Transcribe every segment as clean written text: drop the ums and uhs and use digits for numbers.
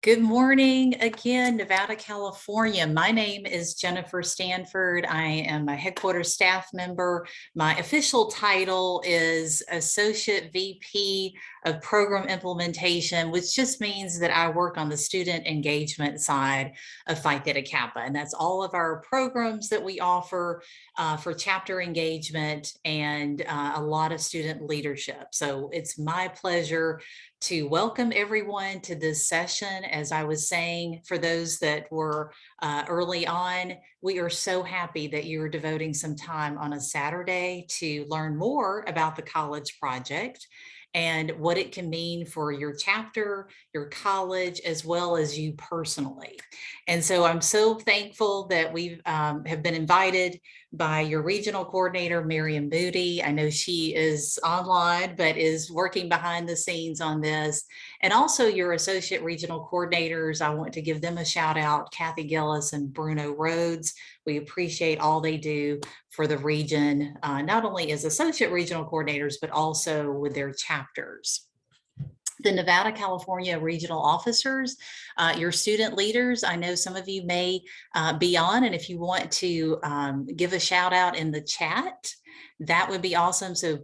Good morning again, Nevada, California. My name is Jennifer Stanford. I am a headquarters staff member. My official title is Associate VP of Program Implementation, which just means that I work on the student engagement side of Phi Theta Kappa. And that's all of our programs that we offer for chapter engagement and a lot of student leadership. So it's my pleasure to welcome everyone to this session. As I was saying, for those that were early on, we are so happy that you're devoting some time on a Saturday to learn more about the College Project and what it can mean for your chapter, your college, as well as you personally. And so I'm so thankful that we have been invited by your regional coordinator, Miriam Moody. I know she is online, but is working behind the scenes on this. And also your associate regional coordinators. I want to give them a shout out, Kathy Gillis and Bruno Rhodes. We appreciate all they do for the region, not only as associate regional coordinators, but also with their chapters. The Nevada, California regional officers, your student leaders. I know some of you may be on, and if you want to give a shout out in the chat, that would be awesome. So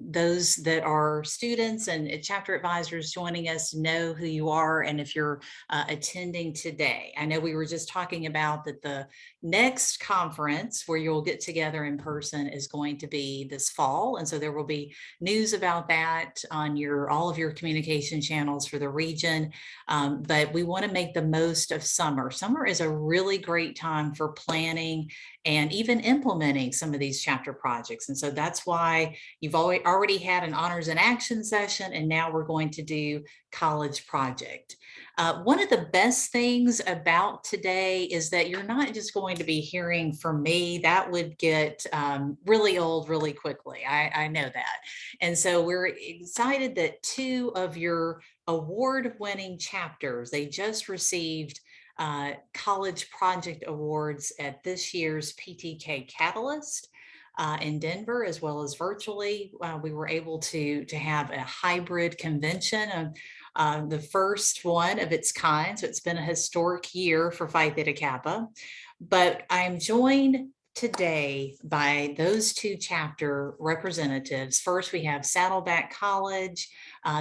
those that are students and chapter advisors joining us know who you are and if you're attending today. I know we were just talking about that the next conference where you'll get together in person is going to be this fall. And so there will be news about that on all of your communication channels for the region. But we want to make the most of summer. Summer is a really great time for planning and even implementing some of these chapter projects. And so that's why you've already had an honors and action session, and now we're going to do College Project. One of the best things about today is that you're not just going to be hearing from me. That would get really old really quickly. I know that. And so we're excited that two of your award-winning chapters, they just received College Project Awards at this year's PTK Catalyst in Denver, as well as virtually. We were able to have a hybrid convention, the first one of its kind. So it's been a historic year for Phi Theta Kappa. But I'm joined today by those two chapter representatives. First, we have Saddleback College,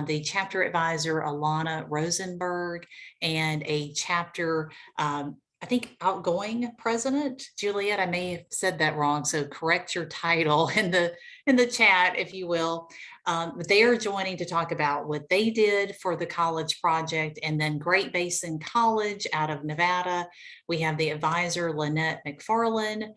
the chapter advisor, Alana Rosenberg, and a chapter, I think, outgoing president, Juliet. I may have said that wrong, so correct your title in the chat, if you will. But they are joining to talk about what they did for the College Project. And then Great Basin College out of Nevada, we have the advisor, Lynette McFarland,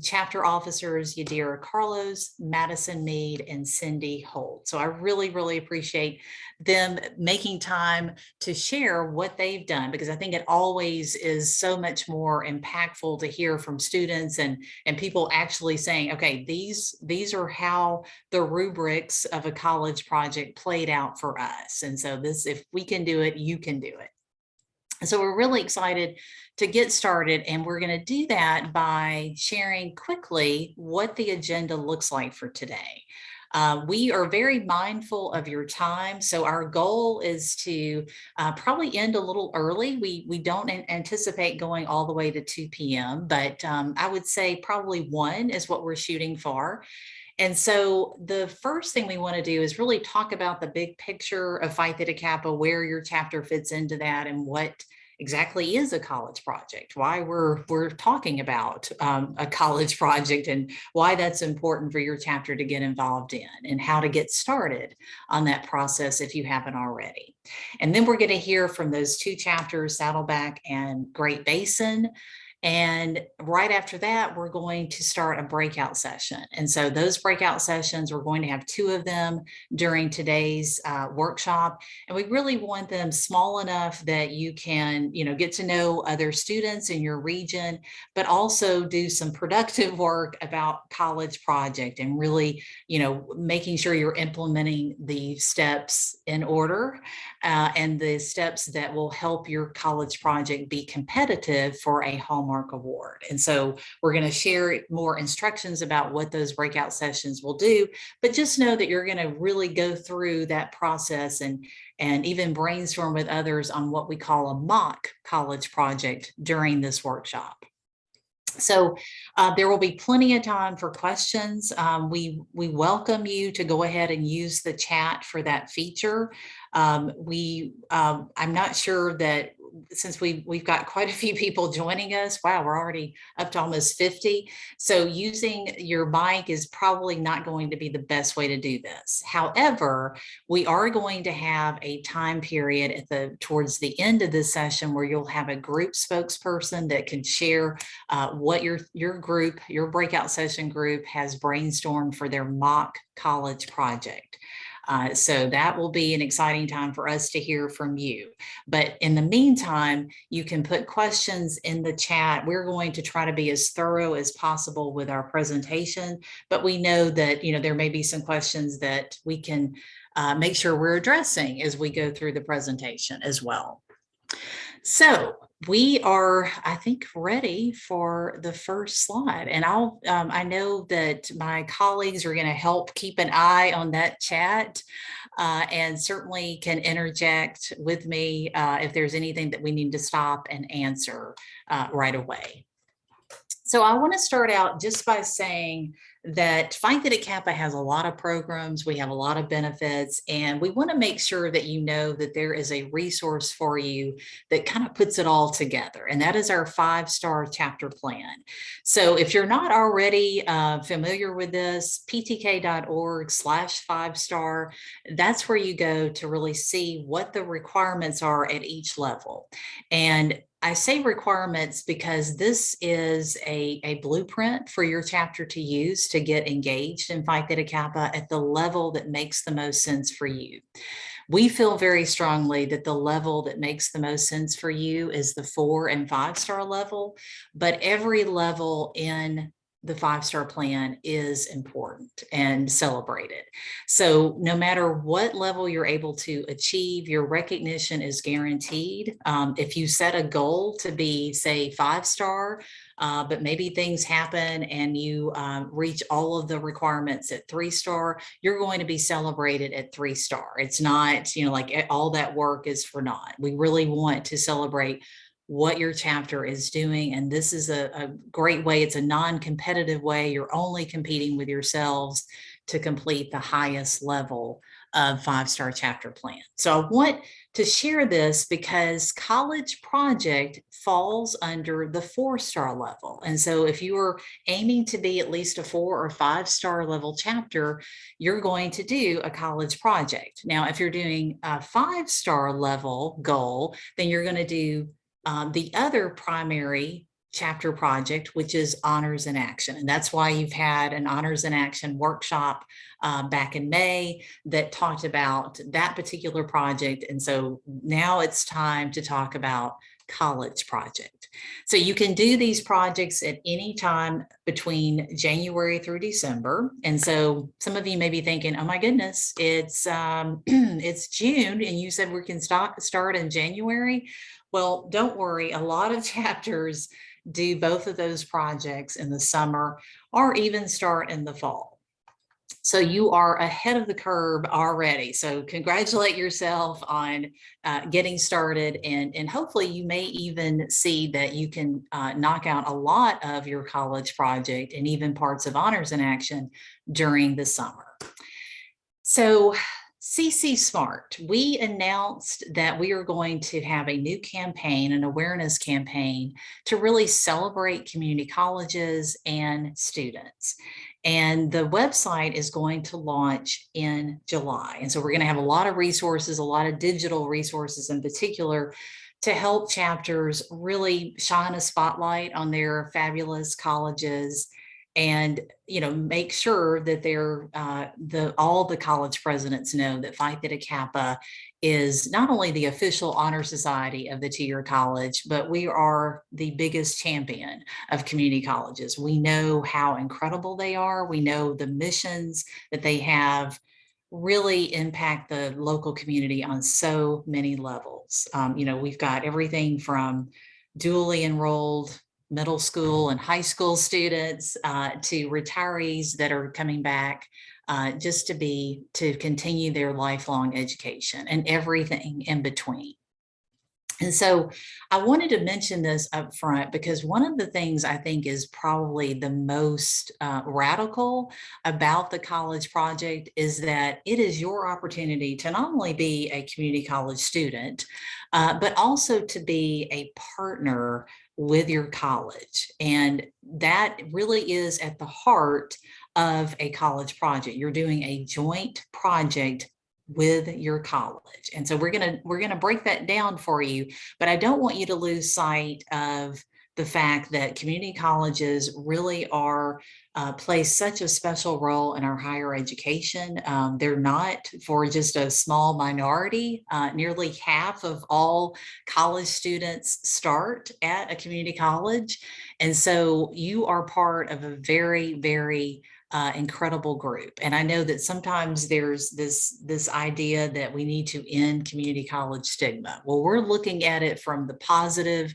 chapter officers, Yadira Carlos, Madison Mead, and Cindy Holt. So I really, really appreciate them making time to share what they've done, because I think it always is so much more impactful to hear from students and people actually saying, okay, these are how the rubrics of a college project played out for us. And so this, if we can do it, you can do it. So we're really excited to get started, and we're going to do that by sharing quickly what the agenda looks like for today. We are very mindful of your time, so our goal is to probably end a little early. We don't anticipate going all the way to 2 p.m., but I would say probably 1 is what we're shooting for. And so the first thing we want to do is really talk about the big picture of Phi Theta Kappa, where your chapter fits into that, and what exactly is a college project, why we're talking about a college project, and why that's important for your chapter to get involved in, and how to get started on that process if you haven't already. And then we're going to hear from those two chapters, Saddleback and Great Basin. And right after that, we're going to start a breakout session. And so those breakout sessions, we're going to have 2 of them during today's workshop. And we really want them small enough that you can, get to know other students in your region, but also do some productive work about College Project and really, making sure you're implementing the steps in order and the steps that will help your college project be competitive for a Hallmark Award. And so we're going to share more instructions about what those breakout sessions will do, but just know that you're going to really go through that process and even brainstorm with others on what we call a mock college project during this workshop. So there will be plenty of time for questions. We welcome you to go ahead and use the chat for that feature. I'm not sure that since we've got quite a few people joining us, wow, we're already up to almost 50. So using your mic is probably not going to be the best way to do this. However, we are going to have a time period towards the end of this session where you'll have a group spokesperson that can share what your group, your breakout session group has brainstormed for their mock college project. So that will be an exciting time for us to hear from you. But in the meantime, you can put questions in the chat. We're going to try to be as thorough as possible with our presentation, but we know that, there may be some questions that we can make sure we're addressing as we go through the presentation as well. So we are, I think, ready for the first slide. And I know that my colleagues are going to help keep an eye on that chat and certainly can interject with me if there's anything that we need to stop and answer right away. So I want to start out just by saying that Phi Theta Kappa has a lot of programs. We have a lot of benefits, and we want to make sure that you know that there is a resource for you that kind of puts it all together. And that is our 5-star chapter plan. So if you're not already familiar with this, ptk.org/5-star, that's where you go to really see what the requirements are at each level. And I say requirements because this is a blueprint for your chapter to use to get engaged in Phi Theta Kappa at the level that makes the most sense for you. We feel very strongly that the level that makes the most sense for you is the 4- and 5-star level, but every level in the 5-star plan is important and celebrated. So no matter what level you're able to achieve, your recognition is guaranteed. If you set a goal to be, say, 5-star, but maybe things happen and you reach all of the requirements at 3-star, you're going to be celebrated at 3-star. It's not, like all that work is for naught. We really want to celebrate what your chapter is doing. And this is a great way. It's a non-competitive way. You're only competing with yourselves to complete the highest level of 5-star chapter plan. So I want to share this because college project falls under the 4-star level. And so if you are aiming to be at least a 4 or 5-star level chapter, you're going to do a college project. Now, if you're doing a 5-star level goal, then you're going to do the other primary chapter project, which is Honors in Action. And that's why you've had an Honors in Action workshop back in May that talked about that particular project. And so now it's time to talk about college project. So you can do these projects at any time between January through December. And so some of you may be thinking, oh my goodness, it's it's June and you said we can start in January. Well, don't worry. A lot of chapters do both of those projects in the summer or even start in the fall. So you are ahead of the curve already. So congratulate yourself on getting started, and hopefully you may even see that you can knock out a lot of your college project and even parts of Honors in Action during the summer. So CC Smart, we announced that we are going to have a new campaign, an awareness campaign, to really celebrate community colleges and students. And the website is going to launch in July. And so we're going to have a lot of resources, a lot of digital resources in particular, to help chapters really shine a spotlight on their fabulous colleges and make sure that they're all the college presidents know that Phi Theta Kappa is not only the official honor society of the two-year college, but we are the biggest champion of community colleges. We know how incredible they are. We know the missions that they have really impact the local community on so many levels. We've got everything from dually enrolled middle school and high school students to retirees that are coming back just to continue their lifelong education and everything in between. And so I wanted to mention this up front because one of the things I think is probably the most radical about the college project is that it is your opportunity to not only be a community college student, but also to be a partner with your college. And that really is at the heart of a college project. You're doing a joint project with your college. And so we're going to break that down for you, but I don't want you to lose sight of the fact that community colleges really are play such a special role in our higher education. They're not for just a small minority. Nearly half of all college students start at a community college. And so you are part of a very, very incredible group. And I know that sometimes there's this idea that we need to end community college stigma. Well, we're looking at it from the positive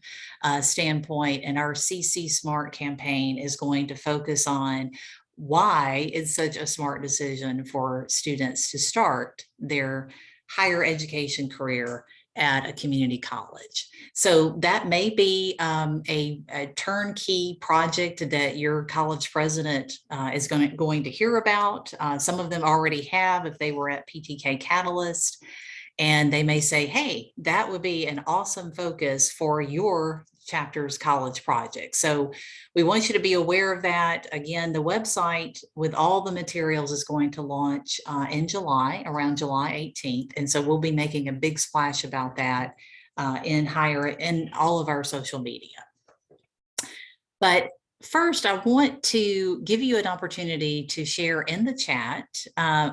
standpoint, and our CC Smart campaign is going to focus on why it's such a smart decision for students to start their higher education career at a community college. So that may be a turnkey project that your college president is going to hear about. Some of them already have if they were at PTK Catalyst. And they may say, hey, that would be an awesome focus for your chapter's college project. So we want you to be aware of that. Again, the website with all the materials is going to launch in July, around July 18th. And so we'll be making a big splash about that in all of our social media. But first, I want to give you an opportunity to share in the chat,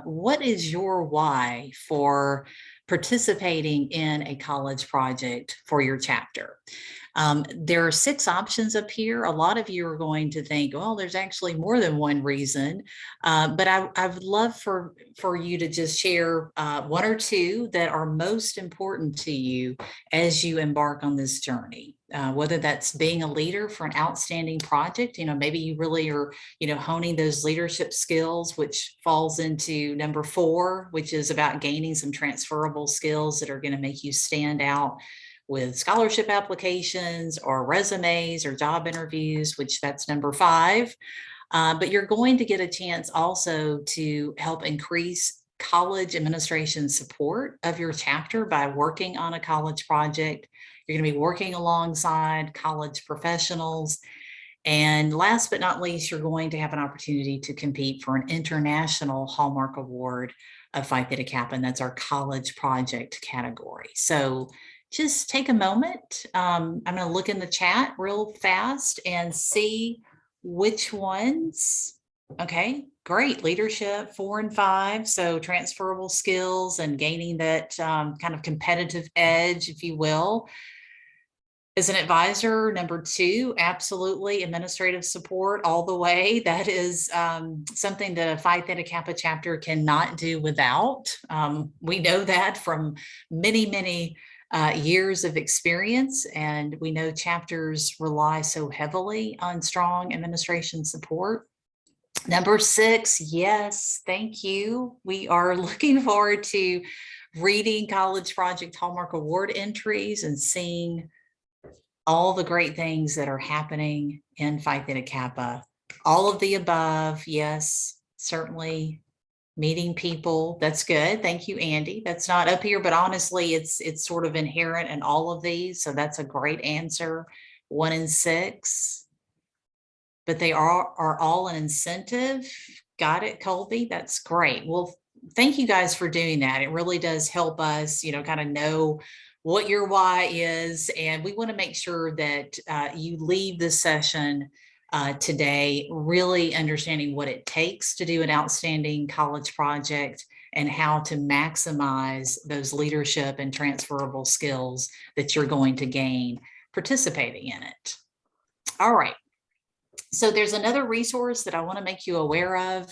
what is your why for participating in a college project for your chapter? There are 6 options up here. A lot of you are going to think, well, there's actually more than one reason. But I would love for you to just share 1 or 2 that are most important to you as you embark on this journey. Whether that's being a leader for an outstanding project, maybe you really are, honing those leadership skills, which falls into number 4, which is about gaining some transferable skills that are going to make you stand out with scholarship applications or resumes or job interviews, which that's number 5. But you're going to get a chance also to help increase college administration support of your chapter by working on a college project. You're going to be working alongside college professionals. And last but not least, you're going to have an opportunity to compete for an international Hallmark Award of Phi Theta Kappa, and that's our college project category. So just take a moment. I'm going to look in the chat real fast and see which ones. Okay, great. Leadership 4 and 5. So transferable skills and gaining that kind of competitive edge, if you will. As an advisor, number 2, absolutely administrative support all the way. That is something that a Phi Theta Kappa chapter cannot do without. We know that from many, many years of experience, and we know chapters rely so heavily on strong administration support. Number 6, yes, thank you. We are looking forward to reading College Project Hallmark Award entries and seeing all the great things that are happening in Phi Theta Kappa. All of the above, yes, certainly. Meeting people, that's good. Thank you, Andy. That's not up here, but honestly, it's sort of inherent in all of these. So that's a great answer. 1 and 6. But they are all an incentive. Got it, Colby? That's great. Well, thank you guys for doing that. It really does help us, kind of know what your why is. And we want to make sure that you leave this session today really understanding what it takes to do an outstanding college project and how to maximize those leadership and transferable skills that you're going to gain participating in it. All right. So there's another resource that I want to make you aware of.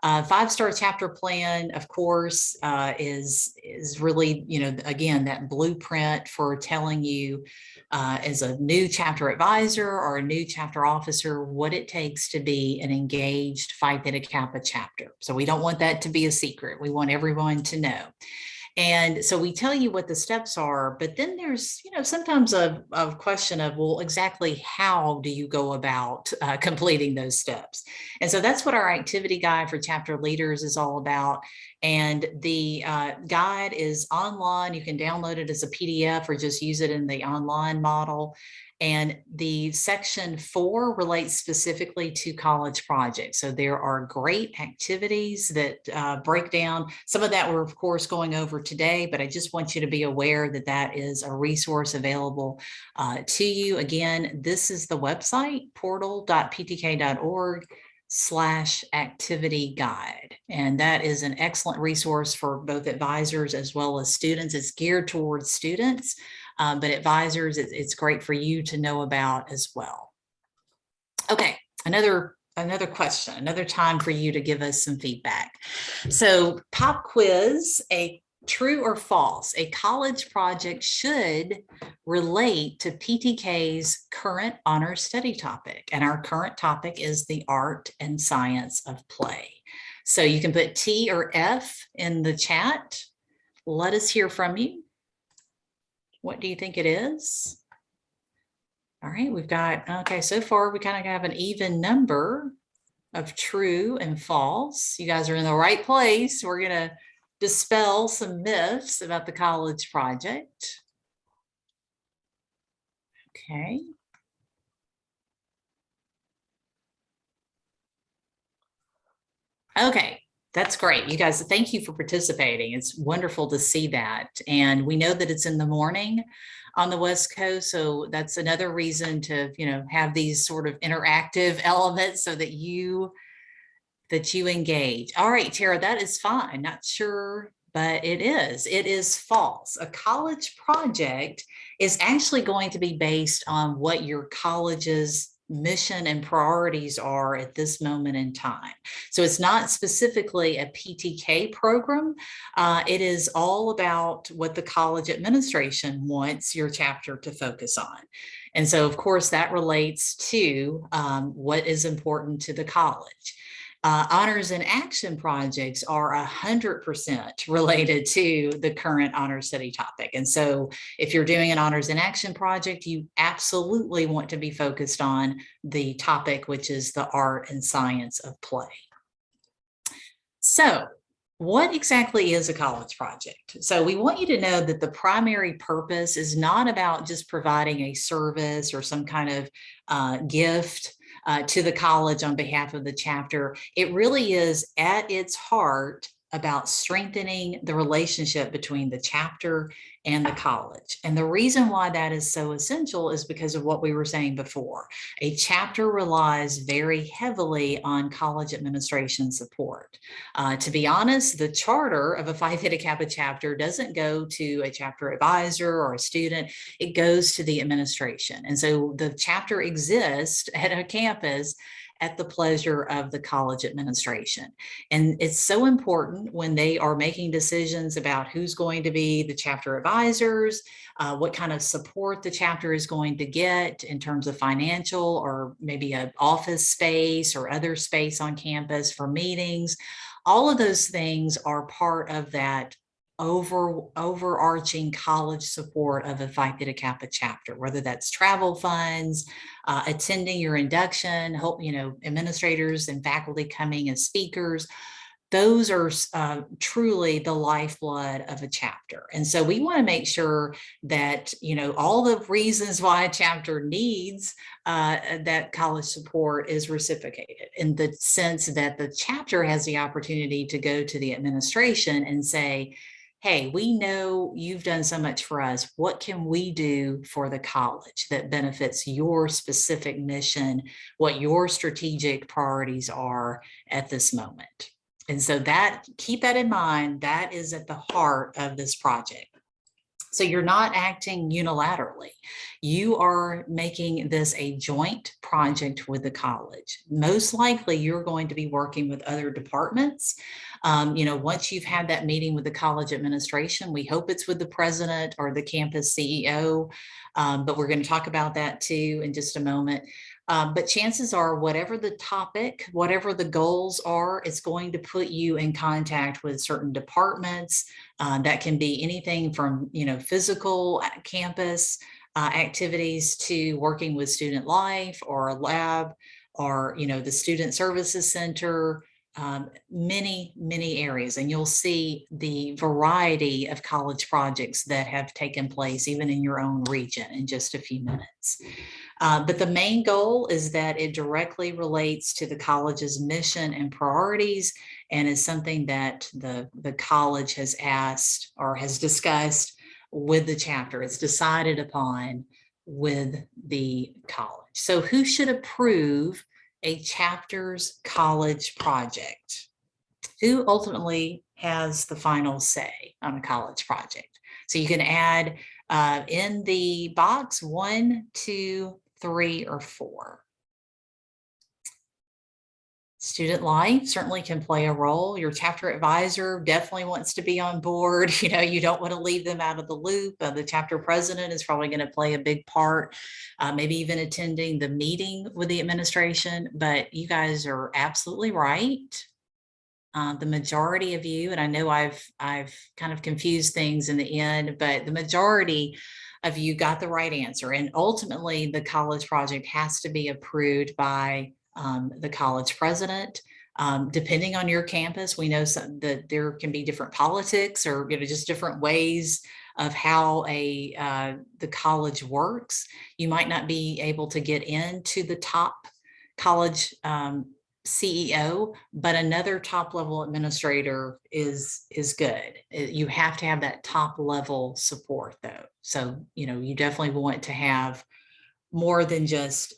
5-star chapter plan, of course, is really, again, that blueprint for telling you as a new chapter advisor or a new chapter officer what it takes to be an engaged Phi Theta Kappa chapter. So we don't want that to be a secret. We want everyone to know. And so we tell you what the steps are, but then there's, sometimes a question of, well, exactly how do you go about completing those steps? And so that's what our activity guide for chapter leaders is all about. And the guide is online. You can download it as a PDF or just use it in the online model. And the section 4 relates specifically to college projects. So there are great activities that break down. Some of that we're, of course, going over today, but I just want you to be aware that that is a resource available to you. Again, this is the website, portal.ptk.org/activity guide. And that is an excellent resource for both advisors as well as students. It's geared towards students. But advisors, it's great for you to know about as well. Okay, another question, another time for you to give us some feedback. So pop quiz, a true or false, a college project should relate to PTK's current honor study topic. And our current topic is the art and science of play. So you can put T or F in the chat. Let us hear from you. What do you think it is? All right, we've got, okay, so far we kind of have an even number of true and false. You guys are in the right place. We're going to dispel some myths about the college project. Okay. Okay. That's great. You guys, thank you for participating. It's wonderful to see that. And we know that it's in the morning on the West Coast. So that's another reason to, have these sort of interactive elements so that you engage. All right, Tara, that is fine. Not sure, but it is false. A college project is actually going to be based on what your college's mission and priorities are at this moment in time. So it's not specifically a PTK program. It is all about what the college administration wants your chapter to focus on. And so, of course, that relates to what is important to the college. Honors and action projects are 100% related to the current honor study topic. And so if you're doing an honors and action project, you absolutely want to be focused on the topic, which is the art and science of play. So what exactly is a college project? So we want you to know that the primary purpose is not about just providing a service or some kind of gift to the college on behalf of the chapter. It really is at its heart about strengthening the relationship between the chapter and the college. And the reason why that is so essential is because of what we were saying before. A chapter relies very heavily on college administration support. To be honest, the charter of a Phi Theta Kappa chapter doesn't go to a chapter advisor or a student, it goes to the administration. And so the chapter exists at a campus at the pleasure of the college administration. And it's so important when they are making decisions about who's going to be the chapter advisors, what kind of support the chapter is going to get in terms of financial or maybe an office space or other space on campus for meetings. All of those things are part of that overarching college support of a Phi Theta Kappa chapter, whether that's travel funds, attending your induction, administrators and faculty coming as speakers. Those are truly the lifeblood of a chapter. And so we want to make sure that, all the reasons why a chapter needs that college support is reciprocated in the sense that the chapter has the opportunity to go to the administration and say, hey, we know you've done so much for us. What can we do for the college that benefits your specific mission, what your strategic priorities are at this moment? And so keep that in mind. That is at the heart of this project. So you're not acting unilaterally. You are making this a joint project with the college. Most likely you're going to be working with other departments. Once you've had that meeting with the college administration, we hope it's with the president or the campus CEO, but we're going to talk about that too in just a moment. But chances are, whatever the topic, whatever the goals are, it's going to put you in contact with certain departments. That can be anything from, physical campus activities to working with student life or a lab or, the student services center, many, many areas. And you'll see the variety of college projects that have taken place even in your own region in just a few minutes. But the main goal is that it directly relates to the college's mission and priorities, and is something that the college has asked or has discussed with the chapter. It's decided upon with the college. So who should approve a chapter's college project? Who ultimately has the final say on a college project? So you can add in the box 1, 2, 3, or 4. Student life certainly can play a role. Your chapter advisor definitely wants to be on board. You don't want to leave them out of the loop. The chapter president is probably going to play a big part, maybe even attending the meeting with the administration. But you guys are absolutely right. The majority of you, and I know I've kind of confused things in the end, but the majority of you got the right answer. And ultimately, the college project has to be approved by the college president. Depending on your campus, we know that there can be different politics or just different ways of how the college works. You might not be able to get into the top college CEO, but another top level administrator is good. You have to have that top level support though. So, you definitely want to have more than just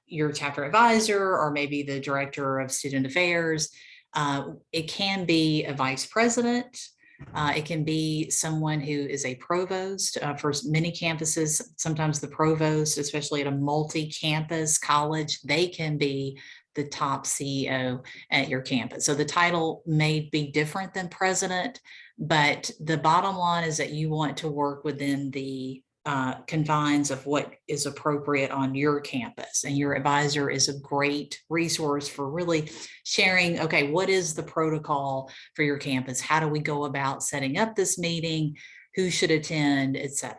your chapter advisor or maybe the director of student affairs. It can be a vice president. It can be someone who is a provost for many campuses. Sometimes the provost, especially at a multi-campus college, they can be the top CEO at your campus. So the title may be different than president, but the bottom line is that you want to work within the confines of what is appropriate on your campus. And your advisor is a great resource for really sharing, okay, what is the protocol for your campus? How do we go about setting up this meeting? Who should attend, etc.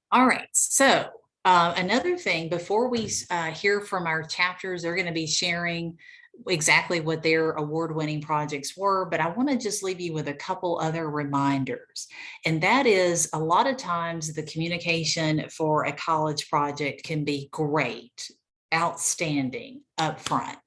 All right, so another thing, before we hear from our chapters, they're going to be sharing exactly what their award-winning projects were, but I want to just leave you with a couple other reminders. And that is, a lot of times the communication for a college project can be great, outstanding up front,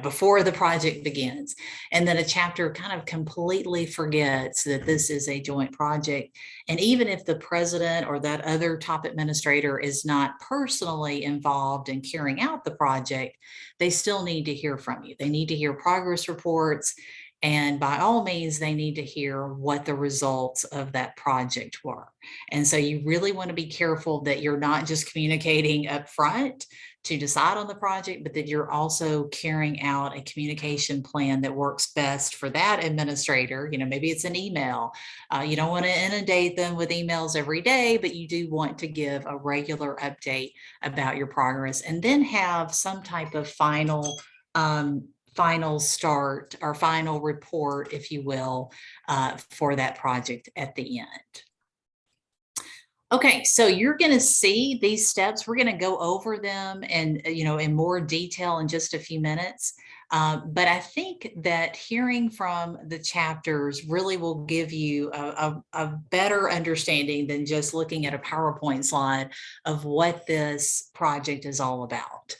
before the project begins. And then a chapter kind of completely forgets that this is a joint project. And even if the president or that other top administrator is not personally involved in carrying out the project, they still need to hear from you. They need to hear progress reports. And by all means, they need to hear what the results of that project were. And so you really want to be careful that you're not just communicating up front to decide on the project, but that you're also carrying out a communication plan that works best for that administrator. Maybe it's an email. You don't want to inundate them with emails every day, but you do want to give a regular update about your progress, and then have some type of final start or final report, if you will, for that project at the end. Okay, so you're going to see these steps. We're going to go over them and, in more detail in just a few minutes. But I think that hearing from the chapters really will give you a better understanding than just looking at a PowerPoint slide of what this project is all about.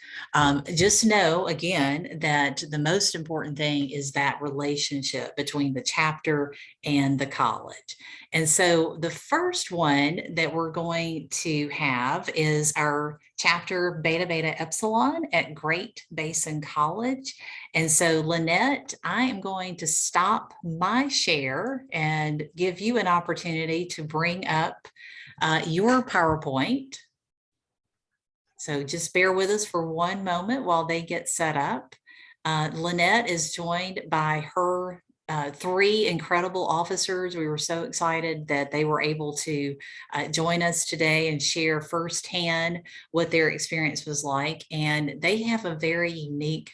Just know, again, that the most important thing is that relationship between the chapter and the college. And so the first one that we're going to have is our chapter Beta Beta Epsilon at Great Basin College. And so, Lynette, I am going to stop my share and give you an opportunity to bring up your PowerPoint. So just bear with us for one moment while they get set up. Lynette is joined by her three incredible officers. We were so excited that they were able to join us today and share firsthand what their experience was like. And they have a very unique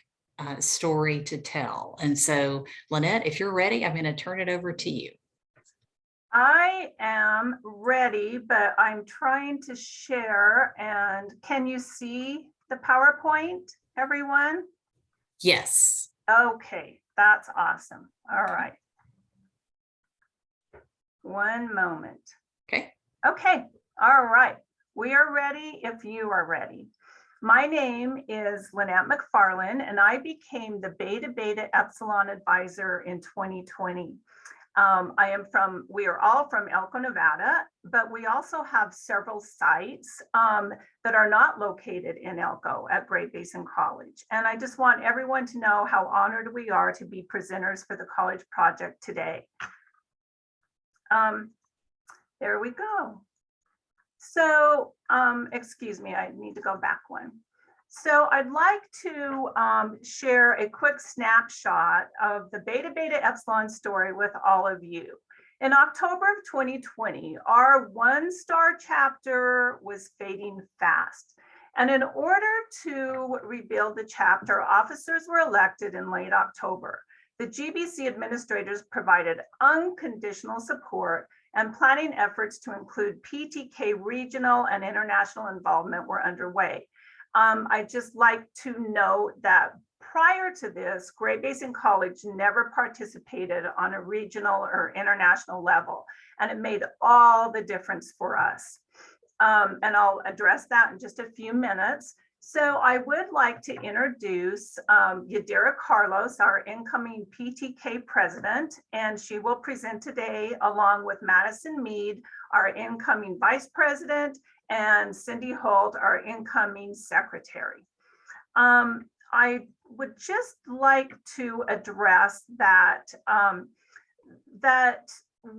story to tell. And so, Lynette, if you're ready, I'm going to turn it over to you. I am ready, but I'm trying to share. And can you see the PowerPoint, everyone? Yes. Okay, that's awesome. All right. One moment. Okay. Okay, all right. We are ready if you are ready. My name is Lynette McFarland, and I became the Beta Beta Epsilon advisor in 2020. We are all from Elko, Nevada, but we also have several sites that are not located in Elko at Great Basin College. And I just want everyone to know how honored we are to be presenters for the college project today. There we go. So, excuse me, I need to go back one. So I'd like to share a quick snapshot of the Beta Beta Epsilon story with all of you. In October of 2020, our one-star chapter was fading fast. And in order to rebuild the chapter, officers were elected in late October. The GBC administrators provided unconditional support, and planning efforts to include PTK regional and international involvement were underway. I'd just like to note that prior to this, Great Basin College never participated on a regional or international level, and it made all the difference for us. And I'll address that in just a few minutes. So I would like to introduce Yadira Carlos, our incoming PTK president, and she will present today along with Madison Mead, our incoming vice president, and Cindy Holt, our incoming secretary. I would just like to address that, that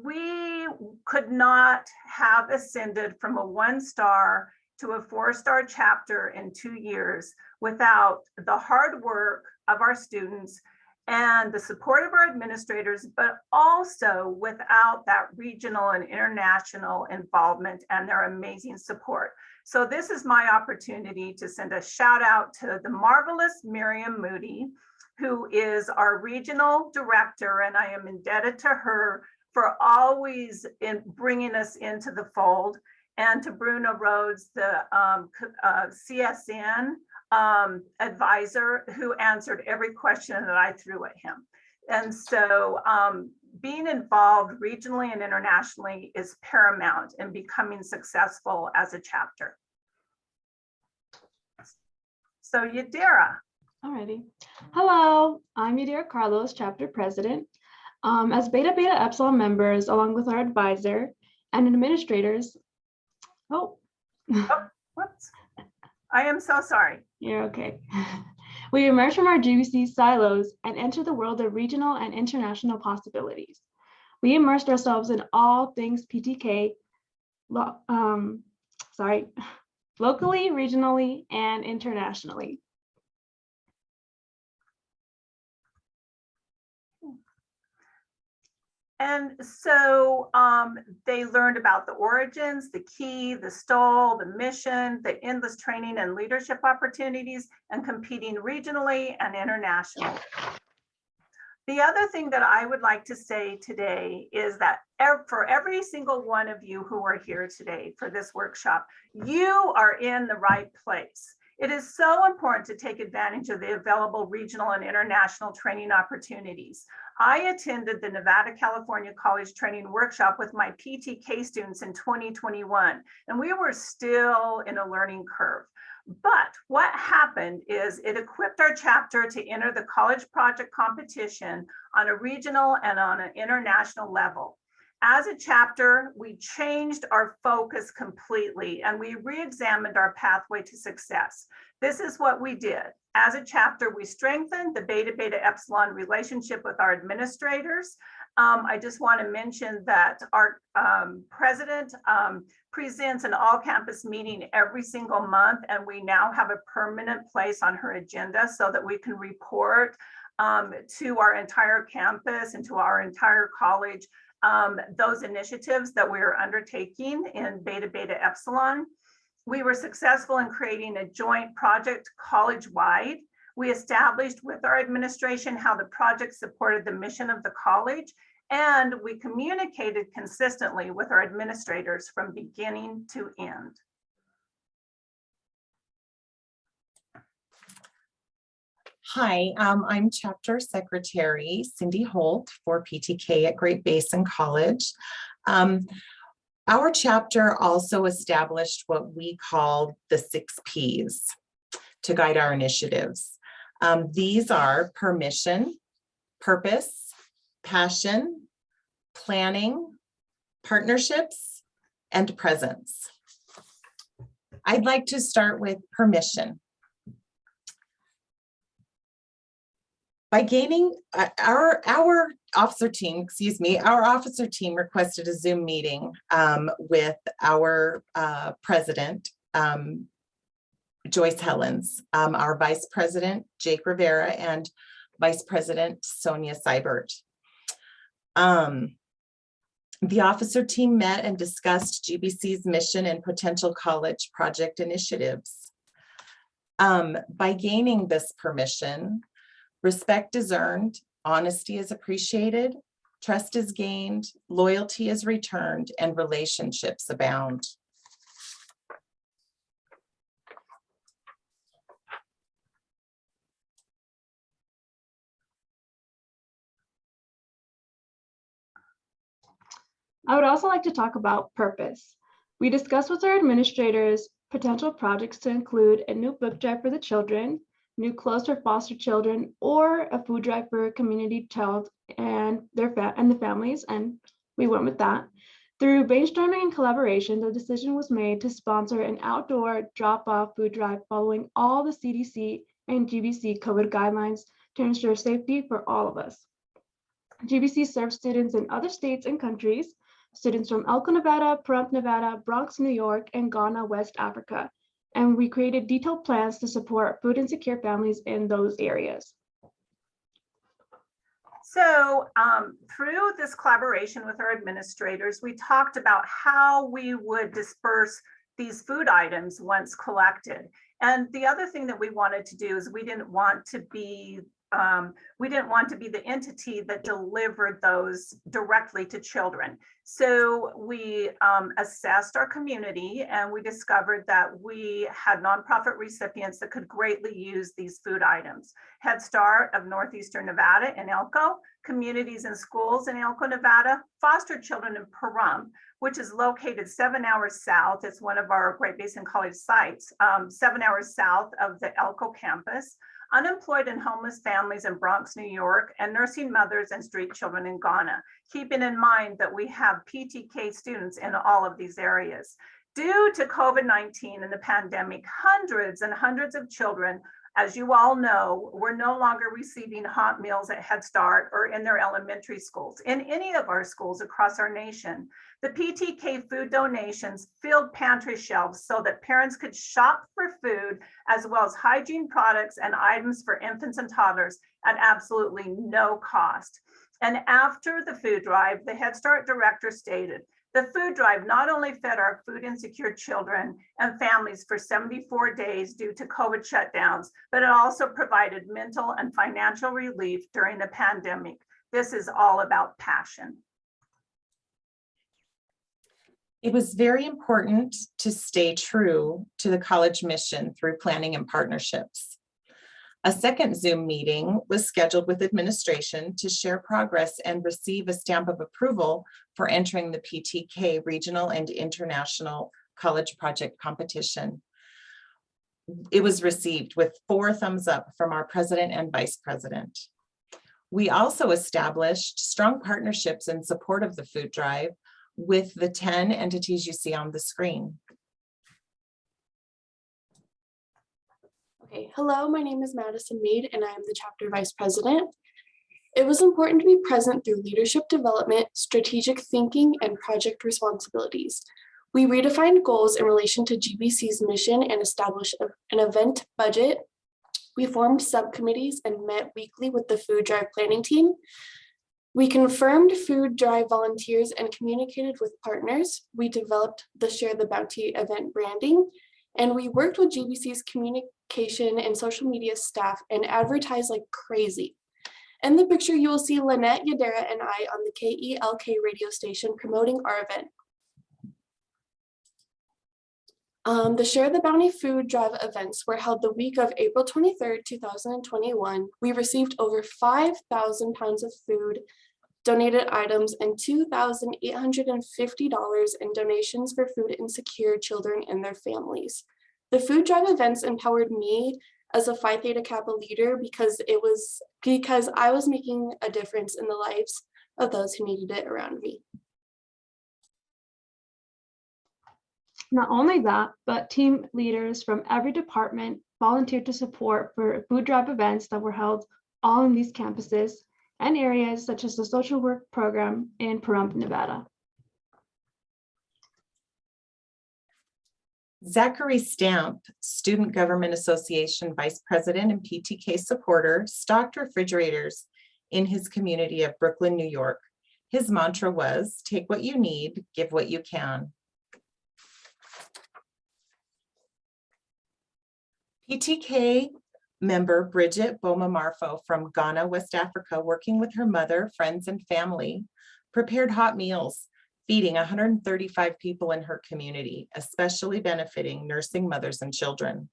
we could not have ascended from a one-star to a four-star chapter in 2 years without the hard work of our students and the support of our administrators, but also without that regional and international involvement and their amazing support. So this is my opportunity to send a shout out to the marvelous Miriam Moody, who is our regional director, and I am indebted to her for always bringing us into the fold, and to Bruno Rhodes, the CSN advisor, who answered every question that I threw at him. And so being involved regionally and internationally is paramount in becoming successful as a chapter. So Yadira. Alrighty. Hello, I'm Yadira Carlos, chapter president. As Beta Beta Epsilon members, along with our advisor and administrators, Whoops. I am so sorry. You're okay. We emerge from our GBC silos and enter the world of regional and international possibilities. We immersed ourselves in all things PTK, locally, regionally, and internationally. And so they learned about the origins, the key, the stole, the mission, the endless training and leadership opportunities, and competing regionally and internationally. The other thing that I would like to say today is that for every single one of you who are here today for this workshop, you are in the right place. It is so important to take advantage of the available regional and international training opportunities. I attended the Nevada, California College Training Workshop with my PTK students in 2021, and we were still in a learning curve. But what happened is it equipped our chapter to enter the college project competition on a regional and on an international level. As a chapter, we changed our focus completely and we re-examined our pathway to success. This is what we did. As a chapter, we strengthened the Beta Beta Epsilon relationship with our administrators. I just want to mention that our president presents an all-campus meeting every single month, and we now have a permanent place on her agenda so that we can report to our entire campus and to our entire college those initiatives that we are undertaking in Beta Beta Epsilon. We were successful in creating a joint project college-wide. We established with our administration how the project supported the mission of the college, and we communicated consistently with our administrators from beginning to end. Hi, I'm Chapter Secretary Cindy Holt for PTK at Great Basin College. Our chapter also established what we call the 6 Ps to guide our initiatives. These are permission, purpose, passion, planning, partnerships, and presence. I'd like to start with permission. By gaining our officer team requested a Zoom meeting with our president, Joyce Helens, our vice president, Jake Rivera, and vice president, Sonia Seibert. The officer team met and discussed GBC's mission and potential college project initiatives. By gaining this permission, respect is earned, honesty is appreciated, trust is gained, loyalty is returned, and relationships abound. I would also like to talk about purpose. We discussed with our administrators potential projects to include a new book drive for the children, new clothes for foster children, or a food drive for a community child and the families, and we went with that. Through brainstorming and collaboration, the decision was made to sponsor an outdoor drop-off food drive following all the CDC and GBC COVID guidelines to ensure safety for all of us. GBC serves students in other states and countries, students from Elko, Nevada, Pahrump, Nevada, Bronx, New York, and Ghana, West Africa. And we created detailed plans to support food insecure families in those areas. So through this collaboration with our administrators, we talked about how we would disperse these food items once collected. And the other thing that we wanted to do is we didn't want to be the entity that delivered those directly to children. So we assessed our community and we discovered that we had nonprofit recipients that could greatly use these food items. Head Start of Northeastern Nevada in Elko, Communities and Schools in Elko, Nevada, Foster Children in Pahrump, which is located 7 hours south. It's one of our Great Basin College sites, 7 hours south of the Elko campus. Unemployed and homeless families in Bronx, New York, and nursing mothers and street children in Ghana, keeping in mind that we have PTK students in all of these areas. Due to COVID-19 and the pandemic, hundreds and hundreds of children, as you all know, were no longer receiving hot meals at Head Start or in their elementary schools, in any of our schools across our nation. The PTK food donations filled pantry shelves so that parents could shop for food as well as hygiene products and items for infants and toddlers at absolutely no cost. And after the food drive, the Head Start director stated, the food drive not only fed our food insecure children and families for 74 days due to COVID shutdowns, but it also provided mental and financial relief during the pandemic. This is all about passion. It was very important to stay true to the college mission through planning and partnerships. A second Zoom meeting was scheduled with administration to share progress and receive a stamp of approval for entering the PTK regional and international college project competition. It was received with 4 thumbs up from our president and vice president. We also established strong partnerships in support of the food drive with the 10 entities you see on the screen. Okay, hello, my name is Madison Mead and I am the chapter vice president. It was important to be present through leadership development, strategic thinking, and project responsibilities. We redefined goals in relation to GBC's mission and established an event budget. We formed subcommittees and met weekly with the food drive planning team. We confirmed food drive volunteers and communicated with partners. We developed the Share the Bounty event branding, and we worked with GBC's communication and social media staff and advertised like crazy. In the picture, you will see Lynette Yadera and I on the KELK radio station promoting our event. The Share the Bounty food drive events were held the week of April 23rd, 2021. We received over 5,000 pounds of food, donated items, and $2,850 in donations for food insecure children and their families. The food drive events empowered me as a Phi Theta Kappa leader because I was making a difference in the lives of those who needed it around me. Not only that, but team leaders from every department volunteered to support for food drive events that were held all in these campuses and areas such as the social work program in Pahrump, Nevada. Zachary Stamp, Student Government Association Vice President and PTK supporter, stocked refrigerators in his community of Brooklyn, New York. His mantra was, take what you need, give what you can. PTK member Bridget Boma Marfo from Ghana, West Africa, working with her mother, friends, and family, prepared hot meals, feeding 135 people in her community, especially benefiting nursing mothers and children.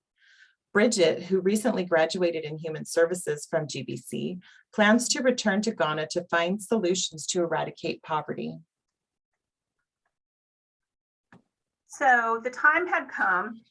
Bridget, who recently graduated in human services from GBC, plans to return to Ghana to find solutions to eradicate poverty. So the time had come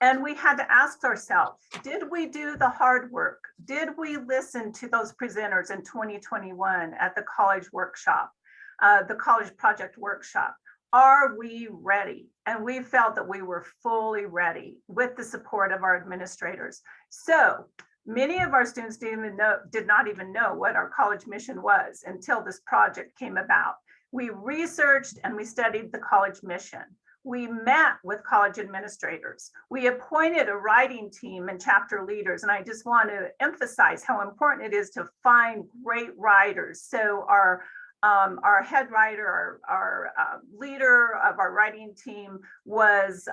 and we had to ask ourselves, did we do the hard work? Did we listen to those presenters in 2021 at the college workshop, the college project workshop? Are we ready? And we felt that we were fully ready with the support of our administrators. So many of our students did not even know what our college mission was until this project came about. We researched and we studied the college mission. We met with college administrators. We appointed a writing team and chapter leaders. And I just want to emphasize how important it is to find great writers. So our head writer, our leader of our writing team was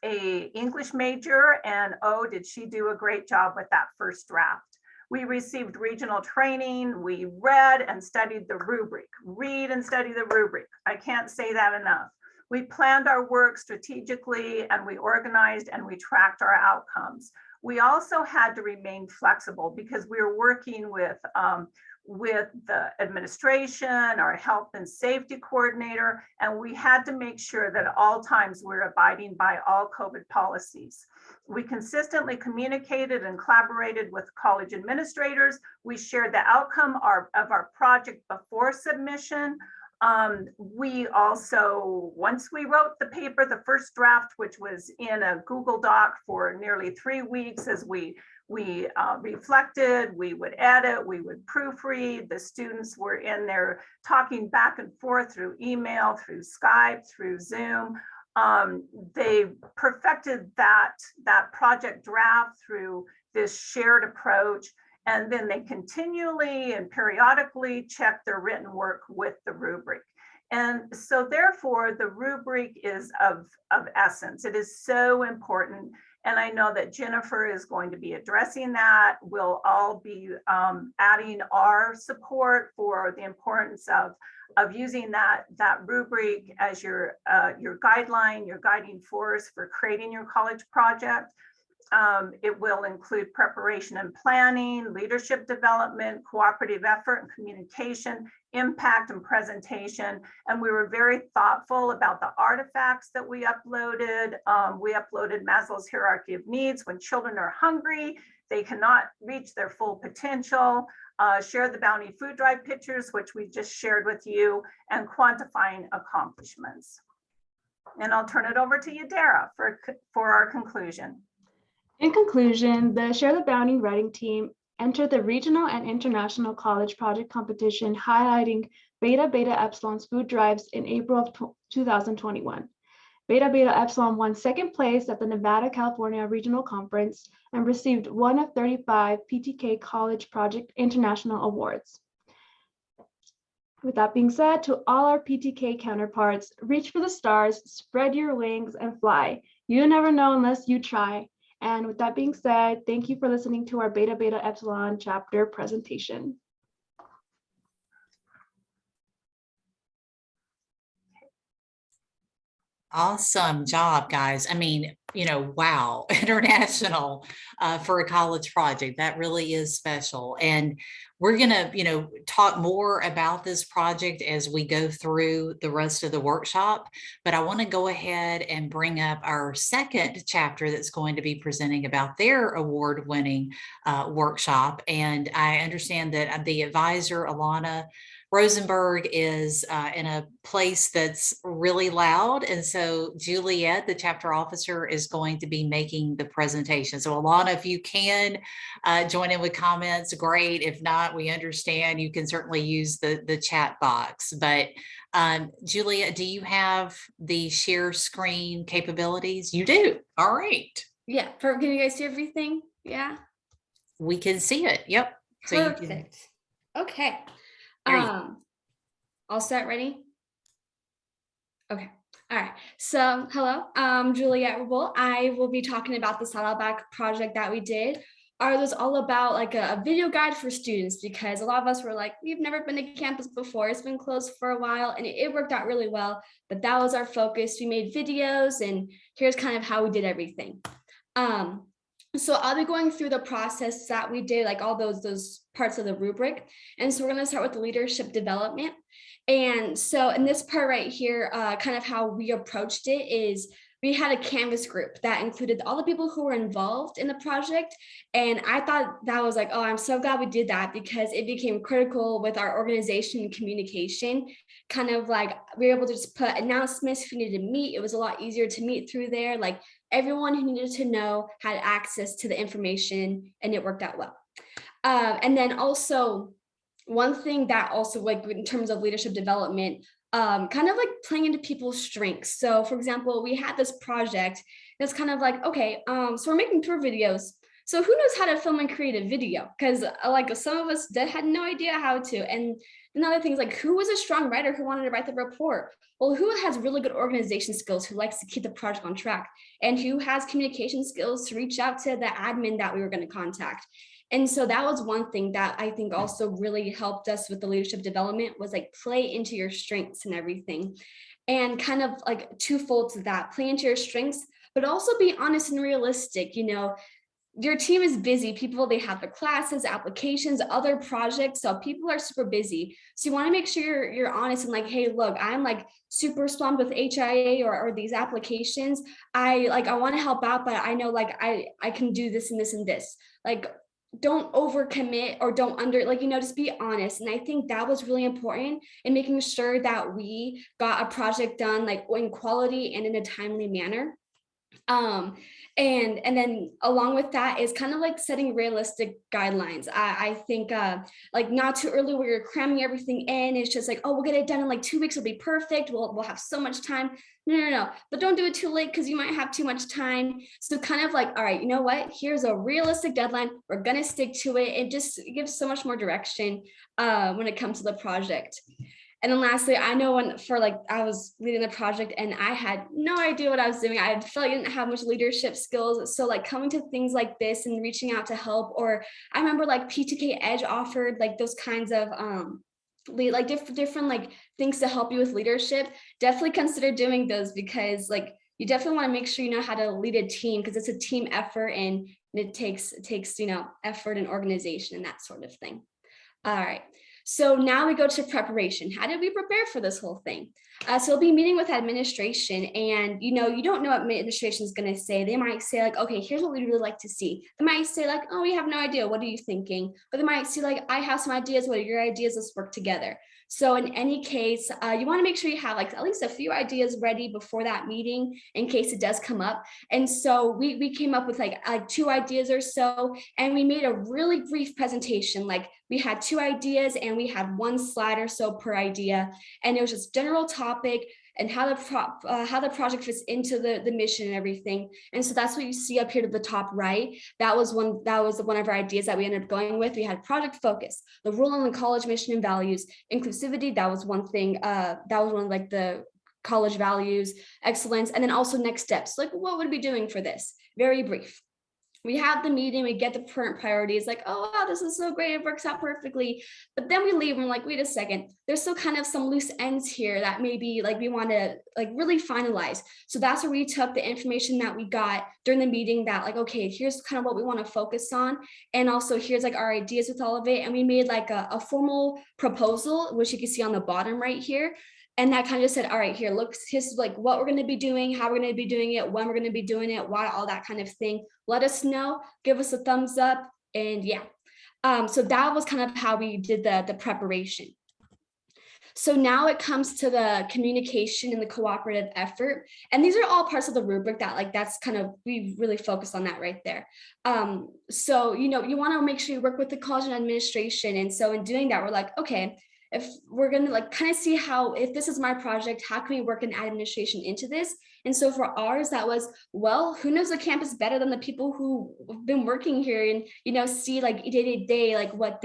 a English major, and oh, did she do a great job with that first draft. We received regional training. We read and studied the rubric. Read and study the rubric. I can't say that enough. We planned our work strategically and we organized and we tracked our outcomes. We also had to remain flexible because we were working with the administration, our health and safety coordinator, and we had to make sure that at all times we're abiding by all COVID policies. We consistently communicated and collaborated with college administrators. We shared the outcome of our project before submission. We also, once we wrote the paper, the first draft, which was in a Google Doc for nearly 3 weeks, as we reflected, we would edit, we would proofread. The students were in there talking back and forth through email, through Skype, through Zoom. They perfected that project draft through this shared approach. And then they continually and periodically check their written work with the rubric. And so therefore, the rubric is of essence. It is so important. And I know that Jennifer is going to be addressing that. We'll all be adding our support for the importance of using that rubric as your guideline, your guiding force for creating your college project. It will include preparation and planning, leadership development, cooperative effort and communication, impact and presentation. And we were very thoughtful about the artifacts that we uploaded. We uploaded Maslow's hierarchy of needs. When children are hungry, they cannot reach their full potential. Share the Bounty Food Drive pictures, which we just shared with you, and quantifying accomplishments. And I'll turn it over to you, Dara, for our conclusion. In conclusion, the Share the Bounty writing team entered the regional and international college project competition highlighting Beta Beta Epsilon's food drives in April of 2021. Beta Beta Epsilon won second place at the Nevada, California Regional Conference and received one of 35 PTK College Project International Awards. With that being said, to all our PTK counterparts, reach for the stars, spread your wings, and fly. You never know unless you try. And with that being said, thank you for listening to our Beta Beta Epsilon chapter presentation. Awesome job, guys. I mean, wow, international for a college project. That really is special. And we're going to, talk more about this project as we go through the rest of the workshop. But I want to go ahead and bring up our second chapter that's going to be presenting about their award-winning workshop. And I understand that the advisor, Alana Rosenberg, is in a place that's really loud. And so Juliet, the chapter officer, is going to be making the presentation. So Alana, if you can join in with comments, great. If not, we understand. You can certainly use the chat box. But Juliet, do you have the share screen capabilities? You do. All right. Yeah, perfect. Can you guys see everything? Yeah. We can see it. Yep. So you can, Perfect. Okay. Great. All set, ready? Okay. All right. So hello, I'm Juliet Rubel. I will be talking about the Saddleback project that we did. Ours was all about like a video guide for students because a lot of us were like, we've never been to campus before. It's been closed for a while and it worked out really well, but that was our focus. We made videos and here's kind of how we did everything. So I'll be going through the process that we did, like all those parts of the rubric. And so we're going to start with the leadership development. And so in this part right here, kind of how we approached it is we had a Canvas group that included all the people who were involved in the project. And I thought that was like, oh, I'm so glad we did that because it became critical with our organization and communication. Kind of like we were able to just put announcements if we needed to meet. It was a lot easier to meet through there. Like everyone who needed to know had access to the information and it worked out well. And then also one thing that also like in terms of leadership development, kind of like playing into people's strengths. So for example, we had this project that's kind of like, okay, so we're making tour videos. So who knows how to film and create a video? Because like some of us had no idea how to. And another thing is like, who was a strong writer who wanted to write the report? Well, who has really good organization skills, who likes to keep the project on track? And who has communication skills to reach out to the admin that we were going to contact? And so that was one thing that I think also really helped us with the leadership development was like play into your strengths and everything. And kind of like twofold to that, play into your strengths, but also be honest and realistic. Your team is busy. People, they have the classes, applications, other projects. So people are super busy. So you want to make sure you're honest and like, hey, look, I'm like super swamped with HIA or these applications. I want to help out, but I know like I can do this and this and this. Like, don't overcommit or don't just be honest. And I think that was really important in making sure that we got a project done like in quality and in a timely manner. And then along with that is kind of like setting realistic guidelines. I think like not too early where you're cramming everything in. It's just like, oh, we'll get it done in like 2 weeks. It'll be perfect. We'll have so much time. No. But don't do it too late because you might have too much time. So kind of like, all right, you know what? Here's a realistic deadline. We're going to stick to it. It just gives so much more direction when it comes to the project. And then lastly, I know I was leading the project and I had no idea what I was doing. I felt like I didn't have much leadership skills. So like coming to things like this and reaching out to help, or I remember like PTK Edge offered like those kinds of different like things to help you with leadership. Definitely consider doing those because like you definitely want to make sure you know how to lead a team, because it's a team effort and it takes effort and organization and that sort of thing. All right. So now we go to preparation. How did we prepare for this whole thing? So we'll be meeting with administration, and you don't know what administration is going to say. They might say like, okay, here's what we'd really like to see. They might say like, oh, we have no idea. What are you thinking? But they might say like, I have some ideas. What are your ideas? Let's work together. So in any case, you want to make sure you have like at least a few ideas ready before that meeting in case it does come up. And so we came up with like 2 ideas or so, and we made a really brief presentation. Like we had 2 ideas and we had 1 slide or so per idea, and it was just general topic and how the project fits into the mission and everything. And so that's what you see up here to the top right. That was one of our ideas that we ended up going with. We had project focus, the role on the college mission and values, inclusivity. That was one thing. That was one of like the college values, excellence, and then also next steps. Like what would we be doing for this? Very brief. We have the meeting, we get the current priorities, like, oh, wow, this is so great, it works out perfectly. But then we leave and we're like, wait a second, there's still kind of some loose ends here that maybe like we want to like really finalize. So that's where we took the information that we got during the meeting that like, okay, here's kind of what we want to focus on. And also here's like our ideas with all of it. And we made like a formal proposal, which you can see on the bottom right here. And that kind of just said, all right, here, look, here's like what we're going to be doing, how we're going to be doing it, when we're going to be doing it, why, all that kind of thing. Let us know, give us a thumbs up, and yeah. So that was kind of how we did the preparation. So now it comes to the communication and the cooperative effort. And these are all parts of the rubric that like, that's kind of, we really focus on that right there. So, you want to make sure you work with the college and administration. And so in doing that, we're like, okay, if we're going to like kind of see how, if this is my project, how can we work an administration into this? And so for ours, that was, well, who knows the campus better than the people who have been working here and, see like day to day, like what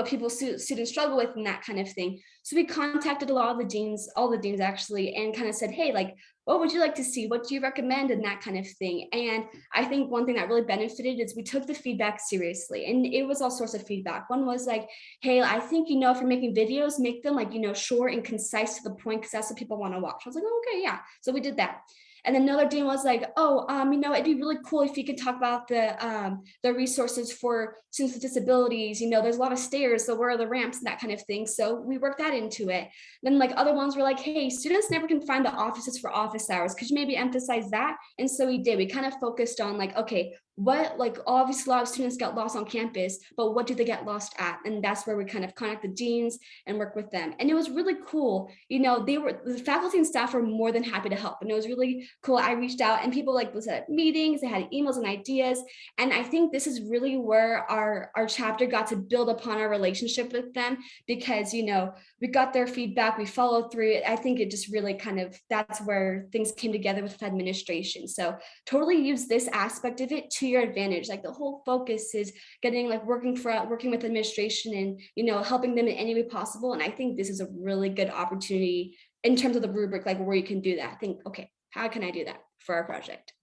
people students struggle with and that kind of thing. So we contacted a lot of the deans, all the deans actually, and kind of said, hey, like, what would you like to see? What do you recommend? And that kind of thing. And I think one thing that really benefited is we took the feedback seriously. And it was all sorts of feedback. One was like, hey, I think, if you're making videos, make them like, short and concise to the point, because that's what people want to watch. I was like, oh, okay, yeah. So we did that. And then another dean was like, oh, it'd be really cool if you could talk about the resources for students with disabilities. There's a lot of stairs, so where are the ramps and that kind of thing. So we worked that into it. Then like other ones were like, hey, students never can find the offices for office hours. Could you maybe emphasize that? And so we did. We kind of focused on like, okay, what, like obviously a lot of students get lost on campus, but what do they get lost at? And that's where we kind of connect the deans and work with them. And it was really cool. The faculty and staff were more than happy to help. And it was really cool. I reached out and people like was at meetings, they had emails and ideas. And I think this is really where our chapter got to build upon our relationship with them, because, we got their feedback, we followed through it. I think it just really kind of, that's where things came together with administration. So totally use this aspect of it to your advantage. Like the whole focus is getting like working with administration and helping them in any way possible. And I think this is a really good opportunity in terms of the rubric, like where you can do that. Think, okay, how can I do that for our project?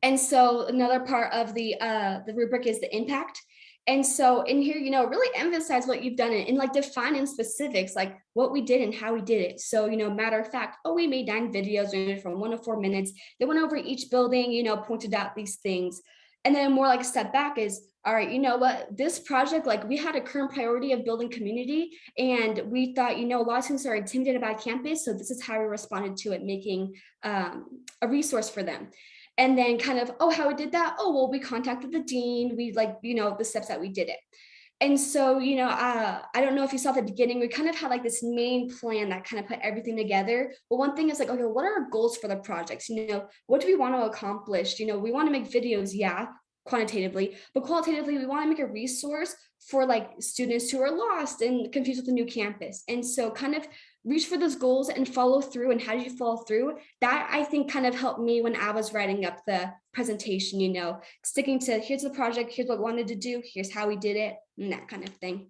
And so another part of the rubric is the impact. And so in here, really emphasize what you've done and like define in specifics, like what we did and how we did it. So, matter of fact, we made 9 videos ranging from 1 to 4 minutes. They went over each building, pointed out these things. And then more like a step back is, all right, what, this project, like we had a current priority of building community, and we thought, a lot of students are intimidated by campus. So this is how we responded to it, making a resource for them. And then kind of, how we did that? We contacted the dean. We like, the steps that we did it. And so, I don't know if you saw at the beginning, we kind of had like this main plan that kind of put everything together. But one thing is like, okay, what are our goals for the projects? What do we want to accomplish? We want to make videos, yeah, quantitatively, but qualitatively, we want to make a resource for like students who are lost and confused with the new campus. And so kind of reach for those goals and follow through. And how do you follow through? That I think kind of helped me when I was writing up the presentation, sticking to here's the project, here's what we wanted to do, here's how we did it, and that kind of thing.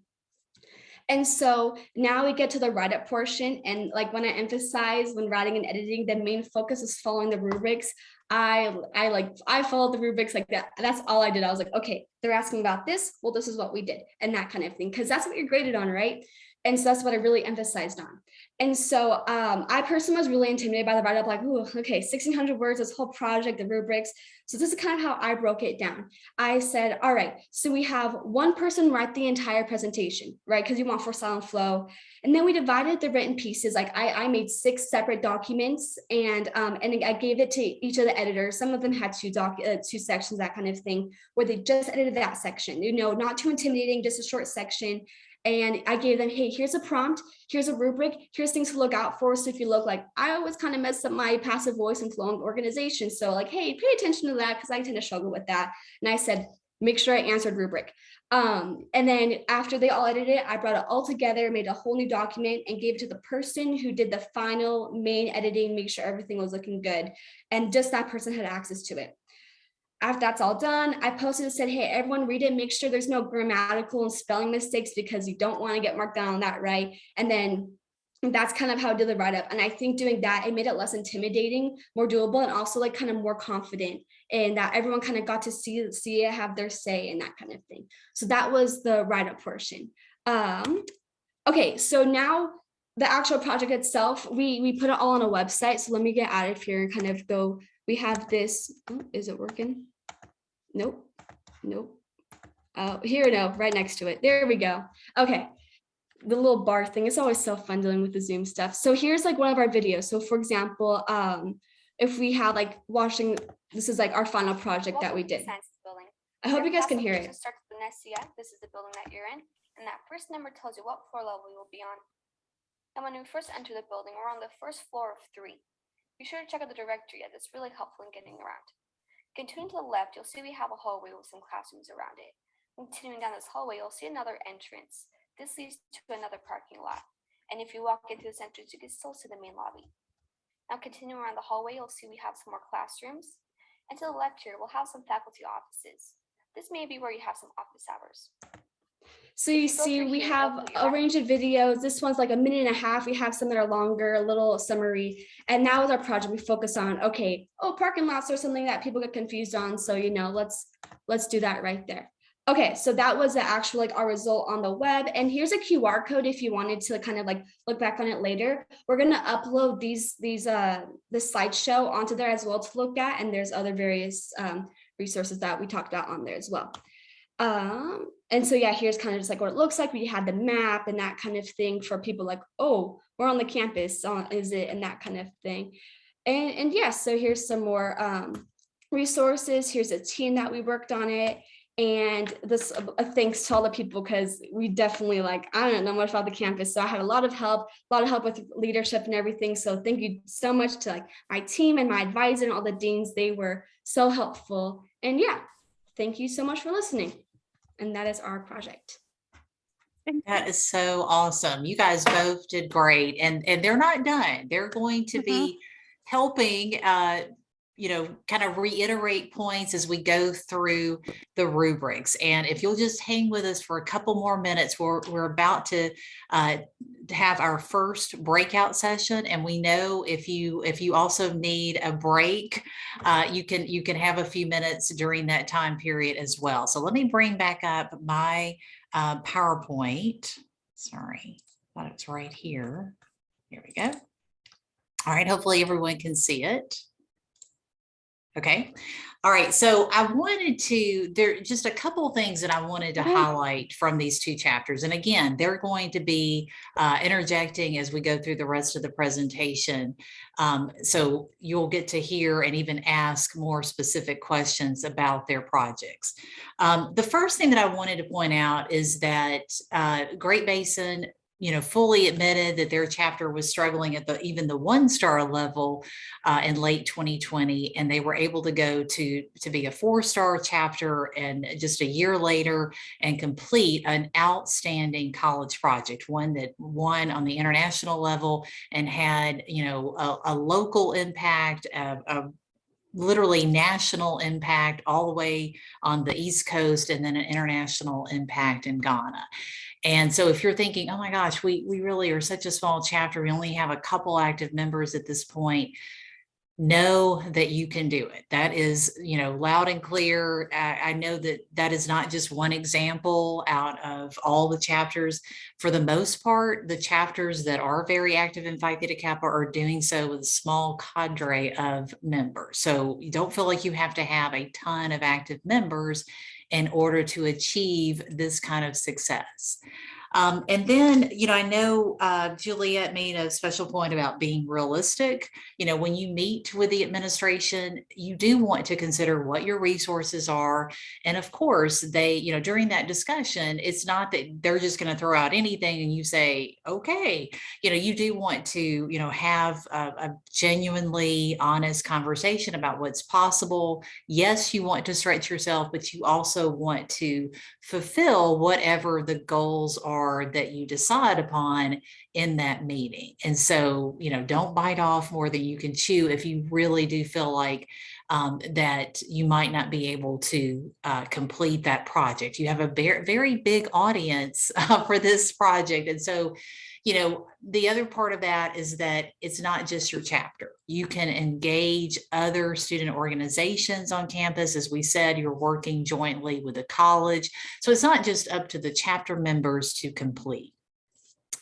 And so now we get to the write-up portion. And like when I emphasize when writing and editing, the main focus is following the rubrics. I followed the rubrics like that. That's all I did. I was like, okay, they're asking about this. Well, this is what we did, and that kind of thing. Because that's what you're graded on, right? And so that's what I really emphasized on. And so I personally was really intimidated by the write-up, like, ooh, okay, 1,600 words, this whole project, the rubrics. So this is kind of how I broke it down. I said, all right, so we have one person write the entire presentation, right? Because you want for silent flow. And then we divided the written pieces. Like I made 6 separate documents, and I gave it to each of the editors. Some of them had 2 sections, that kind of thing, where they just edited that section, not too intimidating, just a short section. And I gave them, hey, here's a prompt, here's a rubric, here's things to look out for. So if you look, like, I always kind of mess up my passive voice and flow in organization. So like, hey, pay attention to that, because I tend to struggle with that. And I said, make sure I answered rubric. And then after they all edited it, I brought it all together, made a whole new document, and gave it to the person who did the final main editing, make sure everything was looking good. And just that person had access to it. After that's all done, I posted and said, hey, everyone read it, make sure there's no grammatical and spelling mistakes, because you don't want to get marked down on that, right? And then that's kind of how I did the write-up. And I think doing that, it made it less intimidating, more doable, and also like kind of more confident, and that everyone kind of got to see it, have their say, and that kind of thing. So that was the write-up portion. Okay, so now the actual project itself, we put it all on a website. So let me get out of here and kind of go. We have this, is it working? Nope. Here, no, right next to it. There we go. Okay. The little bar thing. It's always so fun dealing with the Zoom stuff. So here's like one of our videos. So for example, if we had like watching, this is like our final project that we did. I hope you guys can hear it. Starts with an SCF. This is the building that you're in, and that first number tells you what floor level you will be on. And when we first enter the building, we're on the first floor of 3. Be sure to check out the directory, as it's really helpful in getting around. Continuing to the left, you'll see we have a hallway with some classrooms around it. Continuing down this hallway, you'll see another entrance. This leads to another parking lot. And if you walk into this entrance, you can still see the main lobby. Now continuing around the hallway, you'll see we have some more classrooms. And to the left here, we'll have some faculty offices. This may be where you have some office hours. So you see, we have a range of videos. This one's like 1.5 minutes. We have some that are longer, a little summary. And now with our project, we focus on, okay, parking lots are something that people get confused on. So, let's do that right there. Okay, so that was the actual, like, our result on the web. And here's a QR code if you wanted to kind of like look back on it later. We're going to upload the slideshow onto there as well to look at. And there's other various resources that we talked about on there as well. And so, yeah, here's kind of just like what it looks like. We had the map and that kind of thing for people like, oh, we're on the campus, is it? And that kind of thing. And yeah, so here's some more resources. Here's a team that we worked on it. And this thanks to all the people, because we definitely, like, I don't know much about the campus. So I had a lot of help with leadership and everything. So thank you so much to like my team and my advisor and all the deans. They were so helpful. And yeah, thank you so much for listening. And that is our project. That is so awesome. You guys both did great, and they're not done. They're going to be helping, kind of reiterate points as we go through the rubrics. And if you'll just hang with us for a couple more minutes, we're about to have our first breakout session. And we know if you also need a break, you can have a few minutes during that time period as well. So let me bring back up my PowerPoint. Sorry, thought it was right here. Here we go. All right, hopefully everyone can see it. Okay. All right. So there are just a couple of things that I wanted to highlight from these 2 chapters. And again, they're going to be interjecting as we go through the rest of the presentation. So you'll get to hear and even ask more specific questions about their projects. The first thing that I wanted to point out is that Great Basin fully admitted that their chapter was struggling at even the 1-star level in late 2020, and they were able to go to be a 4-star chapter, and just a year later, and complete an outstanding college project, one that won on the international level and had a local impact, a literally national impact all the way on the East Coast, and then an international impact in Ghana. And so if you're thinking, oh my gosh, we really are such a small chapter, we only have a couple active members at this point, know that you can do it. That is, loud and clear. I know that that is not just one example out of all the chapters. For the most part, the chapters that are very active in Phi Theta Kappa are doing so with a small cadre of members. So you don't feel like you have to have a ton of active members in order to achieve this kind of success. And then, I know Juliet made a special point about being realistic. When you meet with the administration, you do want to consider what your resources are. And of course, they, during that discussion, it's not that they're just going to throw out anything and you say, okay, you do want to, have a genuinely honest conversation about what's possible. Yes, you want to stretch yourself, but you also want to fulfill whatever the goals are that you decide upon in that meeting. And so, don't bite off more than you can chew if you really do feel like that you might not be able to complete that project. You have a very big audience for this project. And so, the other part of that is that it's not just your chapter. You can engage other student organizations on campus. As we said, you're working jointly with the college. So it's not just up to the chapter members to complete.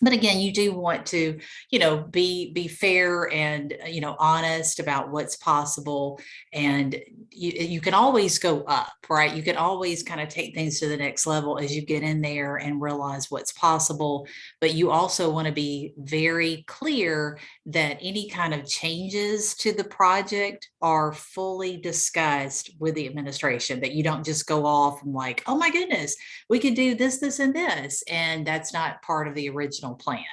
But again, you do want to, be fair and, honest about what's possible. And you can always go up, right? You can always kind of take things to the next level as you get in there and realize what's possible. But you also want to be very clear that any kind of changes to the project are fully discussed with the administration, that you don't just go off and like, oh my goodness, we could do this, this, and this. And that's not part of the original plan.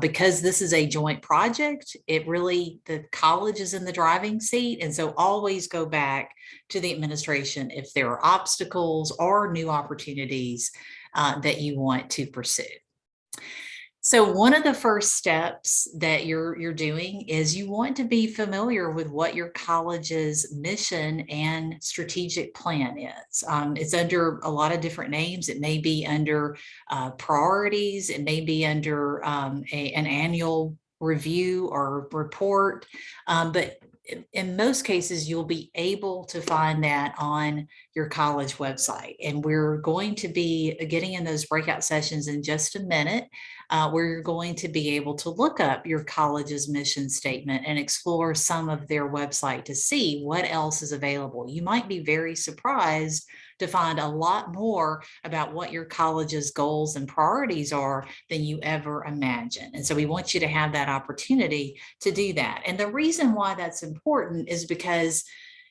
Because this is a joint project, the college is in the driving seat. And so always go back to the administration if there are obstacles or new opportunities that you want to pursue. So one of the first steps that you're doing is you want to be familiar with what your college's mission and strategic plan is. It's under a lot of different names. It may be under priorities. It may be under an annual review or report. But in most cases, you'll be able to find that on your college website. And we're going to be getting in those breakout sessions in just a minute, where you're going to be able to look up your college's mission statement and explore some of their website to see what else is available. You might be very surprised to find a lot more about what your college's goals and priorities are than you ever imagined. And so we want you to have that opportunity to do that. And the reason why that's important is because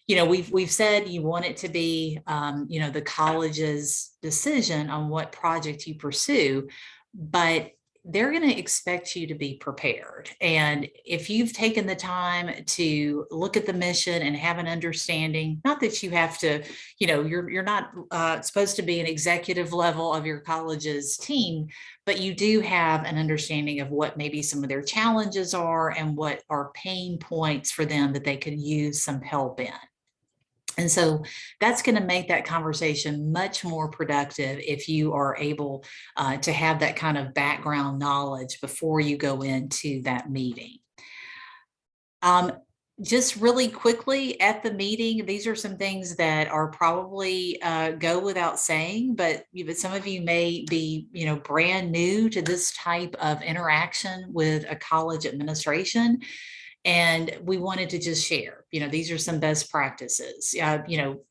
we've said you want it to be, the college's decision on what project you pursue, but they're going to expect you to be prepared. And if you've taken the time to look at the mission and have an understanding, not that you have to, you're not supposed to be an executive level of your college's team, but you do have an understanding of what maybe some of their challenges are and what are pain points for them that they could use some help in. And so that's going to make that conversation much more productive if you are able to have that kind of background knowledge before you go into that meeting. Just really quickly at the meeting, these are some things that are probably go without saying, but some of you may be, brand new to this type of interaction with a college administration. And we wanted to just share, these are some best practices.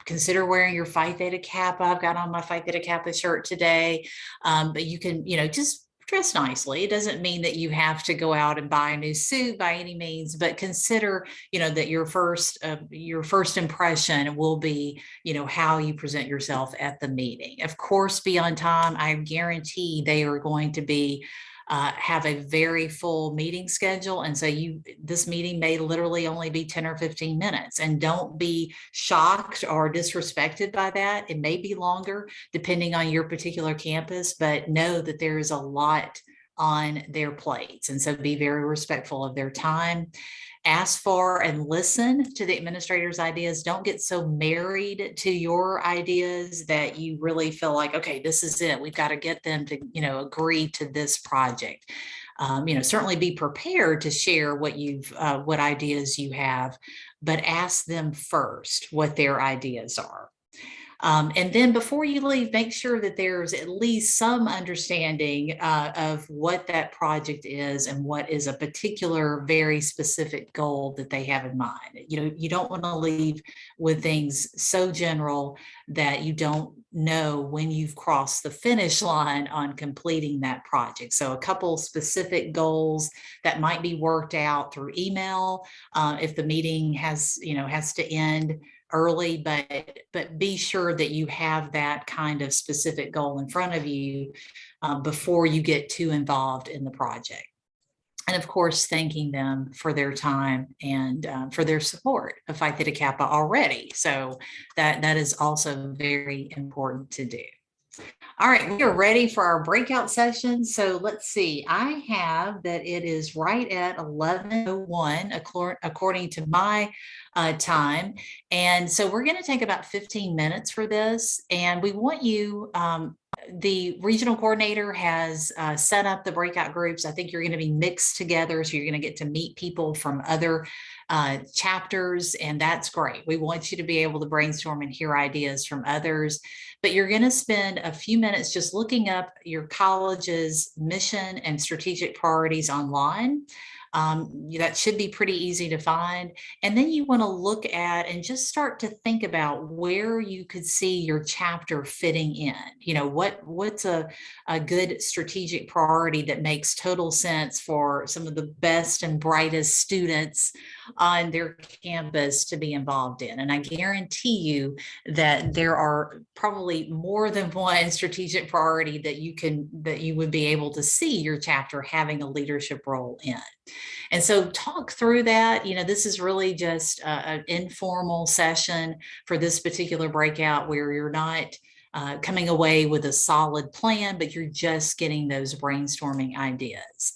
Consider wearing your Phi Theta Kappa. I've got on my Phi Theta Kappa shirt today, but you can, just dress nicely. It doesn't mean that you have to go out and buy a new suit by any means, but consider, that your first impression will be, how you present yourself at the meeting. Of course, be on time. I guarantee they are going to be have a very full meeting schedule. And so this meeting may literally only be 10 or 15 minutes, and don't be shocked or disrespected by that. It may be longer depending on your particular campus, but know that there is a lot on their plates. And so be very respectful of their time. Ask for and listen to the administrator's ideas. Don't get so married to your ideas that you really feel like, okay, this is it. We've got to get them to, agree to this project. certainly be prepared to share what ideas you have, but ask them first what their ideas are. And then before you leave, make sure that there's at least some understanding of what that project is and what is a particular very specific goal that they have in mind. You don't want to leave with things so general that you don't know when you've crossed the finish line on completing that project. So a couple specific goals that might be worked out through email if the meeting has to end early, but be sure that you have that kind of specific goal in front of you before you get too involved in the project. And of course, thanking them for their time and for their support of Phi Theta Kappa already. So that is also very important to do. All right, we are ready for our breakout session. So let's see, I have that it is right at 11:01 according to my time. And so we're going to take about 15 minutes for this. And we want you, the regional coordinator has set up the breakout groups. I think you're going to be mixed together. So you're going to get to meet people from other chapters, and that's great. We want you to be able to brainstorm and hear ideas from others, but you're going to spend a few minutes just looking up your college's mission and strategic priorities online. That should be pretty easy to find. And then you want to look at and just start to think about where you could see your chapter fitting in. What's a good strategic priority that makes total sense for some of the best and brightest students on their campus to be involved in. And I guarantee you that there are probably more than one strategic priority that you would be able to see your chapter having a leadership role in. And so talk through that. This is really just an informal session for this particular breakout where you're not coming away with a solid plan, but you're just getting those brainstorming ideas.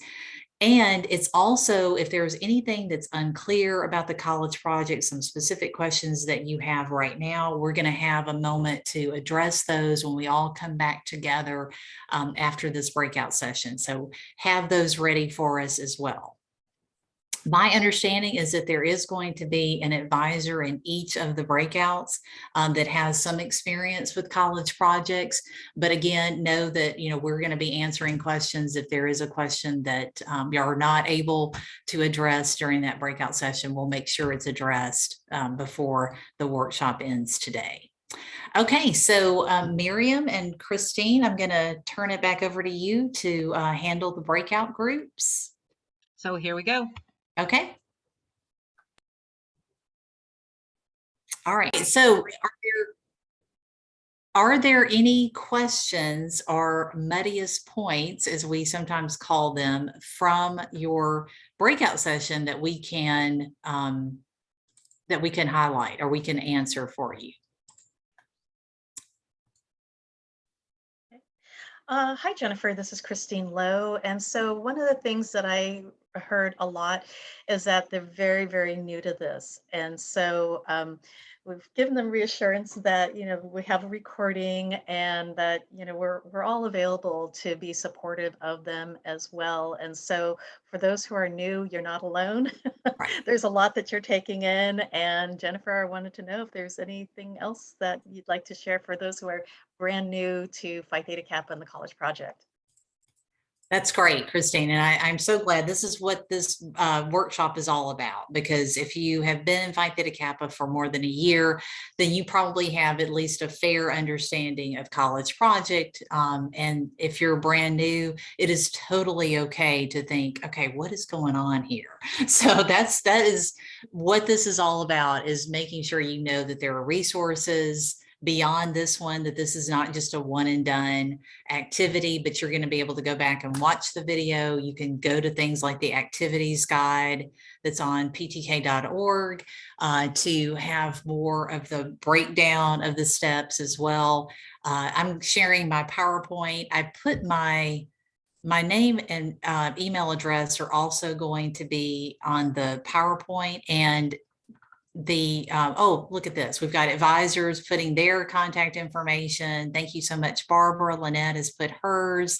And it's also, if there's anything that's unclear about the college project, some specific questions that you have right now, we're going to have a moment to address those when we all come back together after this breakout session. So have those ready for us as well. My understanding is that there is going to be an advisor in each of the breakouts that has some experience with college projects. But again, know that we're going to be answering questions. If there is a question that you are not able to address during that breakout session, we'll make sure it's addressed before the workshop ends today. Okay, so Miriam and Christine, I'm going to turn it back over to you to handle the breakout groups. So here we go. Okay. All right. So are there any questions or muddiest points, as we sometimes call them, from your breakout session that we can highlight or we can answer for you? Hi, Jennifer. This is Christine Lowe. And so one of the things that I heard a lot is that they're very, very new to this. And so we've given them reassurance that, we have a recording and that, we're all available to be supportive of them as well. And so for those who are new, you're not alone. Right. There's a lot that you're taking in. And Jennifer, I wanted to know if there's anything else that you'd like to share for those who are brand new to Phi Theta Kappa and the College Project. That's great, Christine. And I'm so glad this is what this workshop is all about, because if you have been in Phi Theta Kappa for more than a year, then you probably have at least a fair understanding of College Project. And if you're brand new, it is totally okay to think, okay, what is going on here? So that is what this is all about, is making sure you know that there are resources beyond this one, that this is not just a one and done activity, but you're going to be able to go back and watch the video. You can go to things like the activities guide that's on ptk.org to have more of the breakdown of the steps as well. I'm sharing my PowerPoint. I put my name and email address are also going to be on the PowerPoint, and oh, look at this. We've got advisors putting their contact information. Thank you so much. Barbara Lynette has put hers.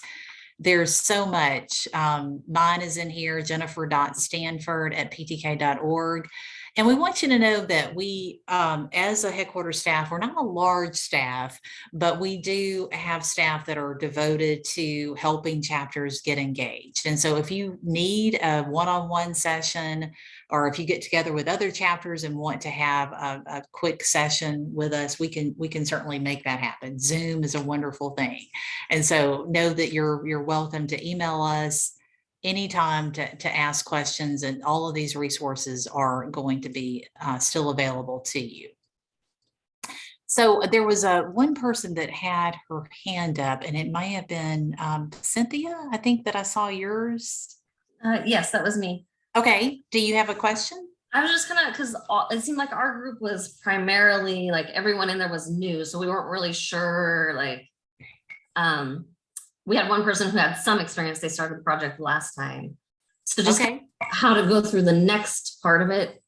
there's so much. Mine is in here, jennifer.stanford@ptk.org. And we want you to know that we, as a headquarters staff, we're not a large staff, but we do have staff that are devoted to helping chapters get engaged. And so if you need a one-on-one session, or if you get together with other chapters and want to have a quick session with us, we can certainly make that happen. Zoom is a wonderful thing. And so know that you're welcome to email us anytime to ask questions, and all of these resources are going to be still available to you. So there was one person that had her hand up, and it may have been Cynthia. I think that I saw yours. Yes, that was me. Okay, do you have a question? I was just kind of, because it seemed like our group was primarily like everyone in there was new, so we weren't really sure, like, we had one person who had some experience. They started the project last time. So just how to go through the next part of it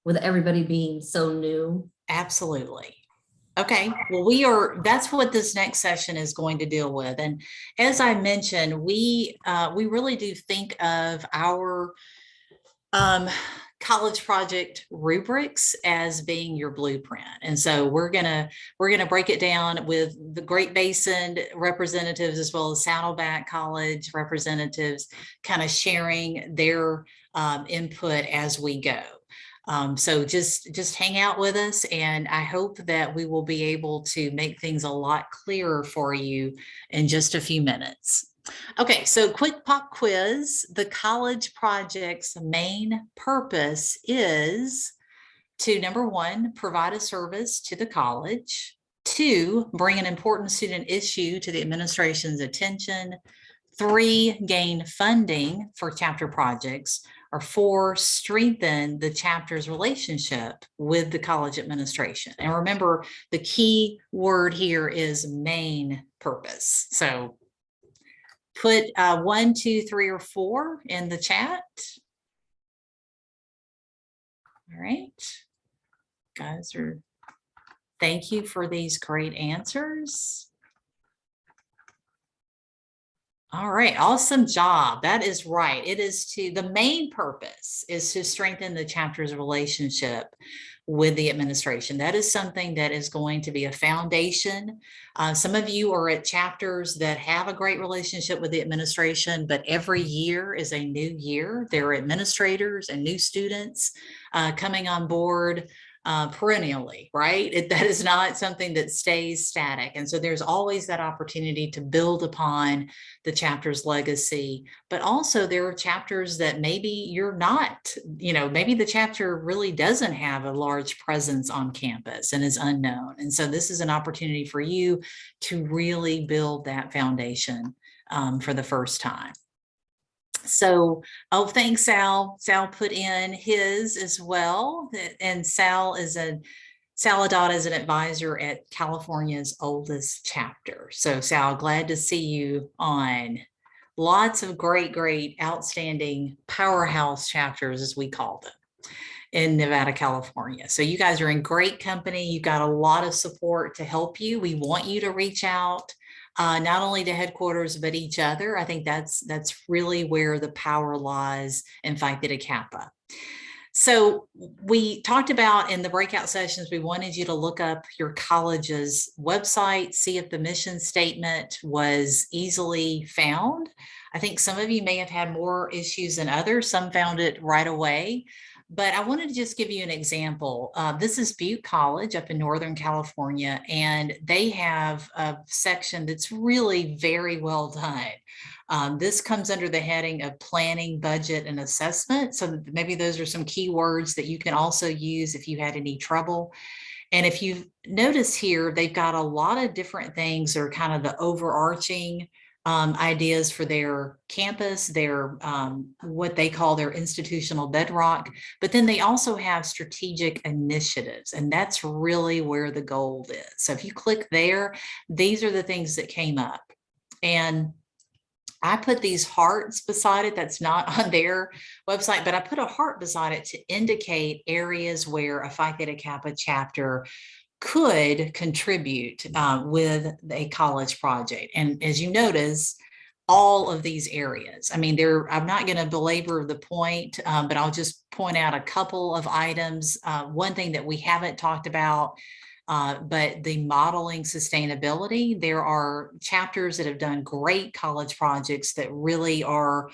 with everybody being so new. Absolutely. Okay, well, that's what this next session is going to deal with. And as I mentioned, we really do think of our college project rubrics as being your blueprint. And so we're gonna break it down with the Great Basin representatives as well as Saddleback College representatives, kind of sharing their input as we go. So just hang out with us, and I hope that we will be able to make things a lot clearer for you in just a few minutes. Okay, so quick pop quiz. The college project's main purpose is to, number one, provide a service to the college. 2, bring an important student issue to the administration's attention. 3, gain funding for chapter projects. Or 4, strengthen the chapter's relationship with the college administration. And remember, the key word here is main purpose. So put 1, 2, 3, or 4 in the chat. All right, guys thank you for these great answers. All right, awesome job. That is right. The main purpose is to strengthen the chapter's relationship with the administration. That is something that is going to be a foundation. Some of you are at chapters that have a great relationship with the administration, but every year is a new year. There are administrators and new students coming on board perennially, right? That is not something that stays static. And so there's always that opportunity to build upon the chapter's legacy, but also there are chapters that maybe you're not, maybe the chapter really doesn't have a large presence on campus and is unknown. And so this is an opportunity for you to really build that foundation for the first time. So, thanks, Sal. Sal put in his as well. And Sal Saladot is an advisor at California's oldest chapter. So Sal, glad to see you on. Lots of great, outstanding powerhouse chapters, as we call them, in Nevada, California. So you guys are in great company. You've got a lot of support to help you. We want you to reach out. Not only to headquarters, but each other. I think that's really where the power lies in Phi Theta Kappa. So we talked about in the breakout sessions, we wanted you to look up your college's website, see if the mission statement was easily found. I think some of you may have had more issues than others. Some found it right away. But I wanted to just give you an example. This is Butte College up in Northern California, and they have a section that's really very well done. This comes under the heading of planning, budget, and assessment. So maybe those are some key words that you can also use if you had any trouble. And if you notice here, they've got a lot of different things that are kind of the overarching ideas for their campus, their what they call their institutional bedrock, but then they also have strategic initiatives, and that's really where the gold is. So if you click there, these are the things that came up, and I put these hearts beside it. That's not on their website, but I put a heart beside it to indicate areas where a Phi Theta Kappa chapter could contribute with a college project. And as you notice, all of these areas. I mean, I'm not going to belabor the point, but I'll just point out a couple of items. One thing that we haven't talked about, but the modeling sustainability, there are chapters that have done great college projects that really are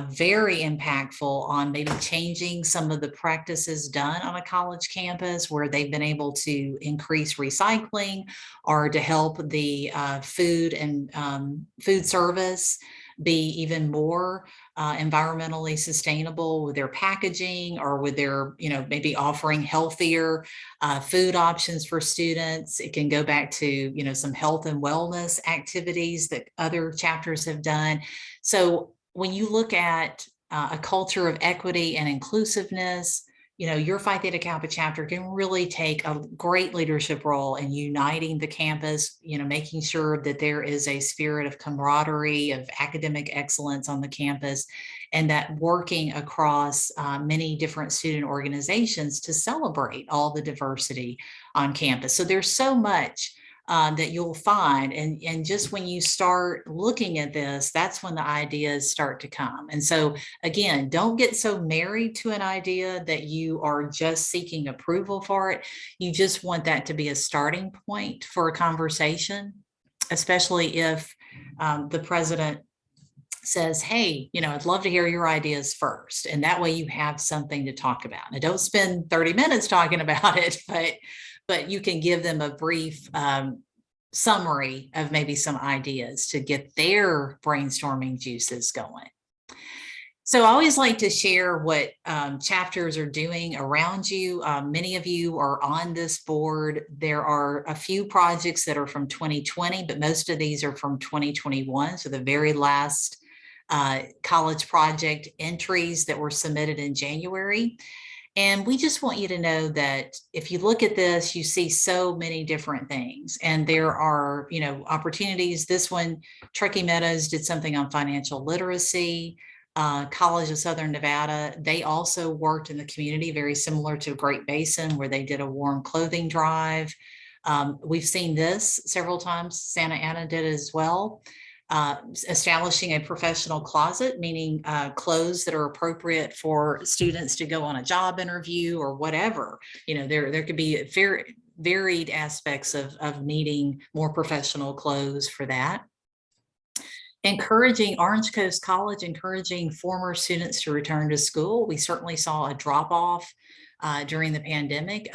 very impactful on maybe changing some of the practices done on a college campus, where they've been able to increase recycling or to help the food and food service be even more environmentally sustainable with their packaging, or with their, maybe offering healthier food options for students. It can go back to, some health and wellness activities that other chapters have done. So when you look at a culture of equity and inclusiveness, your Phi Theta Kappa chapter can really take a great leadership role in uniting the campus, making sure that there is a spirit of camaraderie, of academic excellence on the campus, and that working across many different student organizations to celebrate all the diversity on campus. So there's so much that you'll find. And just when you start looking at this, that's when the ideas start to come. And so again, don't get so married to an idea that you are just seeking approval for it. You just want that to be a starting point for a conversation, especially if the president says, hey, I'd love to hear your ideas first. And that way you have something to talk about. Now, don't spend 30 minutes talking about it, but you can give them a brief summary of maybe some ideas to get their brainstorming juices going. So I always like to share what chapters are doing around you. Many of you are on this board. There are a few projects that are from 2020, but most of these are from 2021. So the very last college project entries that were submitted in January. And we just want you to know that if you look at this, you see so many different things, and there are, opportunities. This one, Truckee Meadows did something on financial literacy. College of Southern Nevada, they also worked in the community, very similar to Great Basin, where they did a warm clothing drive. We've seen this several times. Santa Ana did as well. Establishing a professional closet, meaning clothes that are appropriate for students to go on a job interview or whatever. There could be very varied aspects of needing more professional clothes for that. Encouraging Orange Coast College, encouraging former students to return to school. We certainly saw a drop off during the pandemic.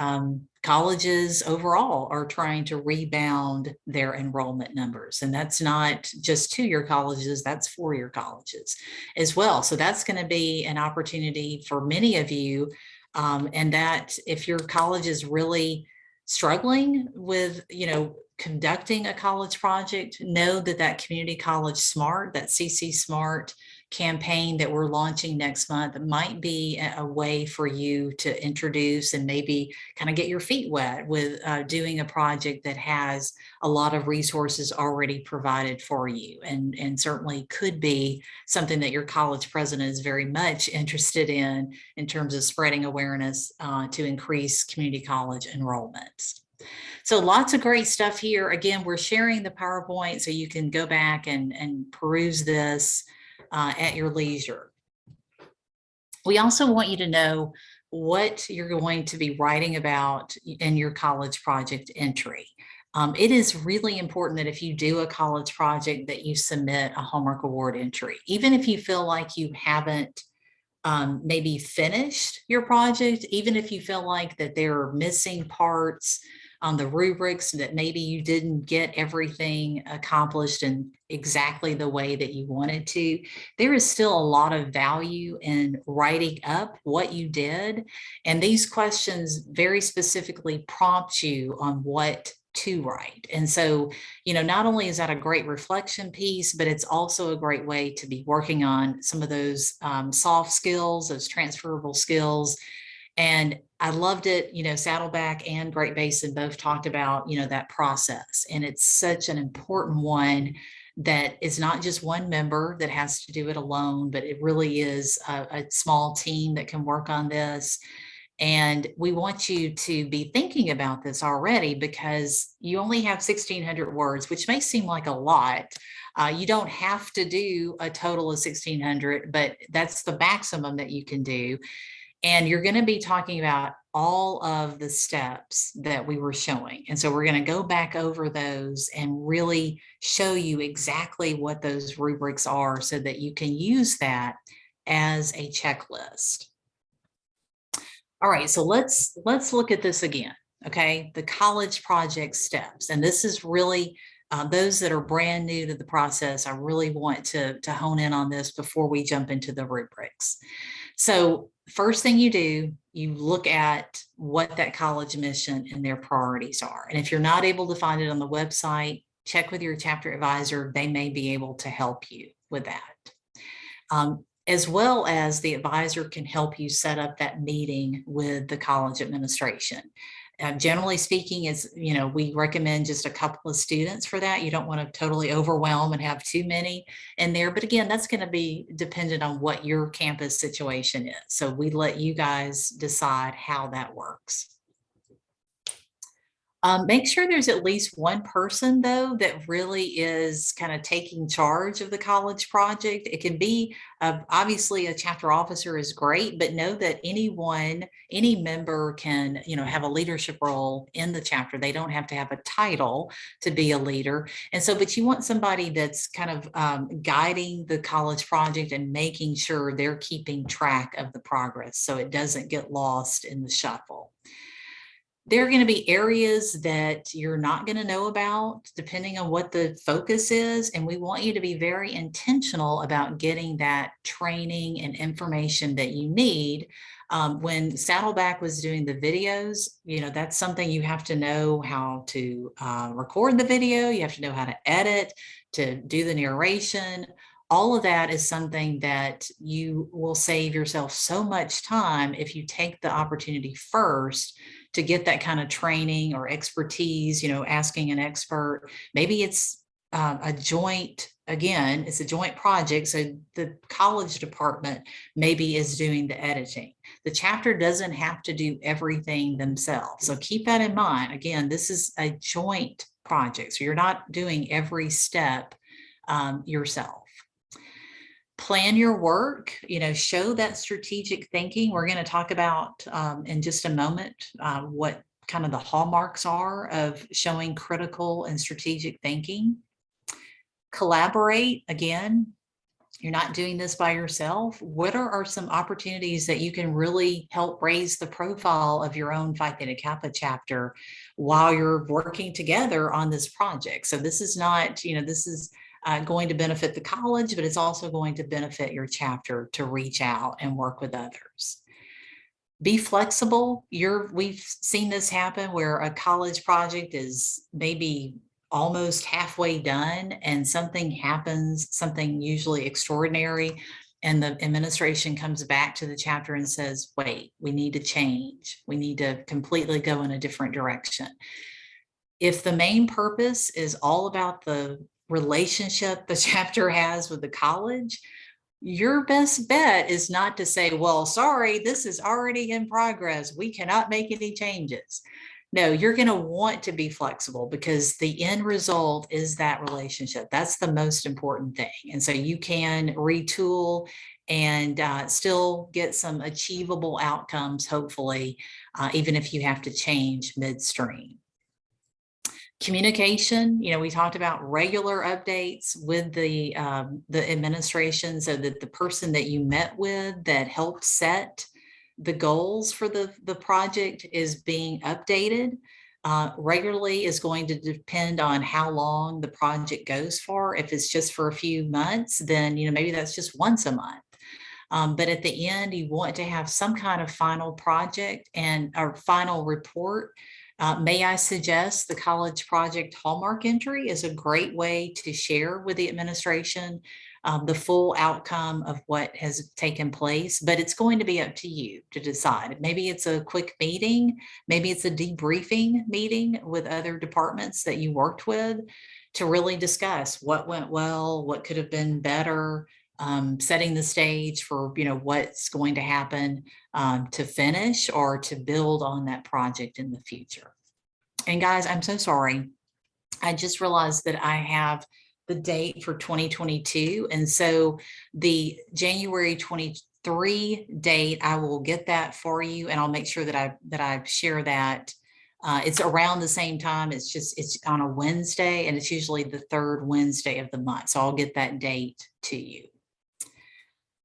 Colleges overall are trying to rebound their enrollment numbers. And that's not just 2-year colleges, that's 4-year colleges as well. So that's going to be an opportunity for many of you. And that if your college is really struggling with, conducting a college project, know that Community College Smart, that CC Smart campaign that we're launching next month might be a way for you to introduce and maybe kind of get your feet wet with doing a project that has a lot of resources already provided for you, and certainly could be something that your college president is very much interested in terms of spreading awareness to increase community college enrollments. So lots of great stuff here. Again, we're sharing the PowerPoint so you can go back and peruse this at your leisure. We also want you to know what you're going to be writing about in your college project entry. It is really important that if you do a college project that you submit a homework award entry, even if you feel like you haven't maybe finished your project, even if you feel like that there are missing parts on the rubrics, that maybe you didn't get everything accomplished in exactly the way that you wanted to, there is still a lot of value in writing up what you did. And these questions very specifically prompt you on what to write. And so, not only is that a great reflection piece, but it's also a great way to be working on some of those soft skills, those transferable skills. And I loved it, Saddleback and Great Basin both talked about, that process. And it's such an important one that is not just one member that has to do it alone, but it really is a small team that can work on this. And we want you to be thinking about this already, because you only have 1,600 words, which may seem like a lot, You don't have to do a total of 1,600, but that's the maximum that you can do. And you're going to be talking about all of the steps that we were showing. And so we're going to go back over those and really show you exactly what those rubrics are so that you can use that as a checklist. All right, so let's look at this again. Okay, the college project steps. And this is really those that are brand new to the process. I really want to hone in on this before we jump into the rubrics. So first thing you do, you look at what that college mission and their priorities are. And if you're not able to find it on the website, check with your chapter advisor. They may be able to help you with that. As well as the advisor can help you set up that meeting with the college administration. Generally speaking, we recommend just a couple of students for that. You don't want to totally overwhelm and have too many in there. But again, that's going to be dependent on what your campus situation is. So we let you guys decide how that works. Make sure there's at least one person, though, that really is kind of taking charge of the college project. It can be, obviously, a chapter officer is great, but know that any member can, have a leadership role in the chapter. They don't have to have a title to be a leader. And so, but you want somebody that's kind of guiding the college project and making sure they're keeping track of the progress so it doesn't get lost in the shuffle. There are going to be areas that you're not going to know about depending on what the focus is. And we want you to be very intentional about getting that training and information that you need. When Saddleback was doing the videos, that's something you have to know how to record the video. You have to know how to edit, to do the narration. All of that is something that you will save yourself so much time if you take the opportunity first to get that kind of training or expertise, asking an expert. Maybe it's a joint project. So the college department maybe is doing the editing. The chapter doesn't have to do everything themselves. So keep that in mind. Again, this is a joint project. So you're not doing every step yourself. Plan your work, show that strategic thinking. We're going to talk about in just a moment what kind of the hallmarks are of showing critical and strategic thinking. Collaborate. Again, you're not doing this by yourself. What are some opportunities that you can really help raise the profile of your own Phi Theta Kappa chapter while you're working together on this project? So this is not, this is going to benefit the college, but it's also going to benefit your chapter to reach out and work with others. Be flexible. We've seen this happen where a college project is maybe almost halfway done and something happens, something usually extraordinary, and the administration comes back to the chapter and says, wait, we need to change. We need to completely go in a different direction. If the main purpose is all about the relationship the chapter has with the college, your best bet is not to say, well, sorry, this is already in progress. We cannot make any changes. No, you're going to want to be flexible because the end result is that relationship. That's the most important thing. And so you can retool and still get some achievable outcomes, hopefully, even if you have to change midstream. Communication, we talked about regular updates with the administration so that the person that you met with that helped set the goals for the project is being updated regularly. Is going to depend on how long the project goes for. If it's just for a few months, then maybe that's just once a month. But at the end, you want to have some kind of final project and a final report. May I suggest the college project hallmark entry is a great way to share with the administration the full outcome of what has taken place, but it's going to be up to you to decide. Maybe it's a quick meeting, maybe it's a debriefing meeting with other departments that you worked with to really discuss what went well, what could have been better, setting the stage for what's going to happen to finish or to build on that project in the future. And guys, I'm so sorry. I just realized that I have the date for 2022. And so the January 23 date, I will get that for you, and I'll make sure that I share that. It's around the same time. It's on a Wednesday, and it's usually the third Wednesday of the month. So I'll get that date to you.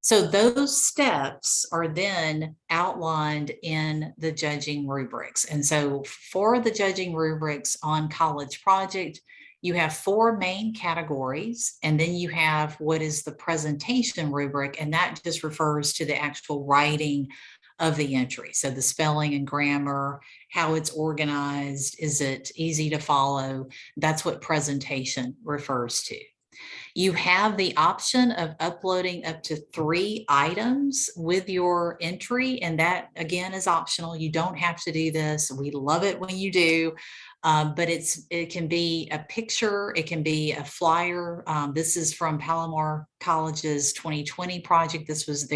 So those steps are then outlined in the judging rubrics. And so for the judging rubrics on College Project, you have 4 main categories, and then you have what is the presentation rubric, and that just refers to the actual writing of the entry. So the spelling and grammar, how it's organized, is it easy to follow? That's what presentation refers to. You have the option of uploading up to 3 items with your entry, and that again is optional. You don't have to do this. We love it when you do, but it can be a picture, it can be a flyer. This is from Palomar College's 2020 project. This was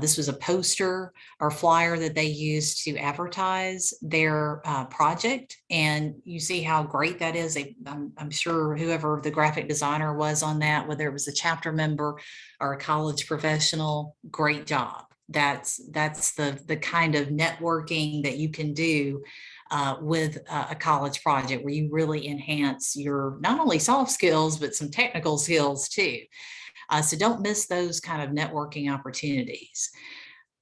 this was a poster or flyer that they used to advertise their project. And you see how great that is. I'm sure whoever the graphic designer was on that, whether it was a chapter member or a college professional, great job. That's the kind of networking that you can do with a college project, where you really enhance your not only soft skills, but some technical skills too. So don't miss those kind of networking opportunities.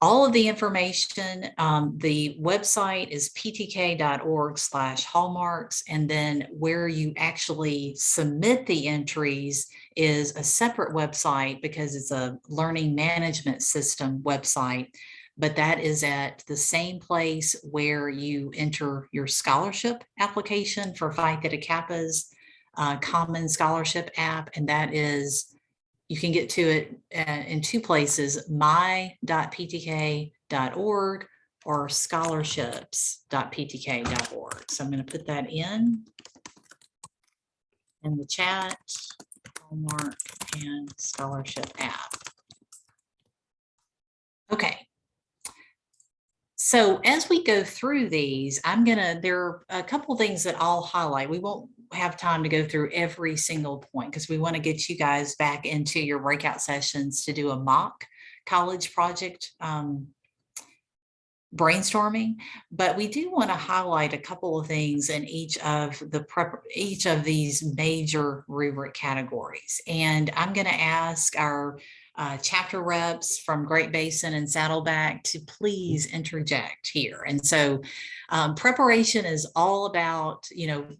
All of the information, the website is ptk.org/hallmarks, and then where you actually submit the entries is a separate website, because it's a learning management system website, but that is at the same place where you enter your scholarship application for Phi Theta Kappa's Common Scholarship app, and that is, you can get to it in 2 places, my.ptk.org or scholarships.ptk.org. So I'm going to put that in the chat, Hallmark and scholarship app. Okay. So as we go through these, there are a couple things that I'll highlight. We won't have time to go through every single point, because we want to get you guys back into your breakout sessions to do a mock college project brainstorming. But we do want to highlight a couple of things in each of these major rubric categories. And I'm going to ask our chapter reps from Great Basin and Saddleback to please interject here. And so preparation is all about,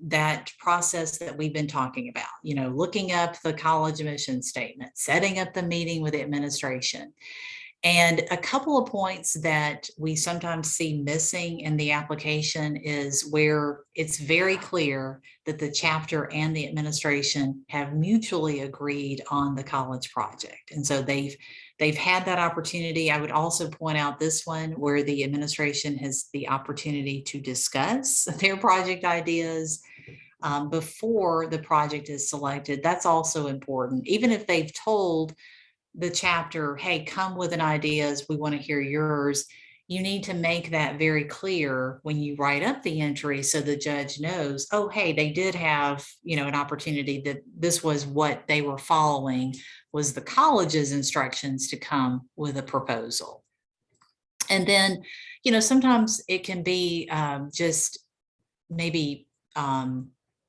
that process that we've been talking about, looking up the college mission statement, setting up the meeting with the administration. And a couple of points that we sometimes see missing in the application is where it's very clear that the chapter and the administration have mutually agreed on the college project. And so they've had that opportunity. I would also point out this one where the administration has the opportunity to discuss their project ideas before the project is selected. That's also important. Even if they've told the chapter, hey, come with an ideas, we want to hear yours, you need to make that very clear when you write up the entry, so the judge knows, oh, hey, they did have, an opportunity, that this was what they were following, was the college's instructions to come with a proposal. And then, sometimes it can be just maybe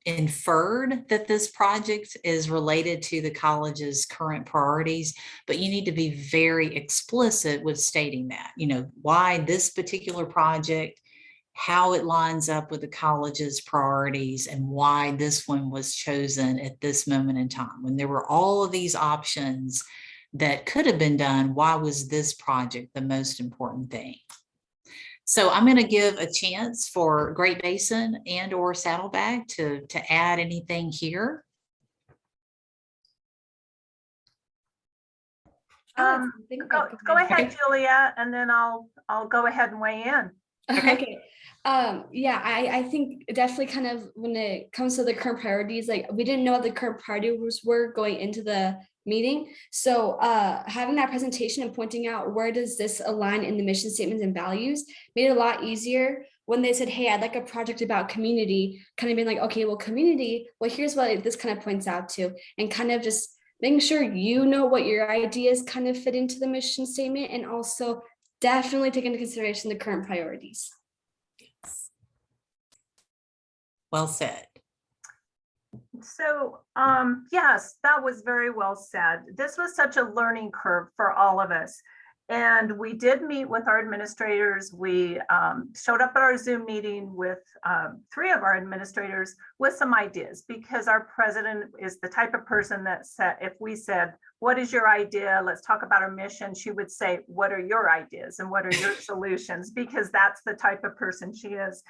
inferred that this project is related to the college's current priorities, but you need to be very explicit with stating that, why this particular project, how it lines up with the college's priorities, and why this one was chosen at this moment in time. When there were all of these options that could have been done, why was this project the most important thing? So I'm going to give a chance for Great Basin and or Saddleback to add anything here. Go ahead, Julia, and then I'll go ahead and weigh in. Okay. Yeah, I think definitely kind of when it comes to the current priorities, like we didn't know what the current priorities were going into the meeting. So having that presentation and pointing out where does this align in the mission statements and values made it a lot easier when they said, hey, I'd like a project about community, kind of being like, okay, well, community, well, here's what this kind of points out to, and kind of just making sure you know what your ideas kind of fit into the mission statement, and also definitely take into consideration the current priorities. Well said. So, yes, that was very well said. This was such a learning curve for all of us. And we did meet with our administrators. We showed up at our Zoom meeting with 3 of our administrators with some ideas, because our president is the type of person that said, if we said, what is your idea? Let's talk about our mission. She would say, what are your ideas and what are your solutions? Because that's the type of person she is.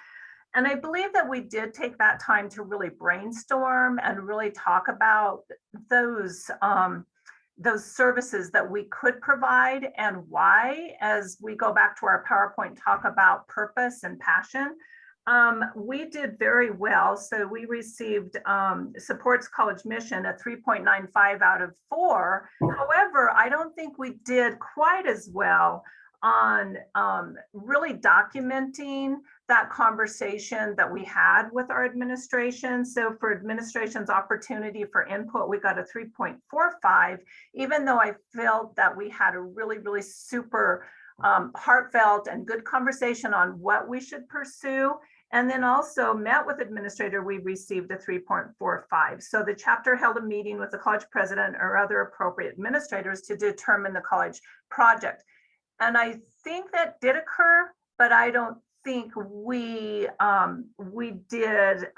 And I believe that we did take that time to really brainstorm and really talk about those services that we could provide and why, as we go back to our PowerPoint, talk about purpose and passion. We did very well. So we received Supports College Mission a 3.95 out of 4. However, I don't think we did quite as well on really documenting that conversation that we had with our administration. So for administration's opportunity for input, we got a 3.45, even though I felt that we had a really, really super heartfelt and good conversation on what we should pursue. And then also met with administrator, we received a 3.45. So the chapter held a meeting with the college president or other appropriate administrators to determine the college project. And I think that did occur, but I don't think we did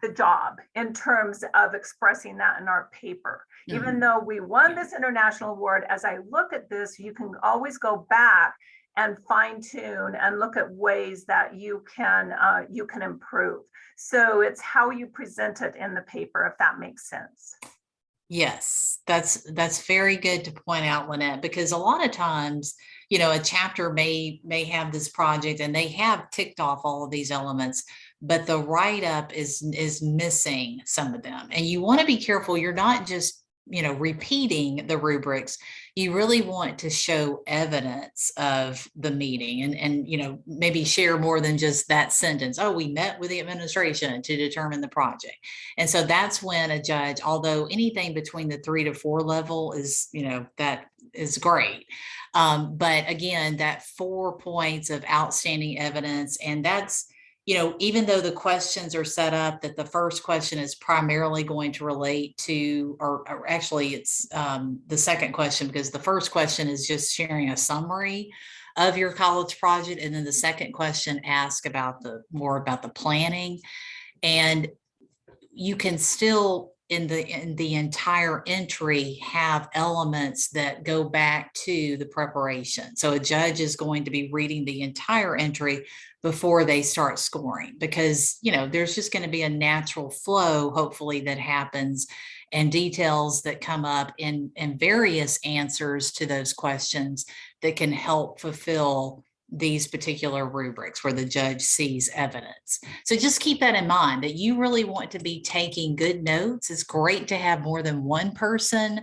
the job in terms of expressing that in our paper. Even though we won this international award, as I look at this, you can always go back and fine tune and look at ways that you can improve. So it's how you present it in the paper, if that makes sense. Yes, that's very good to point out, Lynette, because a lot of times, you know, a chapter may have this project and they have ticked off all of these elements, but the write-up is missing some of them. And you want to be careful. You're not just, you know, repeating the rubrics. You really want to show evidence of the meeting and, you know, maybe share more than just that sentence. Oh, we met with the administration to determine the project. And so that's when a judge, although anything between the 3 to 4 level is, you know, that is great. But again, that 4 points of outstanding evidence, and that's, you know, even though the questions are set up that the first question is primarily going to relate to, or actually it's the second question, because the first question is just sharing a summary of your college project. And then the second question asks about more about the planning. And you can still in the entire entry have elements that go back to the preparation. So a judge is going to be reading the entire entry before they start scoring, because, you know, there's just going to be a natural flow, hopefully, that happens, and details that come up in various answers to those questions that can help fulfill these particular rubrics where the judge sees evidence. So just keep that in mind, that you really want to be taking good notes. It's great to have more than one person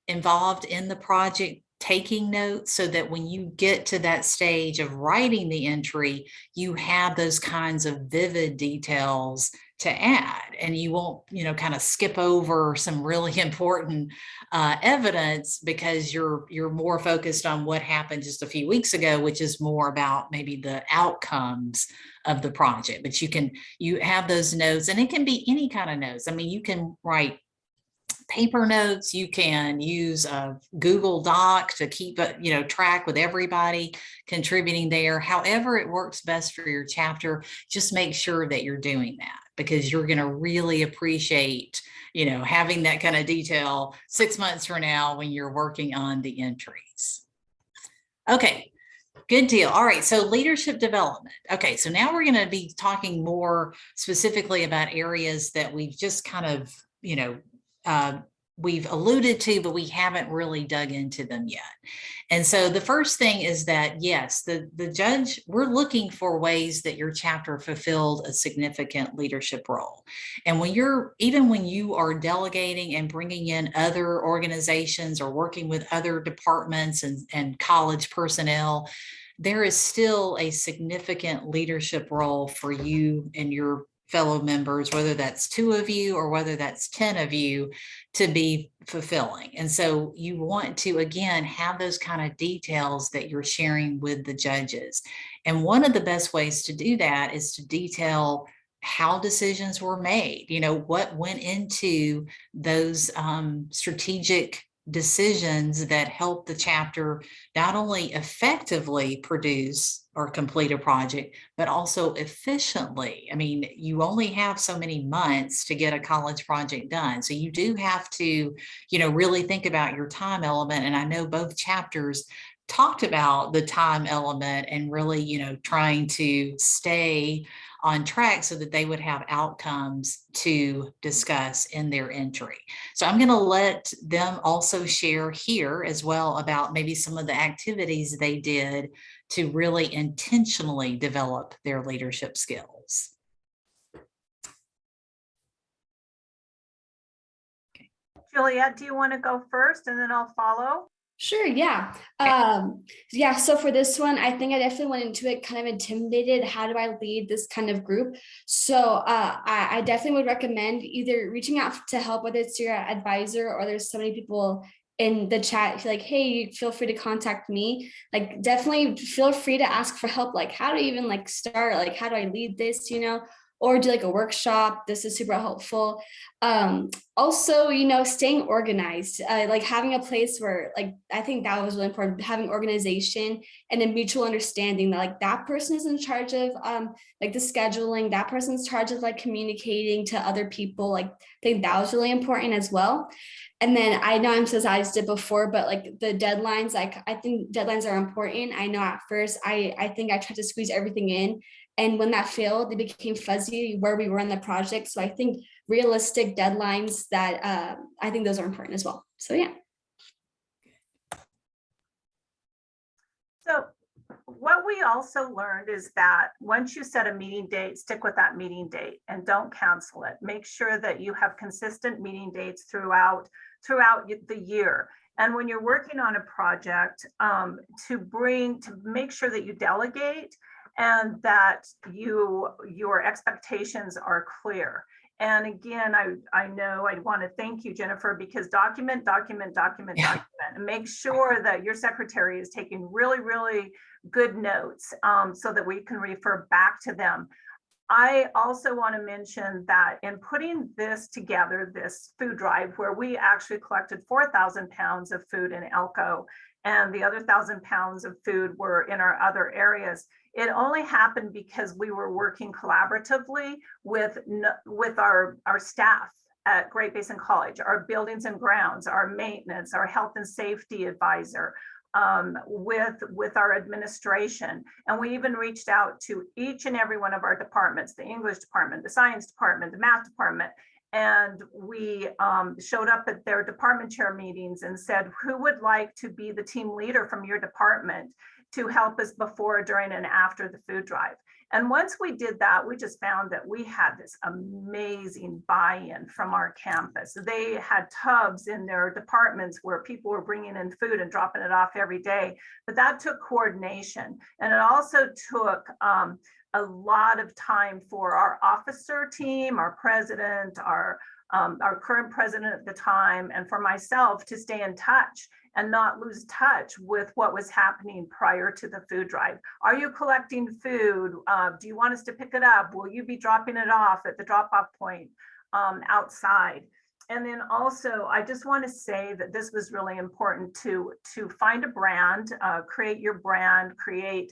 involved in the project taking notes, so that when you get to that stage of writing the entry, you have those kinds of vivid details to add, and you won't, you know, kind of skip over some really important evidence because you're more focused on what happened just a few weeks ago, which is more about maybe the outcomes of the project. But you have those notes, and it can be any kind of notes. I mean, you can write paper notes, you can use a Google Doc to keep track with everybody contributing there. However it works best for your chapter, just make sure that you're doing that, because you're going to really appreciate, you know, having that kind of detail 6 months from now when you're working on the entries. Okay, good deal. All right, so leadership development. Okay, so now we're going to be talking more specifically about areas that we've just kind of, we've alluded to, but we haven't really dug into them yet. And so the first thing is that, yes, the judge, we're looking for ways that your chapter fulfilled a significant leadership role. And even when you are delegating and bringing in other organizations or working with other departments and college personnel, there is still a significant leadership role for you and your fellow members, whether that's 2 of you or whether that's 10 of you, to be fulfilling. And so you want to, again, have those kind of details that you're sharing with the judges. And one of the best ways to do that is to detail how decisions were made, what went into those strategic decisions that help the chapter not only effectively produce or complete a project, but also efficiently. I mean, you only have so many months to get a college project done. So you do have to, really think about your time element. And I know both chapters talked about the time element and really, trying to stay on track so that they would have outcomes to discuss in their entry. So I'm going to let them also share here as well about maybe some of the activities they did to really intentionally develop their leadership skills. Juliet, do you want to go first and then I'll follow? Sure, yeah. So for this one, I think I definitely went into it kind of intimidated. How do I lead this kind of group? So I definitely would recommend either reaching out to help, whether it's your advisor or there's so many people in the chat, like, hey, feel free to contact me. Like, definitely feel free to ask for help. Like, how do I even start? Like, how do I lead this, or do a workshop? This is super helpful. Also, staying organized, like having a place where, I think that was really important, having organization and a mutual understanding that that person is in charge of the scheduling, that person's in charge of communicating to other people. I think that was really important as well. And then I know I emphasized it before, but the deadlines, I think deadlines are important. I know at first I think I tried to squeeze everything in. And when that failed, it became fuzzy where we were in the project. So I think realistic deadlines that I think those are important as well. So yeah. So what we also learned is that once you set a meeting date, stick with that meeting date and don't cancel it. Make sure that you have consistent meeting dates throughout the year. And when you're working on a project, to make sure that you delegate and that your expectations are clear. And again, I know I want to thank you, Jennifer, because document, and make sure that your secretary is taking really, really good notes so that we can refer back to them. I also want to mention that in putting this together, this food drive, where we actually collected 4,000 pounds of food in Elko, and the other 1,000 pounds of food were in our other areas. It only happened because we were working collaboratively with our staff at Great Basin College, our buildings and grounds, our maintenance, our health and safety advisor, with our administration. And we even reached out to each and every one of our departments, the English department, the science department, the math department. And we showed up at their department chair meetings and said, who would like to be the team leader from your department to help us before, during, and after the food drive? And once we did that, we just found that we had this amazing buy-in from our campus. They had tubs in their departments where people were bringing in food and dropping it off every day. But that took coordination. And it also took a lot of time for our officer team, our president, our current president at the time, and for myself to stay in touch and not lose touch with what was happening prior to the food drive. Are you collecting food? Do you want us to pick it up? Will you be dropping it off at the drop-off point outside? And then also, I just want to say that this was really important to find a brand, create your brand, create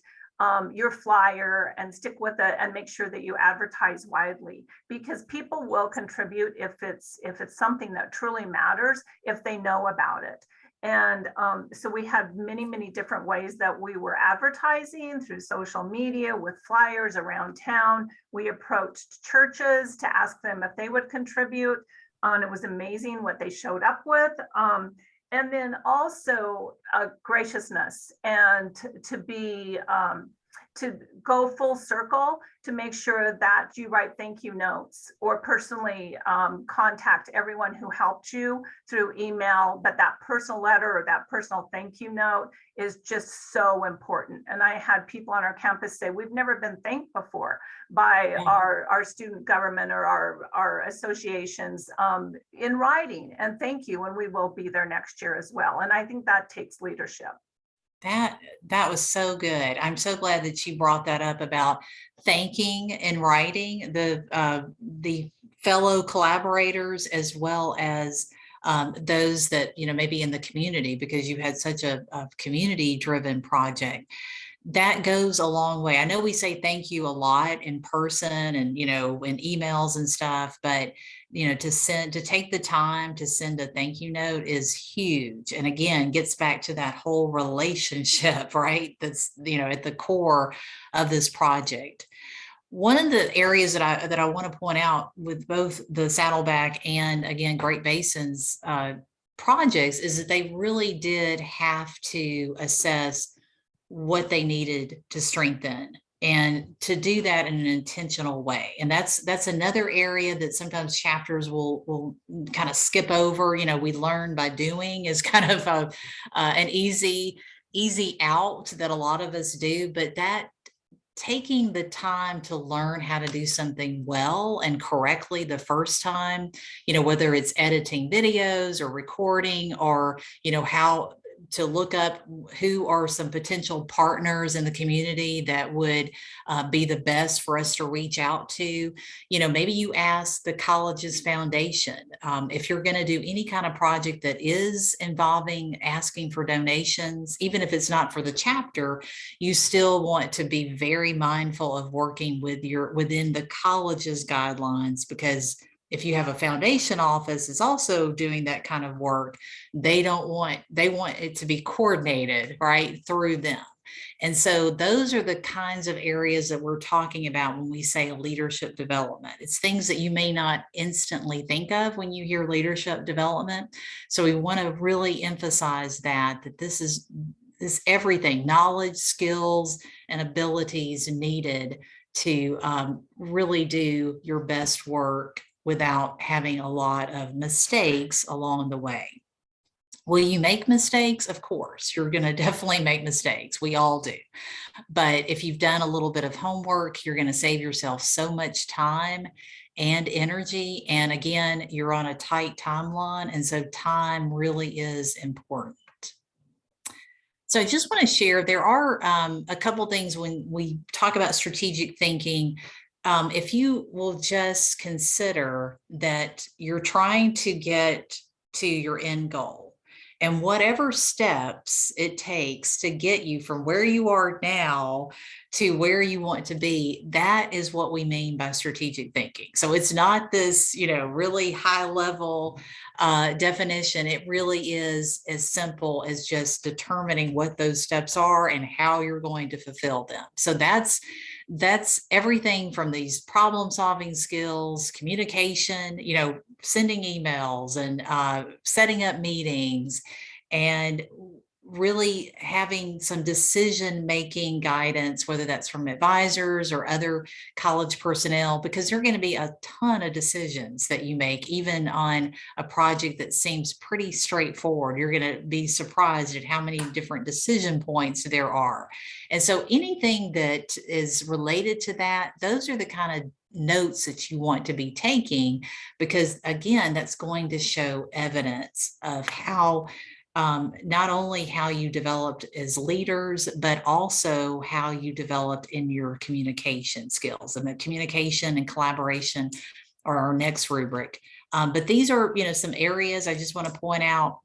your flyer, and stick with it, and make sure that you advertise widely, because people will contribute if it's something that truly matters, if they know about it. And so we had many, many different ways that we were advertising through social media with flyers around town. We approached churches to ask them if they would contribute. And it was amazing what they showed up with. And then also graciousness and to be, to go full circle to make sure that you write thank you notes or personally contact everyone who helped you through email. But that personal letter or that personal thank you note is just so important. And I had people on our campus say, we've never been thanked before by our student government or our associations in writing. And thank you. And we will be there next year as well. And I think that takes leadership. That was so good. I'm so glad that you brought that up about thanking in writing the fellow collaborators as well as those that, you know, maybe in the community, because you had such a community driven project. That goes a long way. I know we say thank you a lot in person and, you know, in emails and stuff, but, you know, to take the time to send a thank you note is huge. And again, gets back to that whole relationship, right? That's, you know, at the core of this project. One of the areas that I want to point out with both the Saddleback and again, Great Basins projects is that they really did have to assess what they needed to strengthen and to do that in an intentional way. And that's another area that sometimes chapters will kind of skip over. You know, we learn by doing is kind of an easy out that a lot of us do, but that taking the time to learn how to do something well and correctly the first time, you know, whether it's editing videos or recording or, you know, how to look up who are some potential partners in the community that would be the best for us to reach out to. You know, maybe you ask the college's foundation. If you're going to do any kind of project that is involving asking for donations, even if it's not for the chapter, you still want to be very mindful of working with within the college's guidelines, because if you have a foundation office is also doing that kind of work, they want it to be coordinated right through them. And so those are the kinds of areas that we're talking about when we say leadership development. It's things that you may not instantly think of when you hear leadership development. So we want to really emphasize that this is everything, knowledge, skills, and abilities needed to really do your best work without having a lot of mistakes along the way. Will you make mistakes? Of course, you're going to definitely make mistakes. We all do. But if you've done a little bit of homework, you're going to save yourself so much time and energy. And again, you're on a tight timeline. And so time really is important. So I just want to share, there are a couple things when we talk about strategic thinking. If you will just consider that you're trying to get to your end goal and whatever steps it takes to get you from where you are now to where you want to be, that is what we mean by strategic thinking. So it's not this, you know, really high level definition. It really is as simple as just determining what those steps are and how you're going to fulfill them. So that's everything from these problem solving skills, communication, you know, sending emails and setting up meetings and really having some decision-making guidance, whether that's from advisors or other college personnel, because there are going to be a ton of decisions that you make, even on a project that seems pretty straightforward. You're going to be surprised at how many different decision points there are. And so anything that is related to that, those are the kind of notes that you want to be taking, because again, that's going to show evidence of how not only how you developed as leaders, but also how you developed in your communication skills. And the communication and collaboration are our next rubric. But these are, you know, some areas I just want to point out.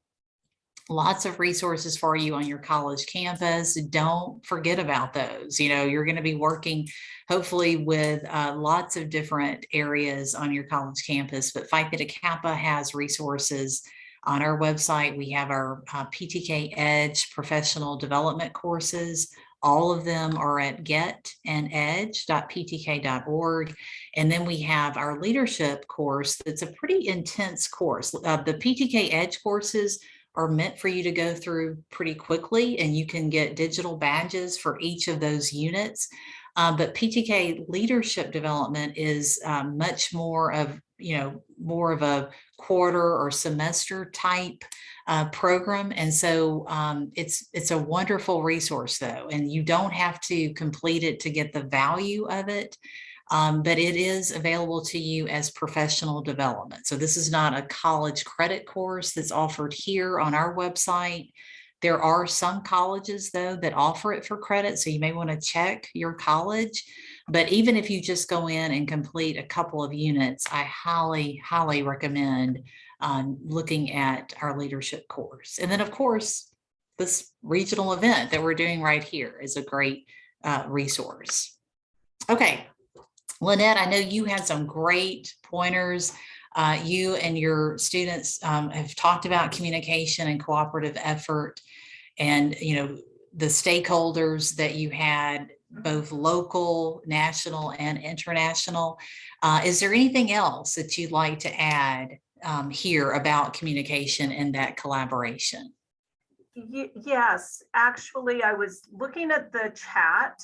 Lots of resources for you on your college campus. Don't forget about those. You know, you're going to be working hopefully with lots of different areas on your college campus, but Phi Theta Kappa has resources. On our website, we have our PTK Edge professional development courses, All of them are at getandedge.ptk.org. And then we have our leadership course that's a pretty intense course. The PTK Edge courses are meant for you to go through pretty quickly, and you can get digital badges for each of those units. But PTK leadership development is much more of, more of a quarter or semester type program. And so it's a wonderful resource though, and you don't have to complete it to get the value of it. But it is available to you as professional development. So this is not a college credit course that's offered here on our website. There are some colleges though that offer it for credit, so you may want to check your college. But even if you just go in and complete a couple of units, I highly, highly recommend looking at our leadership course. And then of course, this regional event that we're doing right here is a great resource. Okay, Lynette, I know you had some great pointers. You and your students have talked about communication and cooperative effort, and the stakeholders that you had, both local, national, and international. Is there anything else that you'd like to add here about communication and that collaboration? Yes, actually, I was looking at the chat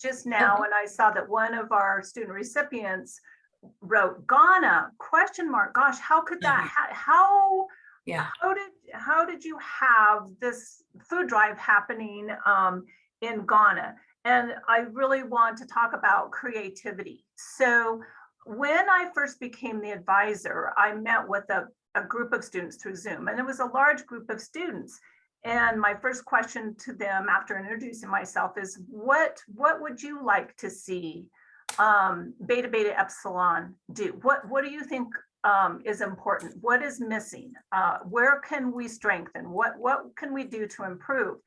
just now, and I saw that one of our student recipients wrote Ghana ? Gosh, how could that? How did you have this food drive happening in Ghana? And I really want to talk about creativity. So when I first became the advisor, I met with a group of students through Zoom, and it was a large group of students. And my first question to them after introducing myself is, what would you like to see Beta Beta Epsilon do? What do you think is important? What is missing? Where can we strengthen? What can we do to improve?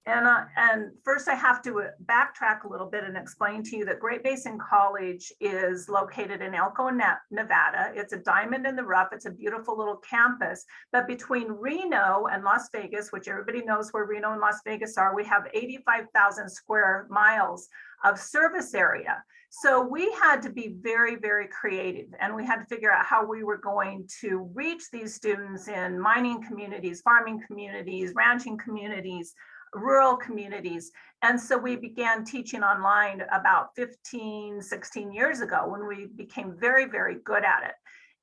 And first I have to backtrack a little bit and explain to you that Great Basin College is located in Elko, Nevada. It's a diamond in the rough. It's a beautiful little campus. But between Reno and Las Vegas, which everybody knows where Reno and Las Vegas are, we have 85,000 square miles of service area. So we had to be very, very creative, and we had to figure out how we were going to reach these students in mining communities, farming communities, ranching communities, rural communities. And so we began teaching online about 15, 16 years ago, when we became very, very good at it.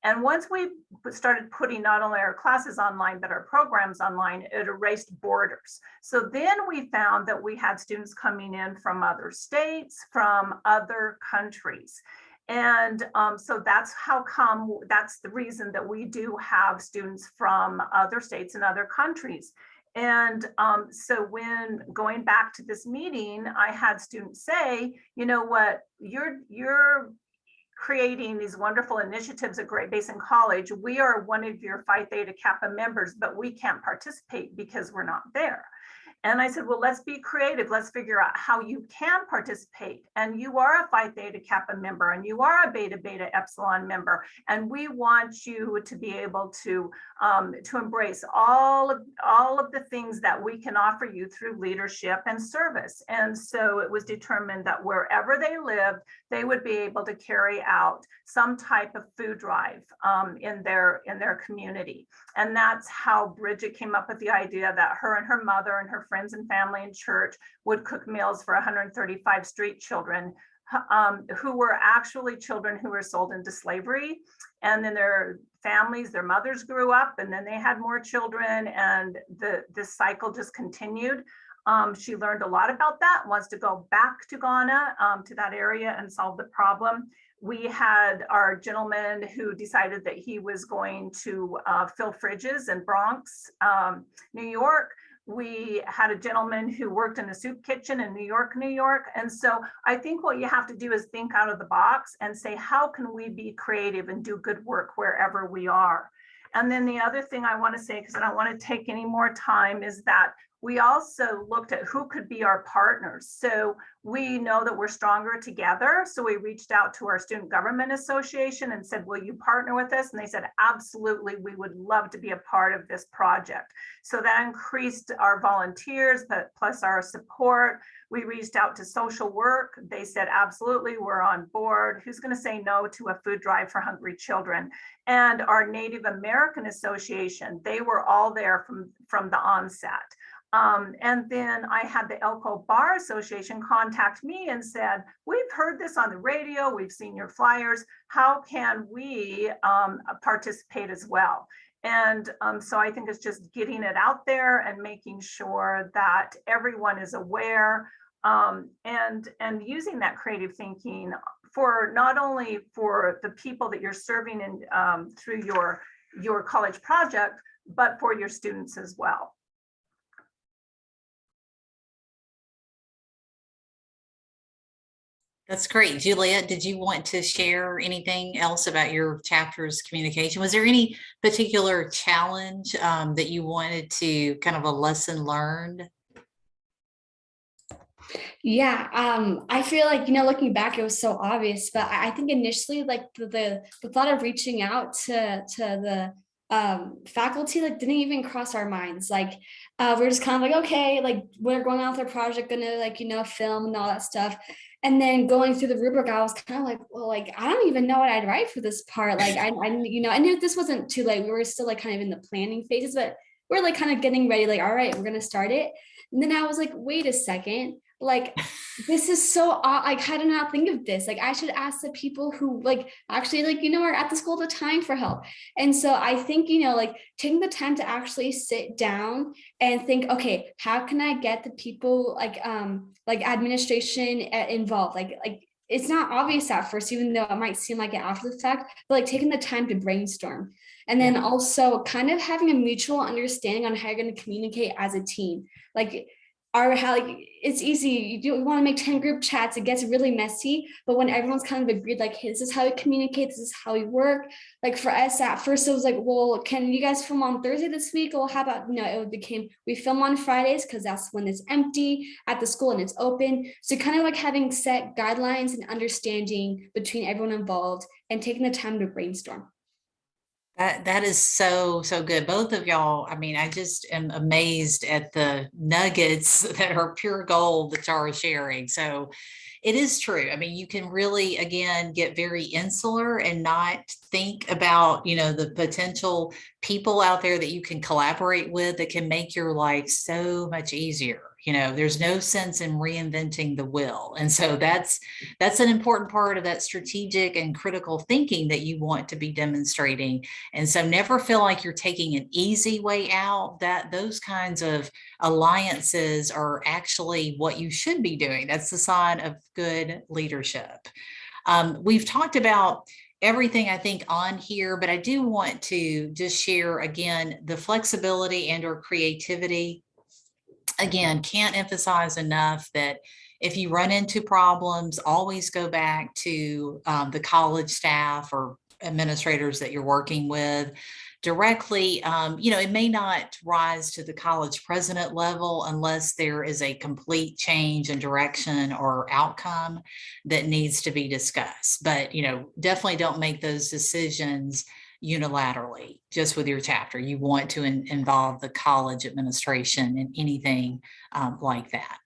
And once we started putting not only our classes online, but our programs online, it erased borders. So then we found that we had students coming in from other states, from other countries. And so that's the reason that we do have students from other states and other countries. And so when going back to this meeting, I had students say, you know what, you're creating these wonderful initiatives at Great Basin College. We are one of your Phi Theta Kappa members, but we can't participate because we're not there. And I said, well, let's be creative. Let's figure out how you can participate. And you are a Phi Theta Kappa member, and you are a Beta Beta Epsilon member. And we want you to be able to embrace all of the things that we can offer you through leadership and service. And so it was determined that wherever they lived, they would be able to carry out some type of food drive in their community. And that's how Bridget came up with the idea that her and her mother and her friends and family in church would cook meals for 135 street children who were actually children who were sold into slavery. And then their families, their mothers grew up, and then they had more children, and this cycle just continued. She learned a lot about that, wants to go back to Ghana, to that area, and solve the problem. We had our gentleman who decided that he was going to fill fridges in Bronx, New York. We had a gentleman who worked in a soup kitchen in New York. And so I think what you have to do is think out of the box and say, how can we be creative and do good work wherever we are? And then the other thing I want to say, because I don't want to take any more time, is that we also looked at who could be our partners. So we know that we're stronger together. So we reached out to our Student Government Association and said, will you partner with us? And they said, absolutely, we would love to be a part of this project. So that increased our volunteers, but plus our support. We reached out to social work. They said, absolutely, we're on board. Who's going to say no to a food drive for hungry children? And our Native American Association, they were all there from the onset. And then I had the Elko Bar Association contact me and said, we've heard this on the radio, we've seen your flyers, how can we participate as well? And so I think it's just getting it out there and making sure that everyone is aware, and using that creative thinking for not only for the people that you're serving in through your college project, but for your students as well. That's great. Juliet, did you want to share anything else about your chapter's communication? Was there any particular challenge that you wanted to kind of a lesson learned? Yeah, I feel like, looking back, it was so obvious, but I think initially, like the thought of reaching out to the faculty, like, didn't even cross our minds. Like, we're just kind of like, okay, like, we're going out with our project, gonna, like, film and all that stuff. And then going through the rubric, I was kind of like, well, like, I don't even know what I'd write for this part. Like, I knew this wasn't too late. We were still like kind of in the planning phases, but we're like kind of getting ready, like, all right, we're gonna start it. And then I was like, wait a second, like, this is so like, how did I not think of this? Like, I should ask the people who like actually like, are at the school at the time for help. And so I think, like taking the time to actually sit down and think, okay, how can I get the people like administration involved? Like it's not obvious at first, even though it might seem like it after the fact, but like taking the time to brainstorm. And then also kind of having a mutual understanding on how you're going to communicate as a team. Like, it's easy. You want to make 10 group chats, it gets really messy. But when everyone's kind of agreed, like, hey, this is how we communicate, this is how we work. Like for us at first, it was like, well, can you guys film on Thursday this week? Well, how about, it became, we film on Fridays because that's when it's empty at the school and it's open. So kind of like having set guidelines and understanding between everyone involved and taking the time to brainstorm. That is so good. Both of y'all, I mean, I just am amazed at the nuggets that are pure gold that y'all are sharing. So it is true. I mean, you can really, again, get very insular and not think about, the potential people out there that you can collaborate with that can make your life so much easier. There's no sense in reinventing the wheel. And so that's an important part of that strategic and critical thinking that you want to be demonstrating. And so never feel like you're taking an easy way out, that those kinds of alliances are actually what you should be doing. That's the sign of good leadership. We've talked about everything I think on here, but I do want to just share again, the flexibility and or creativity. Again, can't emphasize enough that if you run into problems, always go back to the college staff or administrators that you're working with directly. It may not rise to the college president level unless there is a complete change in direction or outcome that needs to be discussed. But, definitely don't make those decisions unilaterally, just with your chapter. You want to involve the college administration in anything like that.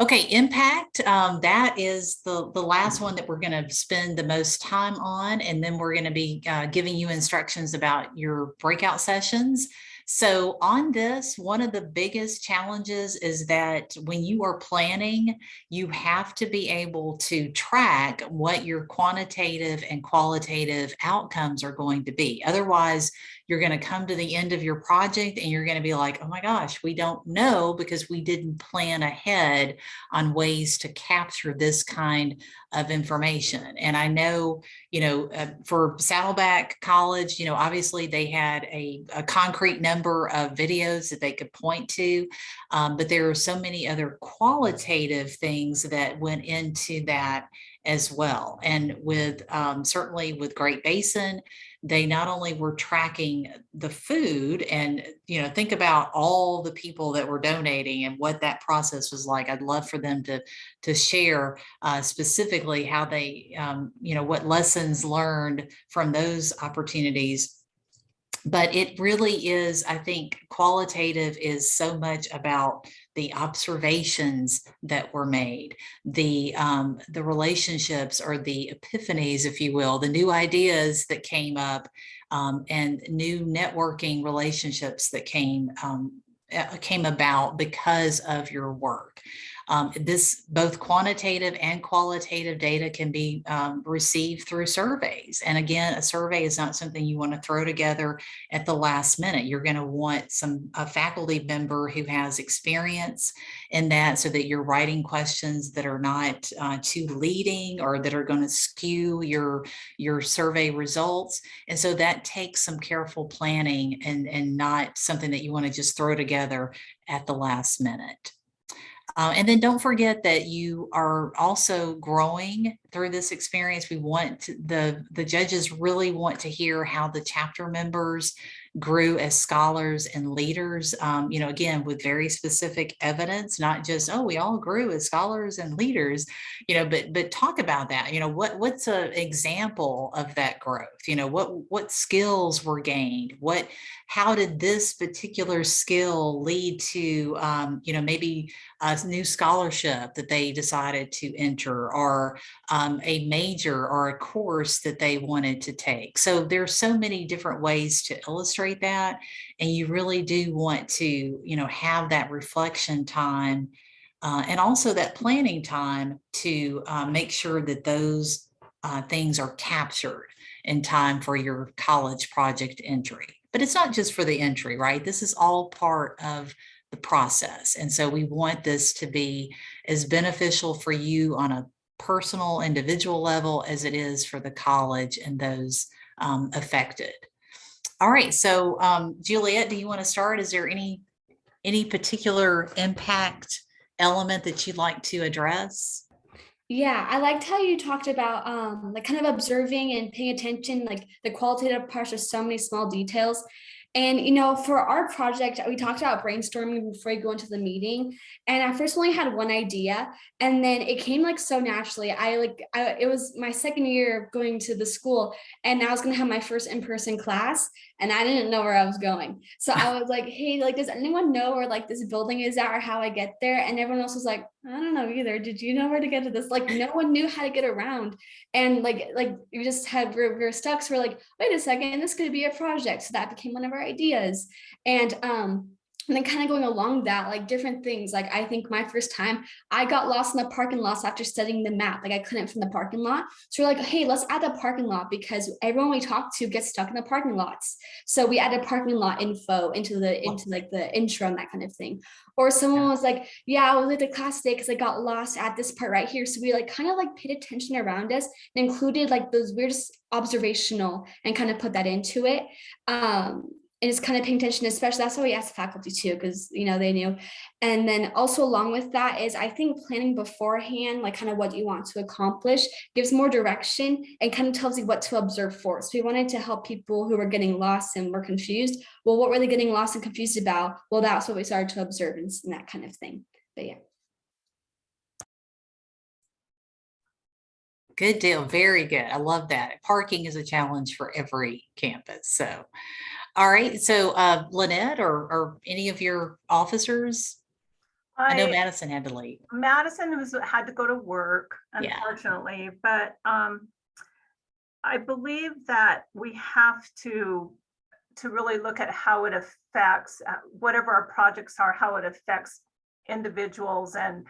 Okay, impact, that is the last one that we're going to spend the most time on, and then we're going to be giving you instructions about your breakout sessions. So on this, one of the biggest challenges is that when you are planning, you have to be able to track what your quantitative and qualitative outcomes are going to be. Otherwise, you're going to come to the end of your project and you're going to be like, oh my gosh, we don't know because we didn't plan ahead on ways to capture this kind of information. And I know, for Saddleback College, obviously they had a concrete number of videos that they could point to, but there are so many other qualitative things that went into that as well. And with certainly with Great Basin, they not only were tracking the food and, think about all the people that were donating and what that process was like. I'd love for them to share specifically how they, what lessons learned from those opportunities. But it really is, I think qualitative is so much about the observations that were made, the relationships or the epiphanies, if you will, the new ideas that came up, and new networking relationships that came about because of your work. This both quantitative and qualitative data can be received through surveys. And again, a survey is not something you want to throw together at the last minute. You're going to want a faculty member who has experience in that, so that you're writing questions that are not too leading or that are going to skew your survey results. And so that takes some careful planning and not something that you want to just throw together at the last minute. And then don't forget that you are also growing through this experience. We want the judges really want to hear how the chapter members grew as scholars and leaders, again, with very specific evidence, not just, oh, we all grew as scholars and leaders, but talk about that. What's an example of that growth? What skills were gained? How did this particular skill lead to, maybe a new scholarship that they decided to enter, or a major or a course that they wanted to take? So there's so many different ways to illustrate that. And you really do want to, have that reflection time and also that planning time to make sure that those things are captured in time for your college project entry. But it's not just for the entry, right? This is all part of the process. And so we want this to be as beneficial for you on a personal, individual level as it is for the college and those affected. All right, so Juliet, do you want to start? Is there any particular impact element that you'd like to address? Yeah, I liked how you talked about like kind of observing and paying attention, like the qualitative parts of so many small details. And, for our project, we talked about brainstorming before you go into the meeting. And I first only had one idea, and then it came like so naturally. It was my second year of going to the school, and I was going to have my first in-person class, and I didn't know where I was going. So I was like, hey, like, does anyone know where like this building is at or how I get there? And everyone else was like, I don't know either. Did you know where to get to this? Like, no one knew how to get around. And like we just we're stuck. So we're like, wait a second, this could be a project. So that became one of our ideas. And then kind of going along that, like different things. Like I think my first time I got lost in the parking lots after studying the map. Like I couldn't find the parking lot. So we're like, hey, let's add the parking lot because everyone we talk to gets stuck in the parking lots. So we added parking lot info into the intro and that kind of thing. Or someone was like, yeah, I was at the class today because I got lost at this part right here. So we like kind of like paid attention around us and included like those weirdest observational and kind of put that into it. And just kind of paying attention, especially that's why we asked the faculty too, because they knew. And then also along with that is I think planning beforehand, like kind of what you want to accomplish, gives more direction and kind of tells you what to observe for. So we wanted to help people who were getting lost and were confused. Well, what were they getting lost and confused about? Well, that's what we started to observe and that kind of thing. But yeah. Good deal. Very good. I love that. Parking is a challenge for every campus. So, all right. So, Lynette or any of your officers? I know Madison had to leave. Madison had to go to work, unfortunately, yeah. But I believe that we have to really look at how it affects whatever our projects are, how it affects individuals and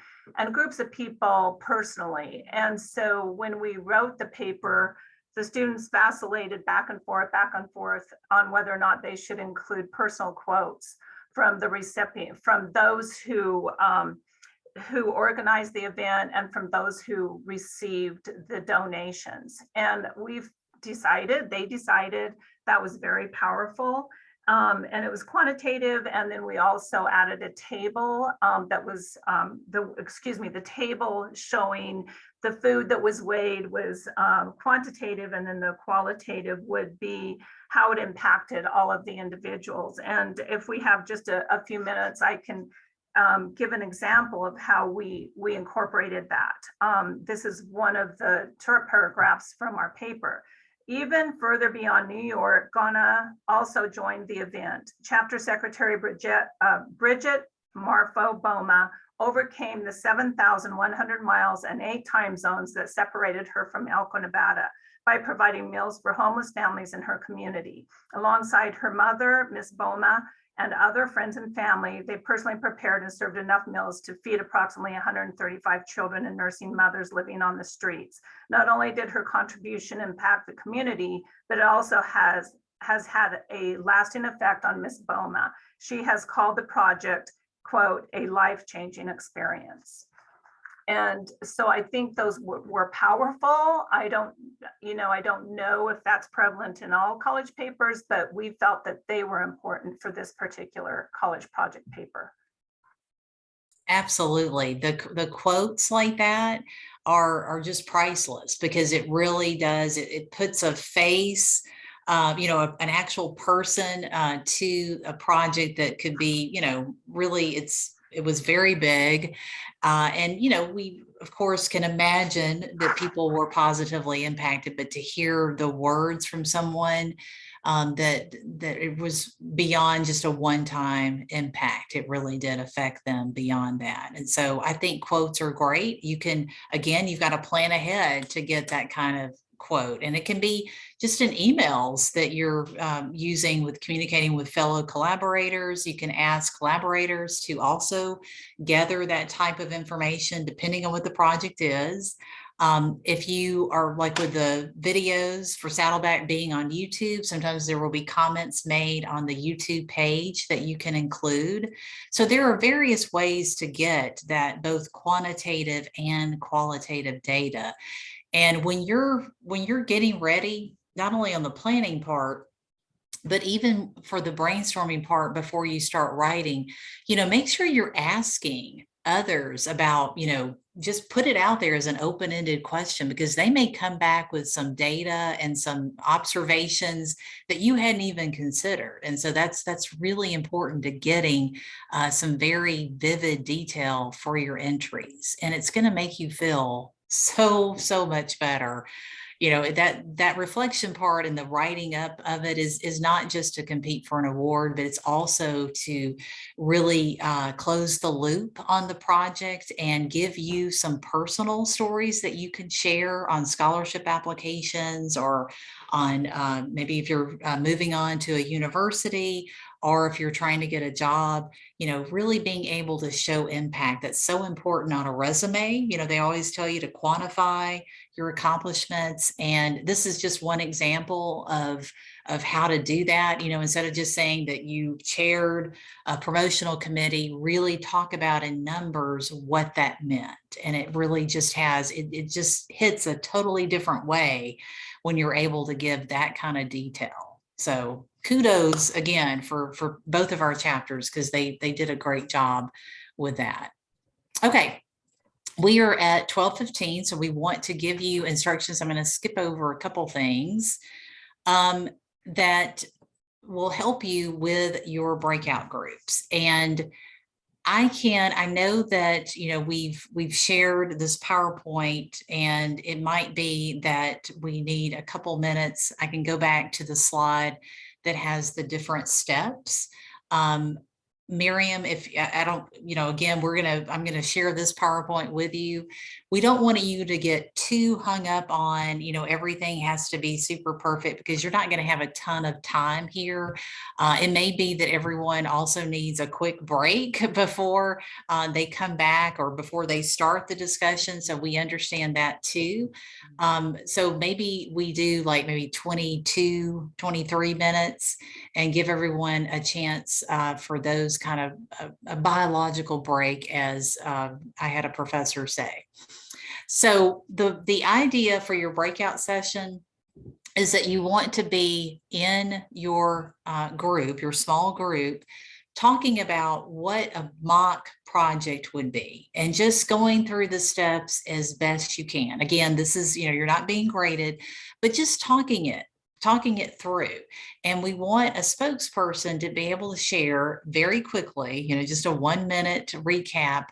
groups of people personally. And so when we wrote the paper, the students vacillated back and forth on whether or not they should include personal quotes from the recipient, from those who organized the event and from those who received the donations. And they decided that was very powerful. And it was quantitative. And then we also added a table that was the table showing the food that was weighed was quantitative, and then the qualitative would be how it impacted all of the individuals. And if we have just a few minutes, I can give an example of how we incorporated that. This is one of the short paragraphs from our paper. Even further beyond New York, Ghana also joined the event. Chapter Secretary Bridget Marfo Boma overcame the 7,100 miles and 8 time zones that separated her from Elko, Nevada, by providing meals for homeless families in her community. Alongside her mother, Ms. Boma, and other friends and family, they personally prepared and served enough meals to feed approximately 135 children and nursing mothers living on the streets. Not only did her contribution impact the community, but it also has had a lasting effect on Ms. Boma. She has called the project, quote, a life-changing experience. And so I think those were powerful. I don't know if that's prevalent in all college papers, but we felt that they were important for this particular college project paper. Absolutely. The quotes like that are just priceless, because it really does, it puts a face, an actual person to a project that could be, really it was very big. And, we, of course, can imagine that people were positively impacted, but to hear the words from someone that it was beyond just a one-time impact, it really did affect them beyond that. And so I think quotes are great. You can, again, you've got to plan ahead to get that kind of quote, and it can be just in emails that you're using with communicating with fellow collaborators. You can ask collaborators to also gather that type of information depending on what the project is. If you are like with the videos for Saddleback being on YouTube, sometimes there will be comments made on the YouTube page that you can include. So there are various ways to get that both quantitative and qualitative data. And when you're getting ready, not only on the planning part, but even for the brainstorming part before you start writing, make sure you're asking others about, just put it out there as an open-ended question, because they may come back with some data and some observations that you hadn't even considered. And so that's really important to getting some very vivid detail for your entries. And it's going to make you feel so much better. That reflection part and the writing up of it is not just to compete for an award, but it's also to really close the loop on the project and give you some personal stories that you can share on scholarship applications, or on maybe if you're moving on to a university, or if you're trying to get a job, really being able to show impact. That's so important on a resume. They always tell you to quantify your accomplishments. And this is just one example of how to do that. Instead of just saying that you chaired a promotional committee, really talk about in numbers what that meant. And it really just it just hits a totally different way when you're able to give that kind of detail. So kudos again for both of our chapters, because they did a great job with that. Okay, we are at 12:15, so we want to give you instructions. I'm going to skip over a couple things that will help you with your breakout groups. And I know that, we've shared this PowerPoint, and it might be that we need a couple minutes. I can go back to the slide that has the different steps. Miriam, if I don't, again, I'm going to share this PowerPoint with you. We don't want you to get too hung up on, everything has to be super perfect, because you're not going to have a ton of time here. It may be that everyone also needs a quick break before they come back, or before they start the discussion. So we understand that too. So maybe we do like maybe 22, 23 minutes and give everyone a chance for those kind of a biological break, as I had a professor say. So the idea for your breakout session is that you want to be in your group, your small group, talking about what a mock project would be and just going through the steps as best you can. Again, this is, you're not being graded, but just talking it through. And we want a spokesperson to be able to share very quickly, just a 1-minute recap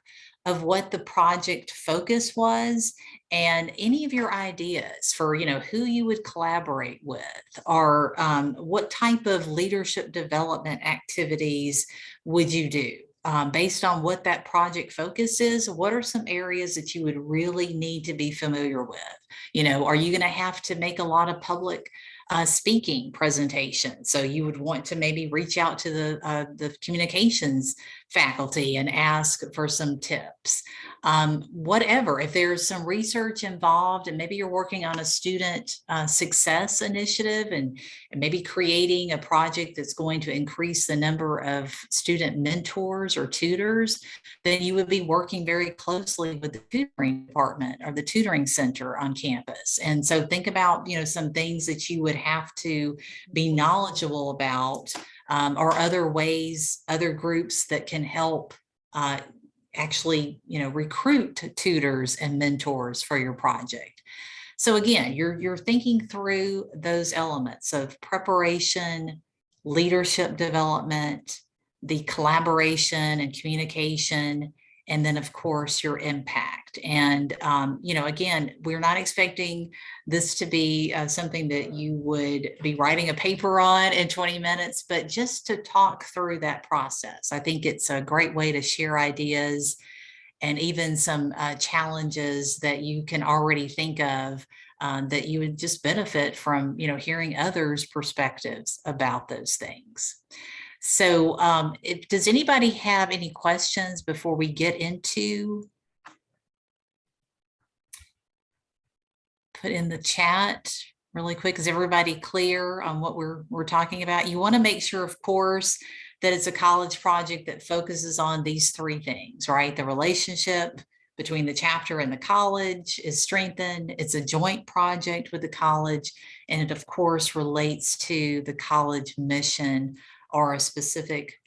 of what the project focus was and any of your ideas for, who you would collaborate with, or what type of leadership development activities would you do? Based on what that project focus is, what are some areas that you would really need to be familiar with? Are you going to have to make a lot of public speaking presentations? So you would want to maybe reach out to the communications faculty and ask for some tips. Whatever, if there's some research involved and maybe you're working on a student success initiative and maybe creating a project that's going to increase the number of student mentors or tutors, then you would be working very closely with the tutoring department or the tutoring center on campus. And so think about, some things that you would have to be knowledgeable about, or other ways, other groups that can help actually, recruit tutors and mentors for your project. So again, you're thinking through those elements of preparation, leadership development, the collaboration and communication, and then of course your impact. And again, we're not expecting this to be something that you would be writing a paper on in 20 minutes, but just to talk through that process. I think it's a great way to share ideas and even some challenges that you can already think of that you would just benefit from, hearing others' perspectives about those things. So does anybody have any questions before we get into? Put in the chat really quick. Is everybody clear on what we're talking about? You want to make sure, of course, that it's a college project that focuses on these 3 things, right? The relationship between the chapter and the college is strengthened. It's a joint project with the college, and it, of course, relates to the college mission or a specific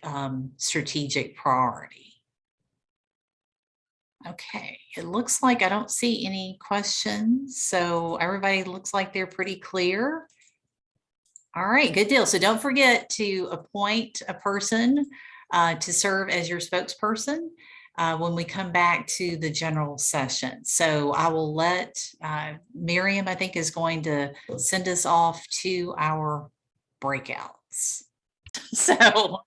strategic priority. Okay, it looks like I don't see any questions. So everybody looks like they're pretty clear. All right, good deal. So don't forget to appoint a person to serve as your spokesperson when we come back to the general session. So I will let Miriam, I think, is going to send us off to our breakouts. So,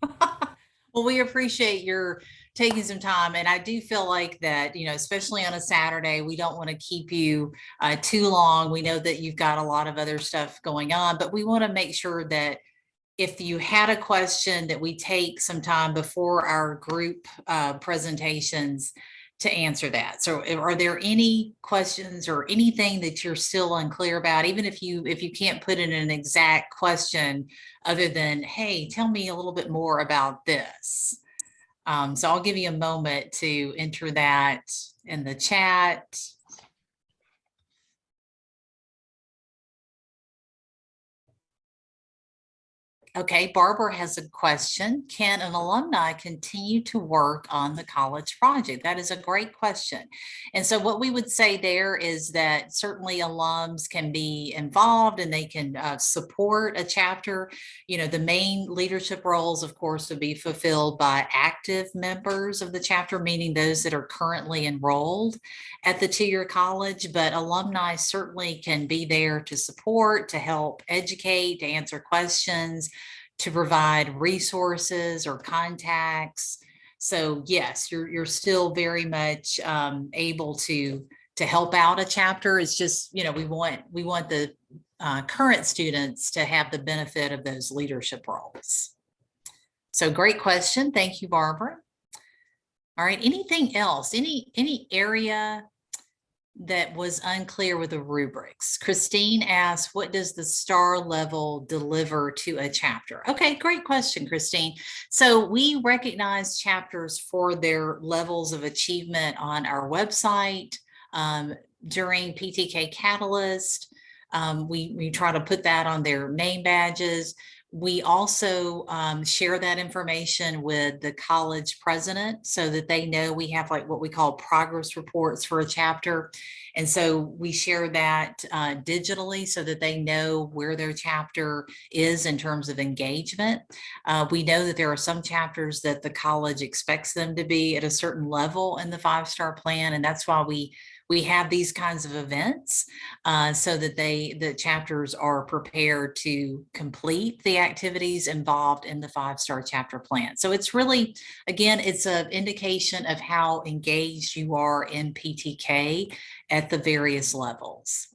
well, we appreciate your taking some time. And I do feel like that, especially on a Saturday, we don't want to keep you too long. We know that you've got a lot of other stuff going on, but we want to make sure that if you had a question, that we take some time before our group presentations to answer that. So are there any questions or anything that you're still unclear about, even if you can't put in an exact question other than, hey, tell me a little bit more about this? So I'll give you a moment to enter that in the chat. Okay, Barbara has a question. Can an alumni continue to work on the college project? That is a great question. And so what we would say there is that certainly alums can be involved and they can support a chapter. The main leadership roles, of course, would be fulfilled by active members of the chapter, meaning those that are currently enrolled at the two-year college, but alumni certainly can be there to support, to help educate, to answer questions, to provide resources or contacts. So yes, you're still very much able to help out a chapter. It's just, we want the current students to have the benefit of those leadership roles. So great question. Thank you, Barbara. All right, anything else? Any area that was unclear with the rubrics? Christine asked, what does the STAR level deliver to a chapter? Okay, great question, Christine. So we recognize chapters for their levels of achievement on our website during PTK Catalyst. We try to put that on their name badges. We also share that information with the college president so that they know we have like what we call progress reports for a chapter. And so we share that digitally so that they know where their chapter is in terms of engagement. We know that there are some chapters that the college expects them to be at a certain level in the 5-star plan. And that's why we have these kinds of events so that the chapters are prepared to complete the activities involved in the 5-star chapter plan. So it's really, again, it's an indication of how engaged you are in PTK at the various levels.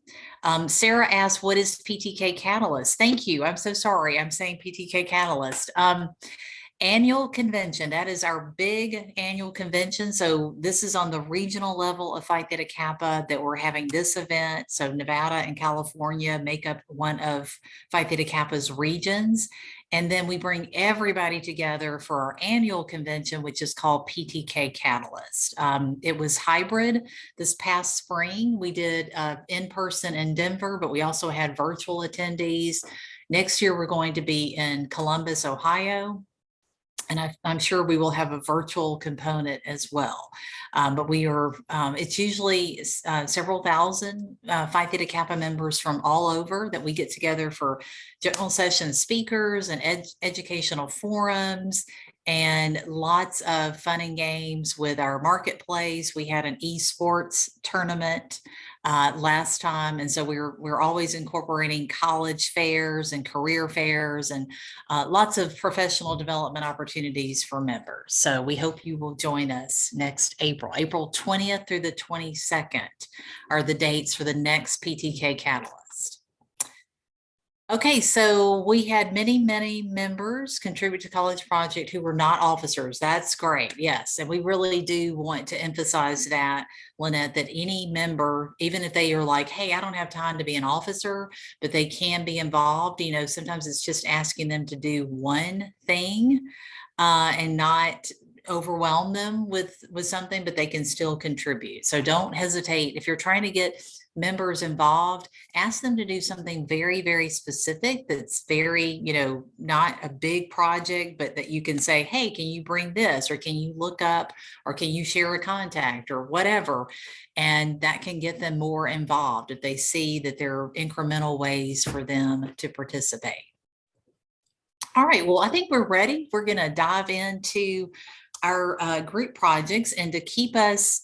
Sarah asked, what is PTK Catalyst? Thank you. I'm so sorry. I'm saying PTK Catalyst. Annual convention, that is our big annual convention. So this is on the regional level of Phi Theta Kappa that we're having this event. So Nevada and California make up one of Phi Theta Kappa's regions. And then we bring everybody together for our annual convention, which is called PTK Catalyst. It was hybrid this past spring. We did in person in Denver, but we also had virtual attendees. Next year, we're going to be in Columbus, Ohio. And I'm sure we will have a virtual component as well. But we are, it's usually several thousand Phi Theta Kappa members from all over that we get together for general session speakers and educational forums and lots of fun and games with our marketplace. We had an esports tournament last time. And so we're always incorporating college fairs and career fairs and lots of professional development opportunities for members. So we hope you will join us next April. April 20th through the 22nd are the dates for the next PTK Catalyst. Okay, so we had many members contribute to College Project who were not officers. That's great, yes. And we really do want to emphasize that, Lynette, that any member, even if they are like, hey, I don't have time to be an officer, but they can be involved. You know, sometimes it's just asking them to do one thing and not overwhelm them with something, but they can still contribute. So don't hesitate. If you're trying to get members involved, ask them to do something very specific that's very, you know, not a big project, but that you can say, hey, can you bring this, or can you look up, or can you share a contact, or whatever. And that can get them more involved if they see that there are incremental ways for them to participate. All right, well, I think we're ready. We're going to dive into our group projects, and to keep us,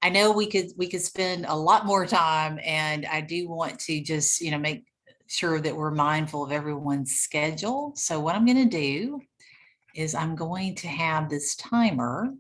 I know we could spend a lot more time, and I do want to just, you know, make sure that we're mindful of everyone's schedule. So what I'm going to do is I'm going to have this timer,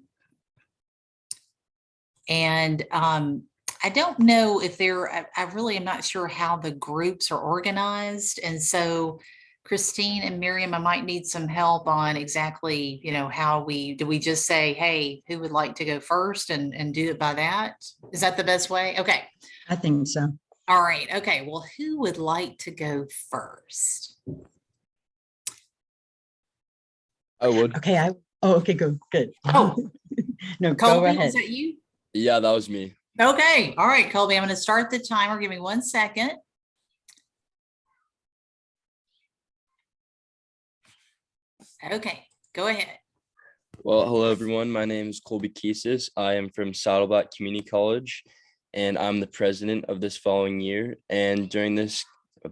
and I don't know if I really am not sure how the groups are organized. And so Christine and Miriam, I might need some help on exactly, you know, how do we just say, hey, who would like to go first and do it by that? Is that the best way? Okay. I think so. All right. Okay. Well, who would like to go first? I would. Okay. Okay, good. Oh, No, Colby, go ahead. is that you? Yeah, that was me. Okay. All right, Colby, I'm going to start the timer. Give me 1 second. Okay, go ahead. Well, hello, everyone. My name is Colby Kiesis. I am from Saddleback Community College, and I'm the president of this following year. And during this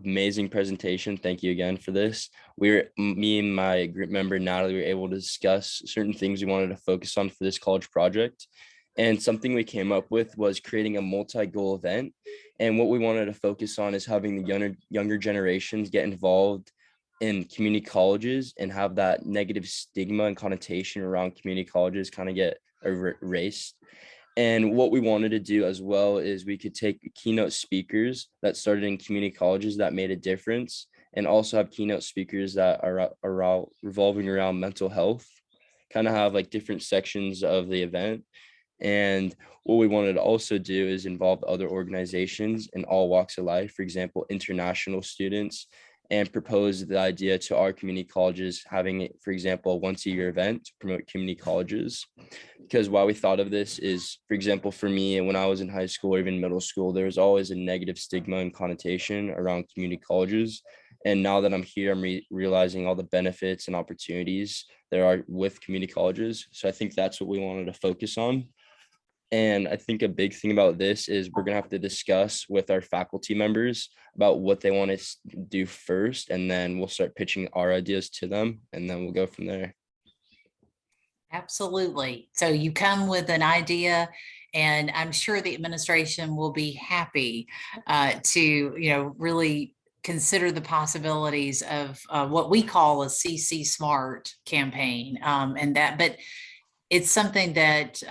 amazing presentation, thank you again for this, me and my group member, Natalie, were able to discuss certain things we wanted to focus on for this college project. And something we came up with was creating a multi-goal event. And what we wanted to focus on is having the younger generations get involved in community colleges and have that negative stigma and connotation around community colleges kind of get erased. And what we wanted to do as well is we could take keynote speakers that started in community colleges that made a difference, and also have keynote speakers that are revolving around mental health, kind of have like different sections of the event. And what we wanted to also do is involve other organizations in all walks of life, for example, international students and proposed the idea to our community colleges, having, for example, a once-a-year event to promote community colleges. Because why we thought of this is, for example, for me, when I was in high school or even middle school, there was always a negative stigma and connotation around community colleges. And now that I'm here, I'm realizing all the benefits and opportunities there are with community colleges. So I think that's what we wanted to focus on. And I think a big thing about this is we're going to have to discuss with our faculty members about what they want to do first, and then we'll start pitching our ideas to them, and then we'll go from there. Absolutely. So you come with an idea, and I'm sure the administration will be happy to, really consider the possibilities of what we call a CC Smart campaign, but it's something that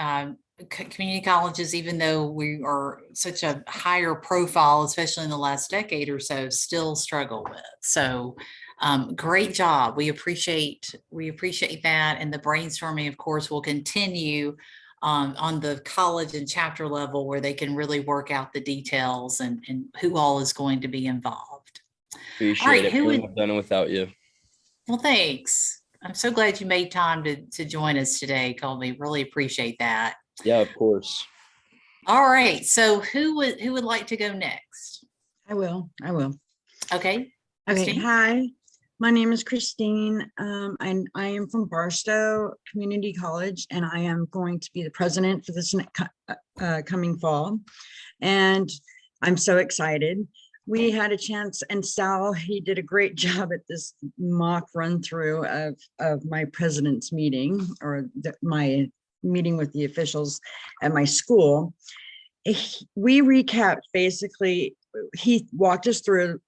community colleges, even though we are such a higher profile, especially in the last decade or so, still struggle with. So great job. We appreciate that. And the brainstorming, of course, will continue on the college and chapter level, where they can really work out the details and who all is going to be involved. Appreciate it. Couldn't have done it without you. Well, thanks. I'm so glad you made time to join us today, Colby. Really appreciate that. Yeah, of course. All right. So who would like to go next? I will. Okay. Okay. Christine? Hi, my name is Christine. And I am from Barstow Community College, and I am going to be the president for this coming fall. And I'm so excited. We had a chance, and Sal, he did a great job at this mock run through of my president's meeting, or my meeting with the officials at my school. We recapped, basically, he walked us through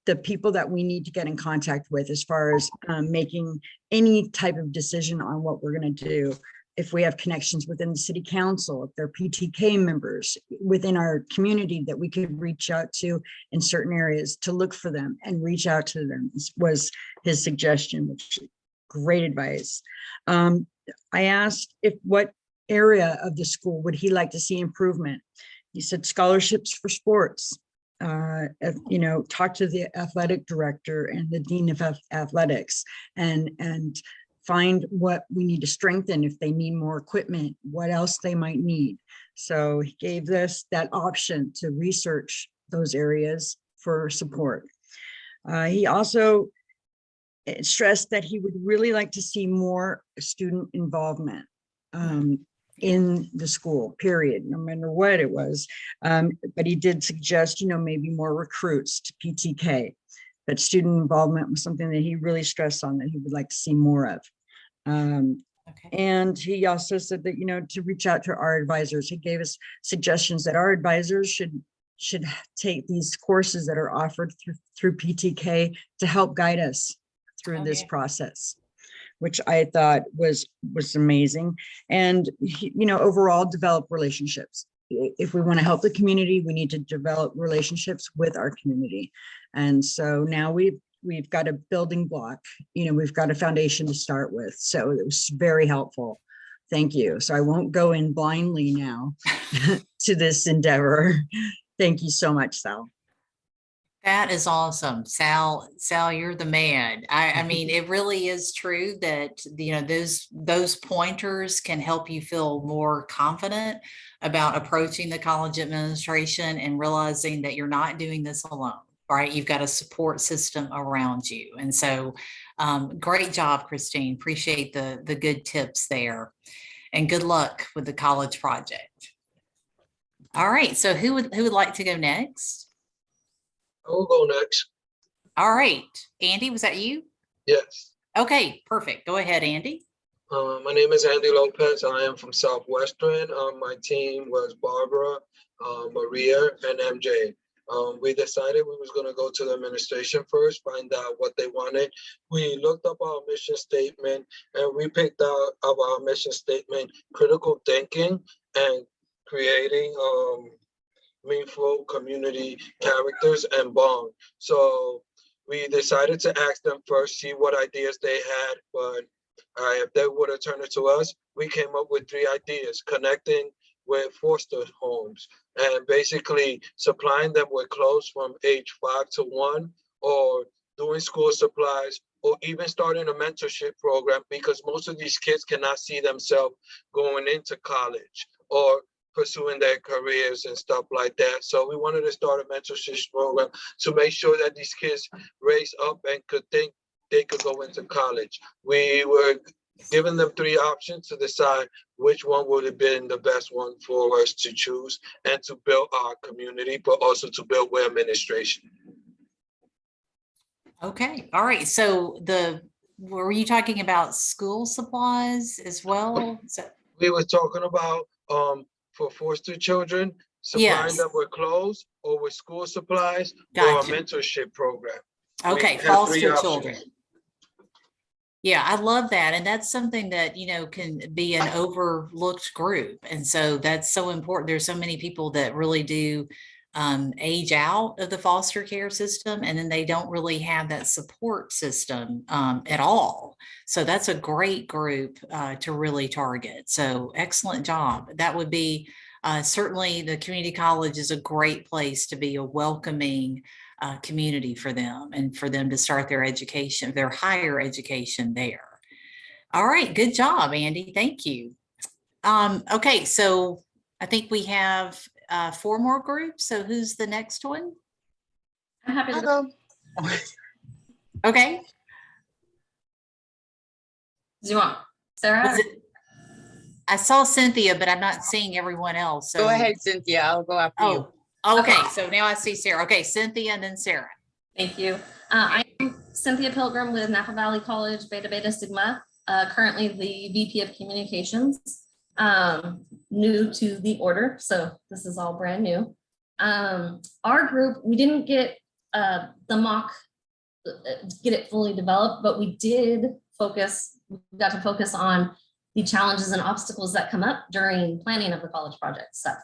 the people that we need to get in contact with as far as making any type of decision on what we're going to do. If we have connections within the city council, if they're PTK members within our community that we could reach out to in certain areas, to look for them and reach out to them, was his suggestion, which great advice. I asked what area of the school would he like to see improvement. He said scholarships for sports. Talk to the athletic director and the dean of athletics, and find what we need to strengthen. If they need more equipment, what else they might need. So he gave us that option to research those areas for support. He also stressed that he would really like to see more student involvement in the school, period, no matter what it was. But he did suggest, maybe more recruits to PTK. But student involvement was something that he really stressed on, that he would like to see more of. Okay. And he also said that, to reach out to our advisors. He gave us suggestions that our advisors should take these courses that are offered through PTK to help guide us through this process, which I thought was amazing. And overall, develop relationships. If we want to help the community, we need to develop relationships with our community. And so now we've got a building block, we've got a foundation to start with. So it was very helpful. Thank you. So I won't go in blindly now to this endeavor. Thank you so much, Sal. That is awesome. Sal, you're the man. I mean, it really is true that, those pointers can help you feel more confident about approaching the college administration and realizing that you're not doing this alone, right? You've got a support system around you. And so great job, Christine. Appreciate the good tips there, and good luck with the college project. All right. So who would like to go next? I'll go next. All right. Andy, was that you? Yes. Okay, perfect. Go ahead, Andy. My name is Andy Lopez. I am from Southwestern. My team was Barbara, Maria, and MJ. We decided we was going to go to the administration first, find out what they wanted. We looked up our mission statement, and we picked out of our mission statement, critical thinking and creating meaningful community characters and bond. So we decided to ask them first, see what ideas they had, but if they would have turned it to us, we came up with 3 ideas: connecting with foster homes and basically supplying them with clothes from age 5 to 1, or doing school supplies, or even starting a mentorship program, because most of these kids cannot see themselves going into college or pursuing their careers and stuff like that. So we wanted to start a mentorship program to make sure that these kids raise up and could think they could go into college. We were giving them 3 options to decide which one would have been the best one for us to choose and to build our community, but also to build WARE administration. Okay, all right. So were you talking about school supplies as well? We were talking about for foster children, supplying Yes. them with clothes or with school supplies or Gotcha. a mentorship program. Okay, We have 3 foster options. children. Yeah, I love that. And that's something that, can be an overlooked group. And so that's so important. There's so many people that really do age out of the foster care system, and then they don't really have that support system at all. So that's a great group to really target. So excellent job. That would be certainly the community college is a great place to be a welcoming community for them and for them to start their education, their higher education there. All right, good job, Andy. Thank you. Okay, so I think we have 4 more groups. So who's the next one? I'm happy to go. Okay. Do you want Sarah? I saw Cynthia, but I'm not seeing everyone else. So Go ahead, Cynthia. I'll go after you. Okay, so now I see Sarah. Okay, Cynthia and then Sarah. Thank you. I'm Cynthia Pilgrim with Napa Valley College, Beta Beta Sigma, currently the VP of Communications, new to the order, so this is all brand new. Our group, we didn't get the mock, get it fully developed, but we got to focus on the challenges and obstacles that come up during planning of the college project stuff.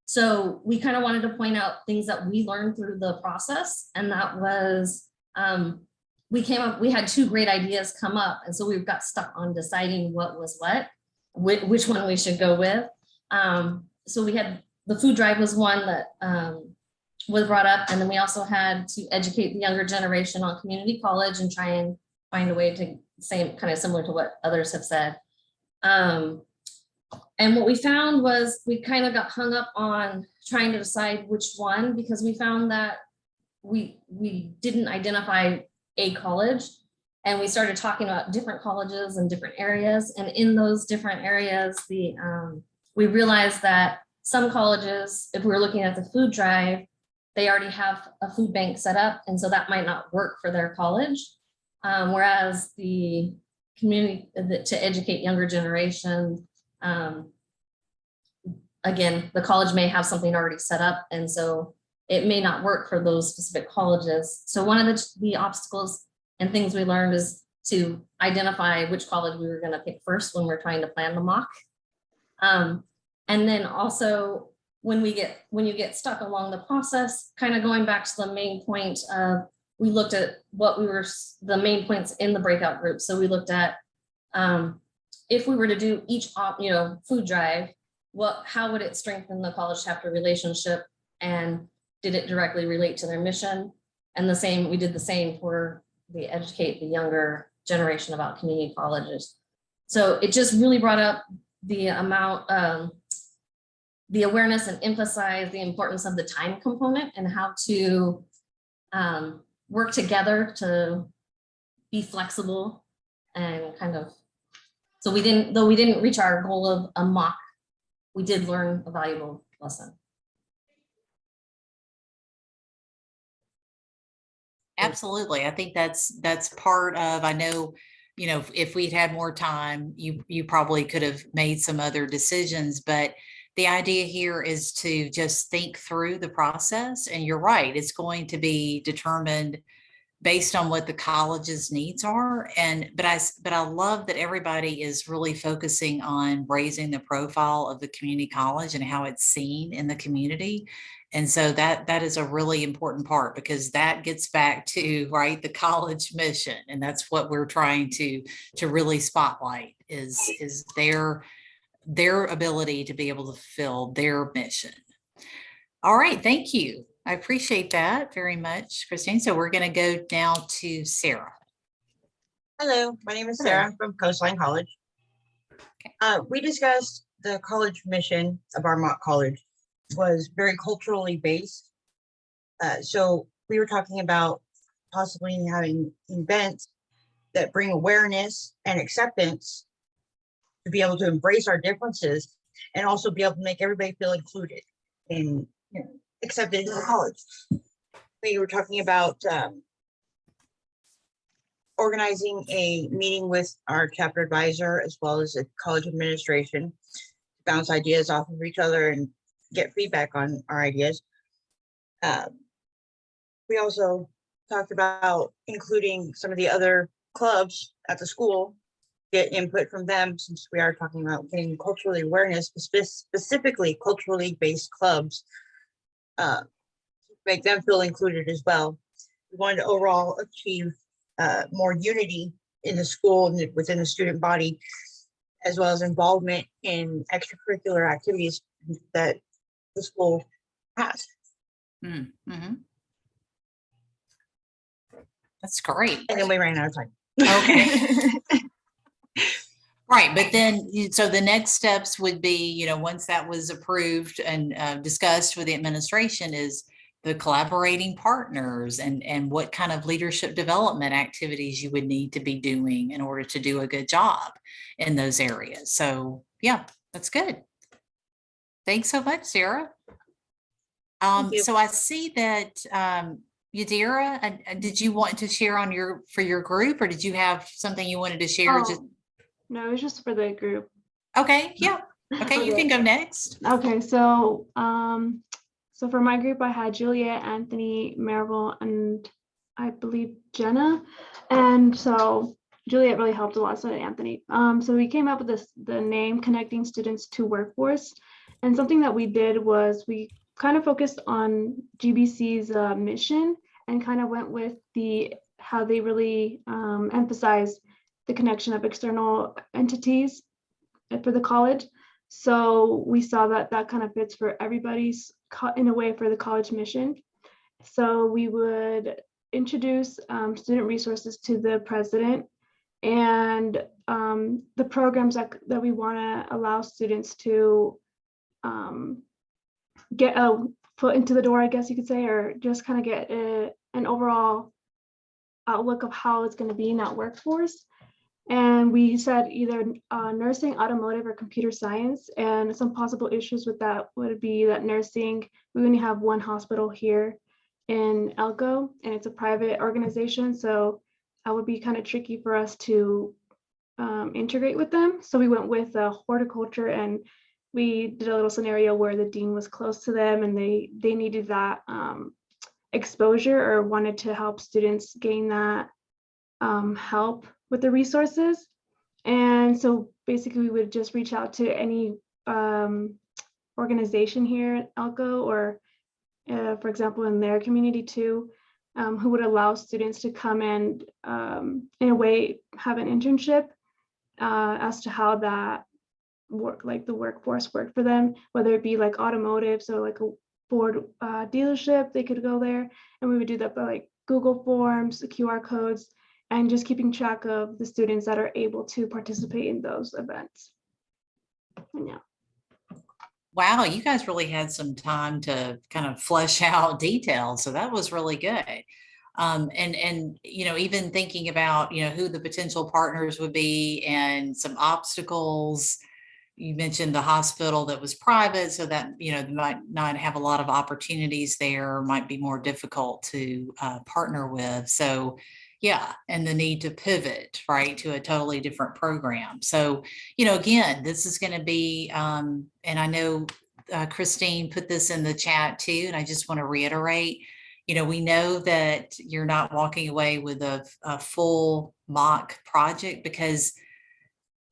So we kind of wanted to point out things that we learned through the process. And that was, we had 2 great ideas come up. And so we got stuck on deciding what was which one we should go with. So we had, the food drive was one that was brought up. And then we also had to educate the younger generation on community college and try and find a way to kind of similar to what others have said. And what we found was we kind of got hung up on trying to decide which one, because we found that we didn't identify a college, and we started talking about different colleges and different areas. And in those different areas, we realized that some colleges, if we were looking at the food drive, they already have a food bank set up. And so that might not work for their college. Whereas the community to educate younger generation, again, the college may have something already set up, and so it may not work for those specific colleges. So one of the obstacles and things we learned is to identify which college we were going to pick first when we're trying to plan the mock. And then also when you get stuck along the process, kind of going back to the main point of, we looked at the main points in the breakout group. So we looked at if we were to do each food drive, how would it strengthen the college chapter relationship, and did it directly relate to their mission? And we did the same for the educate the younger generation about community colleges. So it just really brought up the amount, the awareness, and emphasize the importance of the time component and how to work together to be flexible and kind of, so we didn't reach our goal of a mock, we did learn a valuable lesson. Absolutely. I think that's part of, I know, if we'd had more time, you probably could have made some other decisions, but the idea here is to just think through the process. And you're right, it's going to be determined based on what the college's needs are. But I love that everybody is really focusing on raising the profile of the community college and how it's seen in the community. And so that is a really important part, because that gets back to, right, the college mission. And that's what we're trying to really spotlight is their ability to be able to fulfill their mission. All right, thank you. I appreciate that very much, Christine. So we're going to go now to Sarah. Hello, my name is Hello. Sarah. I'm from Coastline College. We discussed the college mission of Armont College was very culturally based. So we were talking about possibly having events that bring awareness and acceptance to be able to embrace our differences and also be able to make everybody feel included and accepted in the college. We were talking about organizing a meeting with our chapter advisor as well as the college administration, bounce ideas off of each other and get feedback on our ideas. We also talked about including some of the other clubs at the school, get input from them since we are talking about getting culturally awareness, specifically culturally based clubs, make them feel included as well. We wanted to overall achieve more unity in the school and within the student body, as well as involvement in extracurricular activities that the school has. Mm-hmm. That's great. And then we ran out of time. Okay. Right, but then, so the next steps would be, once that was approved and discussed with the administration is the collaborating partners and what kind of leadership development activities you would need to be doing in order to do a good job in those areas. So yeah, that's good. Thanks so much, Sarah. So I see that Yadira, did you want to share on for your group, or did you have something you wanted to share? No, it was just for the group. Okay, yeah. Okay, you can go next. Okay, so so for my group, I had Juliet, Anthony, Maribel, and I believe Jenna. And so Juliet really helped a lot, so did Anthony. So we came up with the name Connecting Students to Workforce. And something that we did was we kind of focused on GBC's mission and kind of went with how they really emphasize the connection of external entities for the college. So we saw that kind of fits for everybody's in a way for the college mission. So we would introduce student resources to the president and the programs that we want to allow students to get a foot into the door, I guess you could say, or just kind of get an overall outlook of how it's going to be in that workforce. And we said either nursing, automotive, or computer science. And some possible issues with that would be that nursing, we only have one hospital here in Elko, and it's a private organization. So that would be kind of tricky for us to integrate with them. So we went with horticulture, and we did a little scenario where the dean was close to them and they needed that exposure or wanted to help students gain that help with the resources. And so basically we would just reach out to any organization here at Elko or for example in their community too, who would allow students to come and in a way have an internship as to how that work, like the workforce worked for them, whether it be like automotive, so like a Ford dealership, they could go there, and we would do that by like Google Forms, the QR codes, and just keeping track of the students that are able to participate in those events. And yeah. Wow, you guys really had some time to kind of flesh out details, so that was really good. And even thinking about who the potential partners would be and some obstacles. You mentioned the hospital that was private, so that they might not have a lot of opportunities there, might be more difficult to partner with. So yeah, and the need to pivot right to a totally different program. So again, this is going to be and I know Christine put this in the chat too, and I just want to reiterate, we know that you're not walking away with a full mock project, because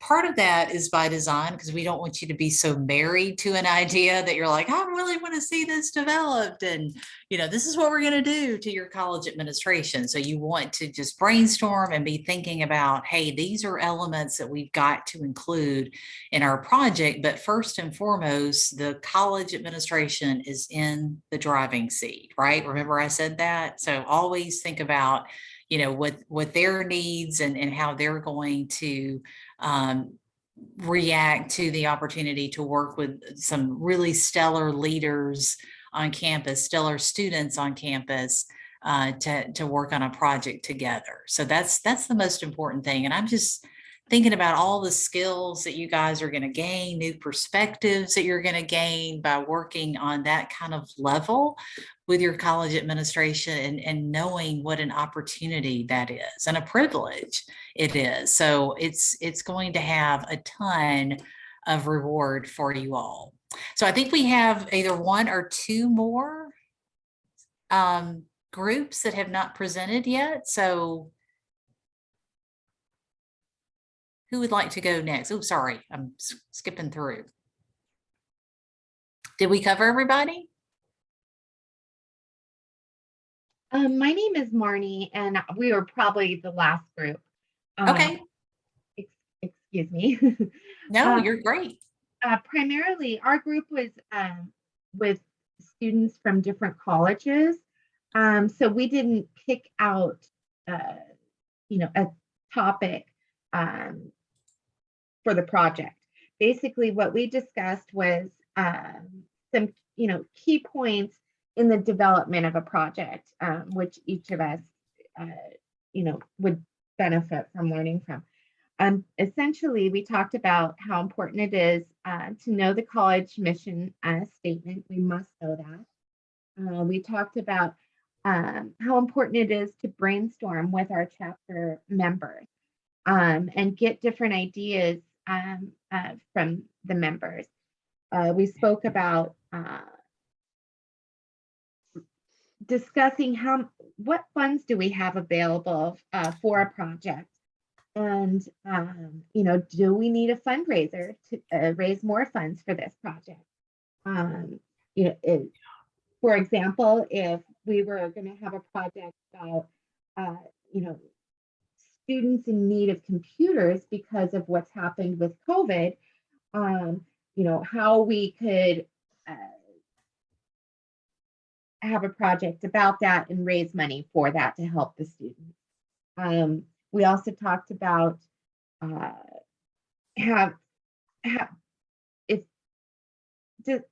part of that is by design, because we don't want you to be so married to an idea that you're like, I really want to see this developed. And, this is what we're going to do to your college administration. So you want to just brainstorm and be thinking about, hey, these are elements that we've got to include in our project. But first and foremost, the college administration is in the driving seat, right? Remember I said that? So always think about, what their needs and how they're going to react to the opportunity to work with some really stellar leaders on campus, stellar students on campus, to work on a project together. So that's the most important thing. And I'm just thinking about all the skills that you guys are going to gain, new perspectives that you're going to gain by working on that kind of level with your college administration, and knowing what an opportunity that is and a privilege it is. So it's going to have a ton of reward for you all. So I think we have either one or two more groups that have not presented yet. So who would like to go next? Oh, sorry, I'm skipping through. Did we cover everybody? My name is Marnie, and we were probably the last group. Okay. Excuse me. No, you're great. Primarily, our group was with students from different colleges. So we didn't pick out, a topic for the project. Basically, what we discussed was some, key points in the development of a project, which each of us, would benefit from learning from. Essentially, we talked about how important it is to know the college mission statement. We must know that. We talked about how important it is to brainstorm with our chapter members and get different ideas from the members. We spoke about discussing what funds do we have available for a project, and do we need a fundraiser to raise more funds for this project? For example, if we were going to have a project about students in need of computers because of what's happened with COVID, how we could have a project about that and raise money for that to help the students. We also talked about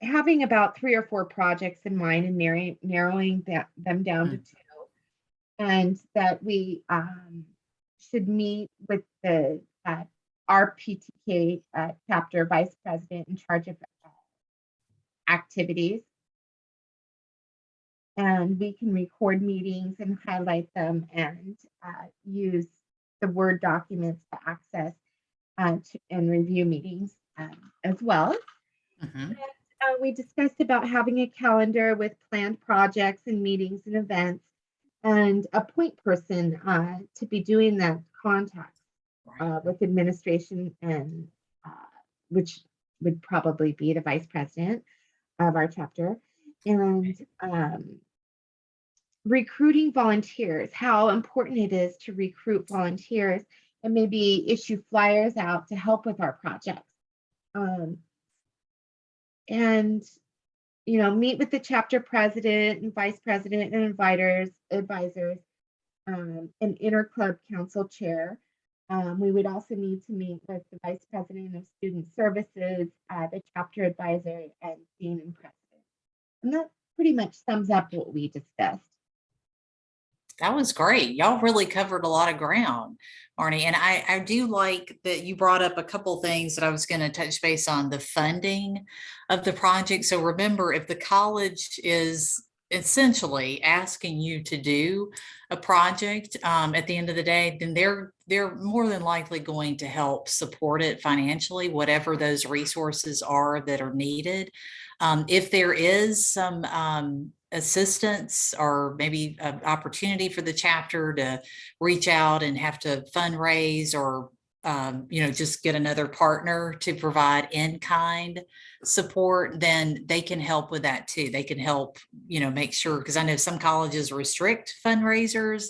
having about 3 or 4 projects in mind and narrowing them down to 2, and that we should meet with the RPTK chapter vice president in charge of activities. And we can record meetings and highlight them and use the Word documents to access and review meetings as well. And, we discussed about having a calendar with planned projects and meetings and events, and a point person to be doing that contact with administration, and which would probably be the vice president of our chapter. And recruiting volunteers, how important it is to recruit volunteers, and maybe issue flyers out to help with our projects. And meet with the chapter president and vice president and advisors, and interclub council chair. We would also need to meet with the vice president of student services, the chapter advisor, and dean and president. And that pretty much sums up what we discussed. That was great. Y'all really covered a lot of ground, Marnie. And I do like that you brought up a couple things that I was going to touch base on, the funding of the project. So remember, if the college is essentially asking you to do a project at the end of the day, then they're more than likely going to help support it financially, whatever those resources are that are needed. If there is some assistance or maybe an opportunity for the chapter to reach out and have to fundraise or just get another partner to provide in-kind support, then they can help with that too. They can help, make sure, because I know some colleges restrict fundraisers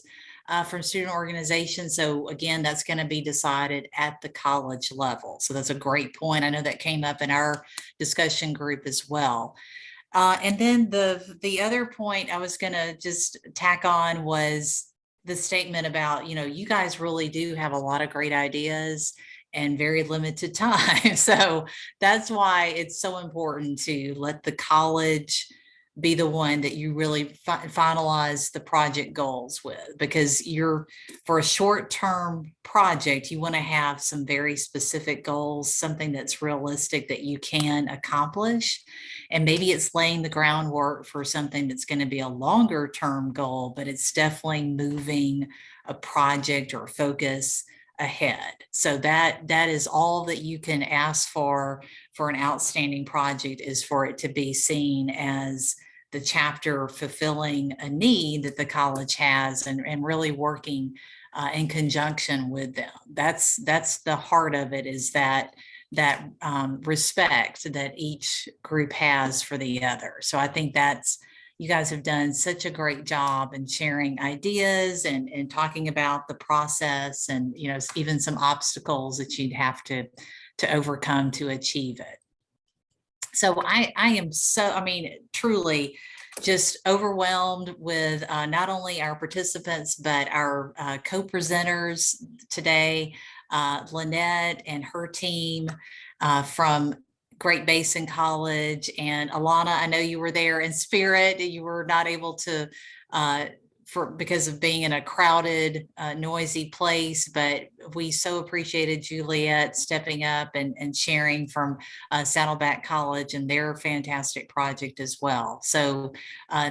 from student organizations. So again, that's going to be decided at the college level. So that's a great point. I know that came up in our discussion group as well. And then the other point I was going to just tack on was the statement about, you guys really do have a lot of great ideas and very limited time. So that's why it's so important to let the college be the one that you really finalize the project goals with, because for a short-term project, you want to have some very specific goals, something that's realistic that you can accomplish. And maybe it's laying the groundwork for something that's going to be a longer term goal, but it's definitely moving a project or focus ahead. So that is all that you can ask for an outstanding project, is for it to be seen as the chapter fulfilling a need that the college has, and really working in conjunction with them. That's the heart of it, is that respect that each group has for the other. So I think you guys have done such a great job in sharing ideas and talking about the process, and even some obstacles that you'd have to overcome to achieve it. So I am truly just overwhelmed with not only our participants, but our co-presenters today, Lynette and her team from Great Basin College, and Alana, I know you were there in spirit. You were not able to because of being in a crowded, noisy place, but we so appreciated Juliet stepping up and sharing from Saddleback College and their fantastic project as well. So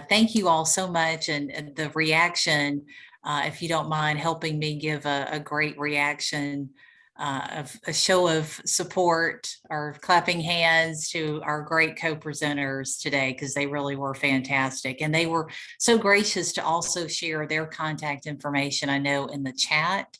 thank you all so much. And the reaction, if you don't mind helping me give a great reaction of a show of support or clapping hands to our great co-presenters today, because they really were fantastic. And they were so gracious to also share their contact information, I know, in the chat.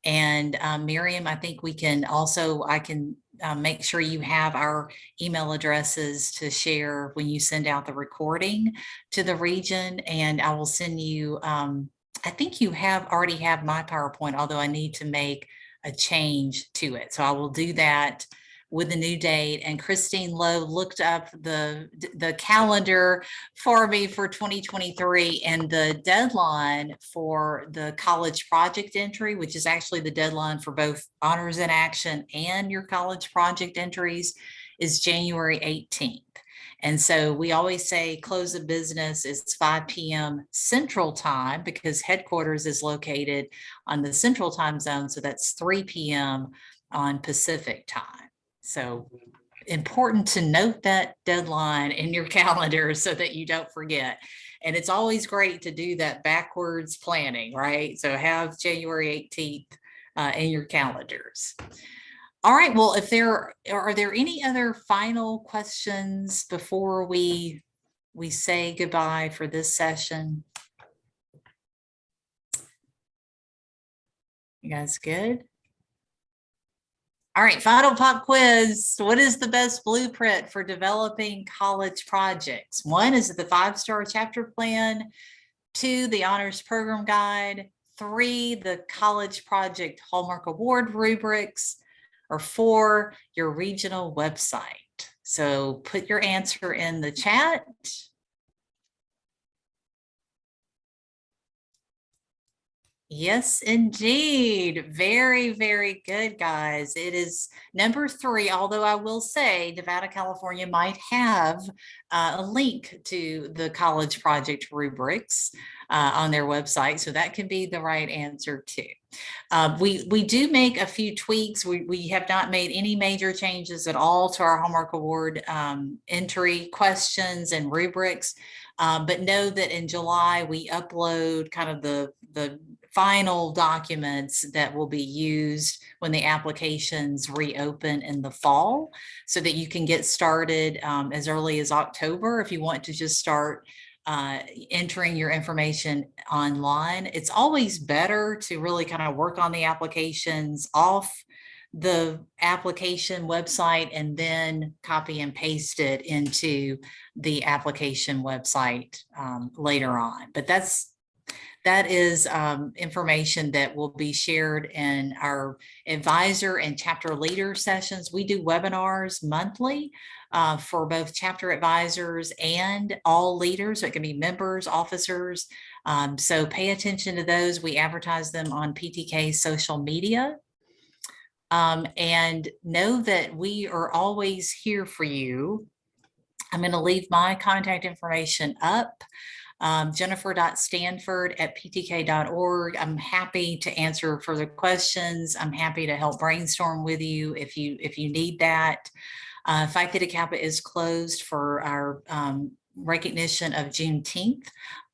And Miriam, I think I can make sure you have our email addresses to share when you send out the recording to the region. And I will send you, I think you already have my PowerPoint, although I need to make a change to it. So I will do that with the new date. And Christine Lowe looked up the calendar for me for 2023, and the deadline for the college project entry, which is actually the deadline for both Honors in Action and your college project entries, is January 18th. And so we always say close of business is 5 p.m. Central Time, because headquarters is located on the Central Time zone. So that's 3 p.m. on Pacific Time. So important to note that deadline in your calendar so that you don't forget. And it's always great to do that backwards planning, right? So have January 18th in your calendars. All right, well, are there any other final questions before we say goodbye for this session? You guys good? All right, final pop quiz. What is the best blueprint for developing college projects? 1, is it the 5-star chapter plan? 2, the honors program guide? 3, the college project Hallmark Award rubrics? Or 4, your regional website? So put your answer in the chat. Yes, indeed. Very, very good, guys. It is number 3, although I will say Nevada, California might have a link to the college project rubrics on their website. So that can be the right answer too. We do make a few tweaks. We have not made any major changes at all to our Hallmark Award entry questions and rubrics. But know that in July, we upload kind of the final documents that will be used when the applications reopen in the fall, so that you can get started as early as October if you want to just start entering your information online. It's always better to really kind of work on the applications off the application website and then copy and paste it into the application website later on. But that is information that will be shared in our advisor and chapter leader sessions. We do webinars monthly for both chapter advisors and all leaders. So it can be members, officers. So pay attention to those. We advertise them on PTK social media. And know that we are always here for you. I'm going to leave my contact information up. Jennifer.stanford@ptk.org. I'm happy to answer further questions. I'm happy to help brainstorm with you if you need that. Phi Theta Kappa is closed for our recognition of Juneteenth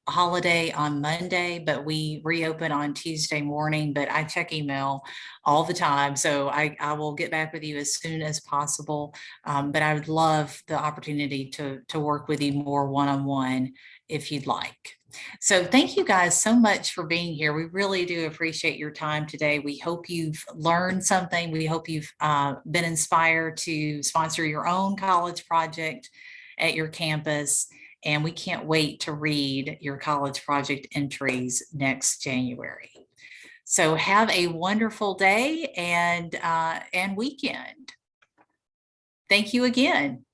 holiday on Monday, but we reopen on Tuesday morning. But I check email all the time, so I will get back with you as soon as possible. But I would love the opportunity to work with you more one-on-one if you'd like. So thank you guys so much for being here. We really do appreciate your time today. We hope you've learned something. We hope you've been inspired to sponsor your own college project at your campus. And we can't wait to read your college project entries next January. So have a wonderful day and weekend. Thank you again.